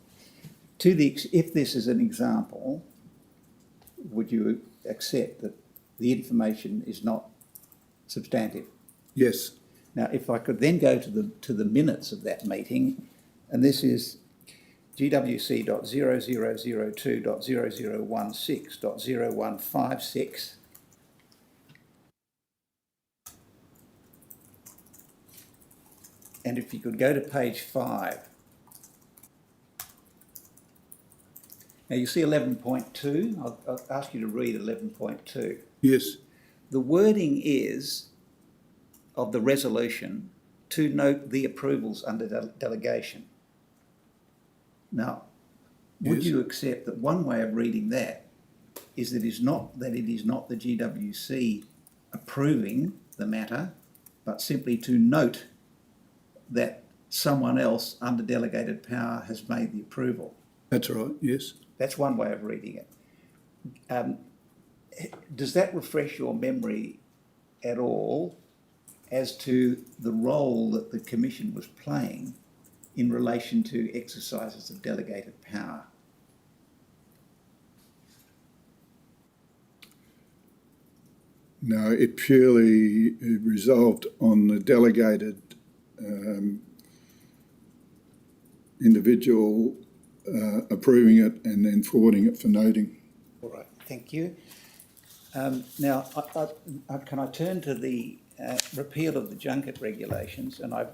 if this is an example, would you accept that the information is not substantive? Yes, Now, if I could then go to the minutes of that meeting, and this is GWC.0002.0016.0156. And if you could go to page 5. Now you see 11.2. I'll ask you to read 11.2. yes, The wording is of the resolution to note the approvals under delegation. Now, would Yes. you accept that one way of reading that is that it is not the GWC approving the matter, but simply to note that someone else under delegated power has made the approval? that's right, yes. That's one way of reading it. Does that refresh your memory at all as to the role that the Commission was playing in relation to exercises of delegated power? No, it purely resolved on the delegated individual approving it and then forwarding it for noting. All right, thank you. Now, can I turn to the repeal of the junket regulations? And I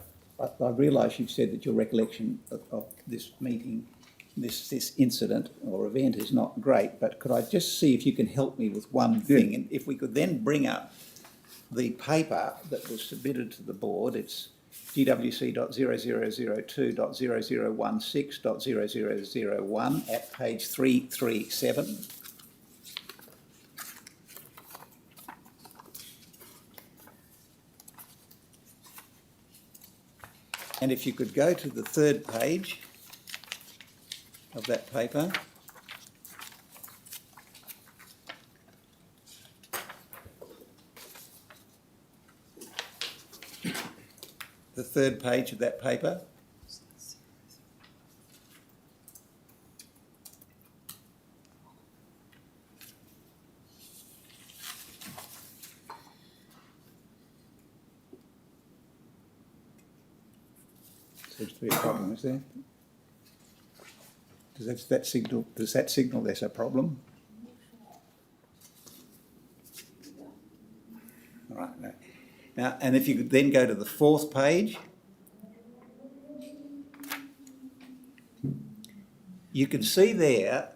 realise you've said that your recollection of this meeting, this incident or event is not great, but could I just see if you can help me with one thing? And if we could then bring up the paper that was submitted to the board, it's GWC.0002.0016.0001 at page 337. And if you could go to the third page of that paper. The third page of that paper. Seems to be a problem, is there? Does that signal there's a problem? All right. Now, and if you could then go to the fourth page, you can see there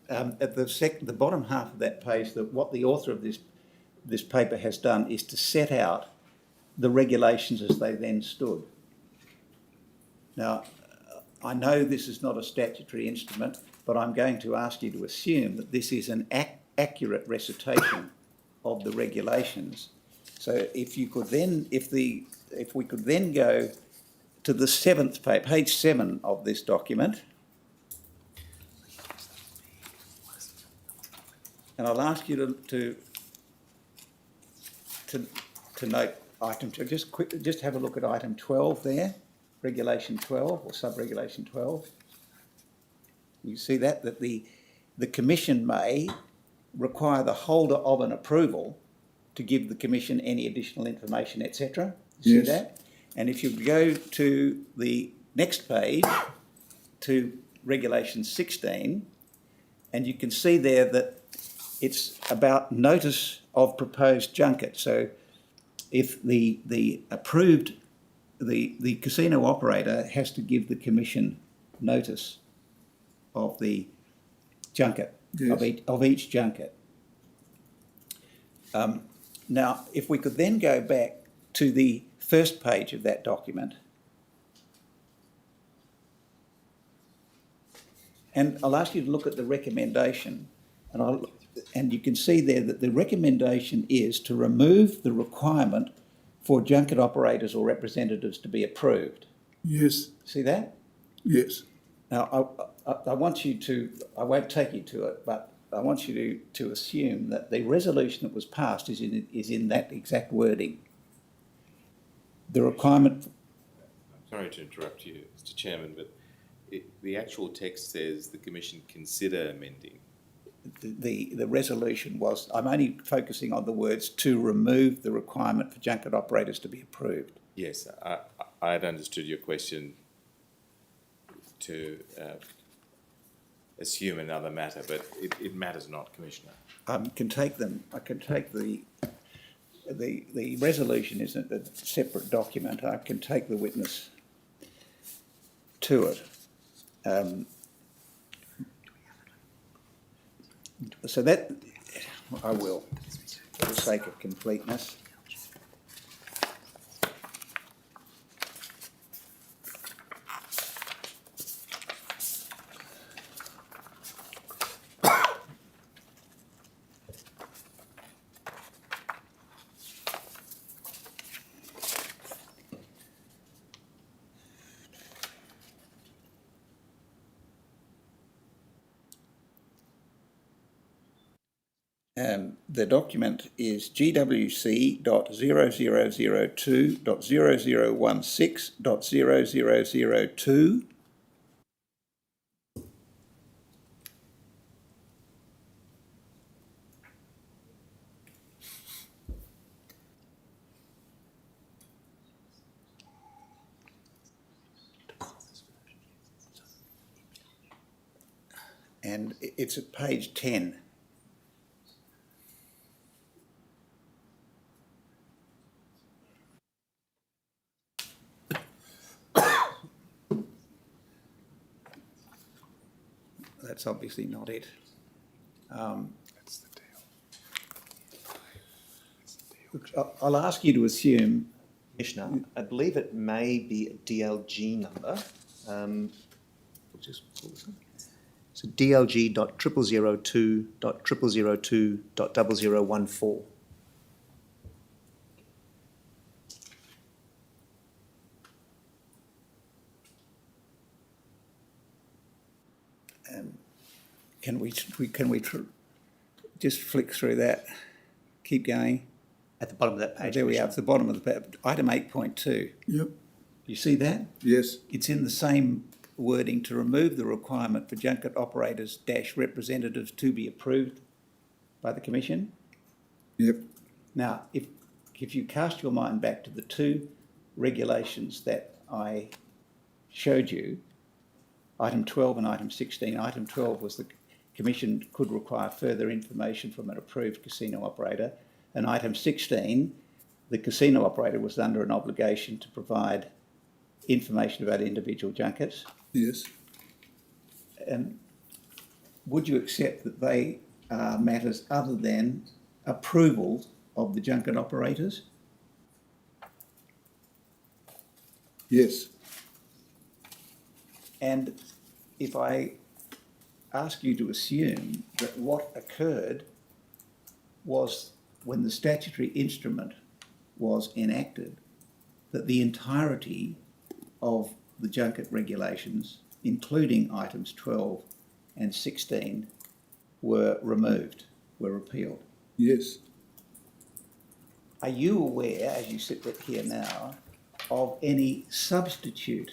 at the bottom half of that page that what the author of this paper has done is to set out the regulations as they then stood. Now, I know this is not a statutory instrument, but I'm going to ask you to assume that this is an accurate recitation of the regulations. So if we could then go to the seventh page, page 7 of this document, and I'll ask you to note item 2. Just have a look at item 12 there, regulation 12 or sub-regulation 12. You see that the Commission may require the holder of an approval to give the Commission any additional information, etc. You Yes. see that? And if you go to the next page, to Regulation 16, and you can see there that it's about notice of proposed junket. So if the approved, the casino operator has to give the commission notice of the junket, Yes. of each junket. Now, if we could then go back to the first page of that document, and I'll ask you to look at the recommendation, and you can see there that the recommendation is to remove the requirement for junket operators or representatives to be approved. Yes, See that? yes, Now, I want you to, I won't take you to it, but I want you to assume that the resolution that was passed is in that exact wording. The requirement, Sorry to interrupt you, Mr. Chairman, but the actual text says the Commission consider amending. the resolution was, I'm only focusing on the words to remove the requirement for junket operators to be approved. Yes, I had understood your question to assume another matter, but it matters not, Commissioner. I can take the resolution isn't a separate document. I can take the witness to it. So that, I will, for the sake of completeness. The document is GWC.0002.0016.0002. And it's at page 10. That's obviously not it. That's the deal. Look, I'll ask you to assume, Commissioner, I believe it may be a DLG number. So DLG.0002.0002.0014. can we just flick through that? Keep going. At the bottom of that page. There we are, Commissioner. at the bottom of the page, item 8.2. yep, You see that? yes, It's in the same wording to remove the requirement for junket operators - representatives to be approved by the Commission. yep, Now, if you cast your mind back to the two regulations that I showed you, item 12 and item 16, item 12 was the Commission could require further information from an approved casino operator, and item 16, the casino operator was under an obligation to provide information about individual junkets. yes, And would you accept that they are matters other than approval of the junket operators? yes, And if I ask you to assume that what occurred was when the statutory instrument was enacted, that the entirety of the junket regulations, including items 12 and 16, were removed, were repealed. yes, Are you aware, as you sit here now, of any substitute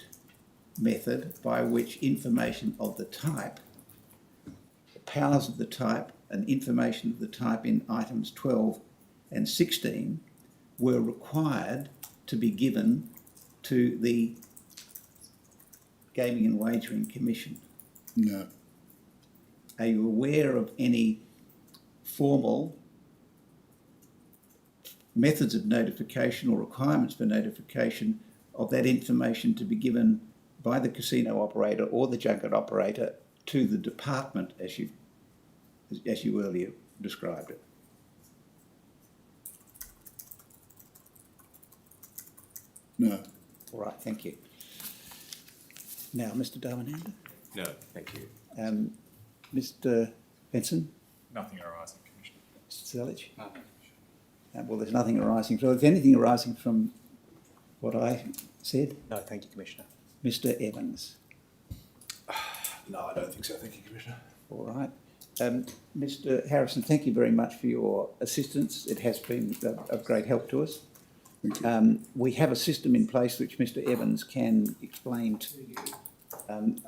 method by which information of the type, the powers of the type and information of the type in items 12 and 16 were required to be given to the Gaming and Wagering Commission? No, Are you aware of any formal methods of notification or requirements for notification of that information to be given by the casino operator or the junket operator to the department as you earlier described it? no. All right, thank you. Now, Mr. Darwinander, No, thank you. Mr. Benson, Nothing arising, Commissioner. Mr. Selich? Nothing. Well, there's nothing arising. So, is anything arising from what I said? No, thank you, Commissioner. Mr. Evans? No, I don't think so. Thank you, Commissioner. All right. Mr. Harrison, thank you very much for your assistance. It has been of great help to us. Thank you. We have a system in place which Mr. Evans can explain to you.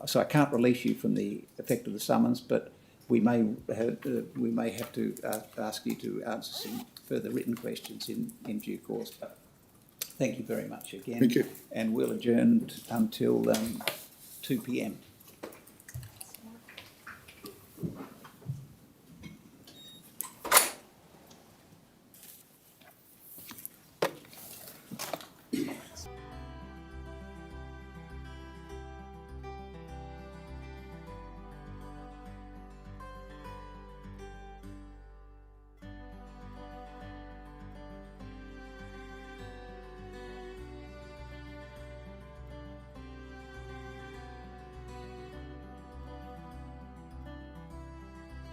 So I can't release you from the effect of the summons, but we may have to ask you to answer some further written questions in due course. But thank you very much again. Thank you. And we'll adjourn until 2 p.m.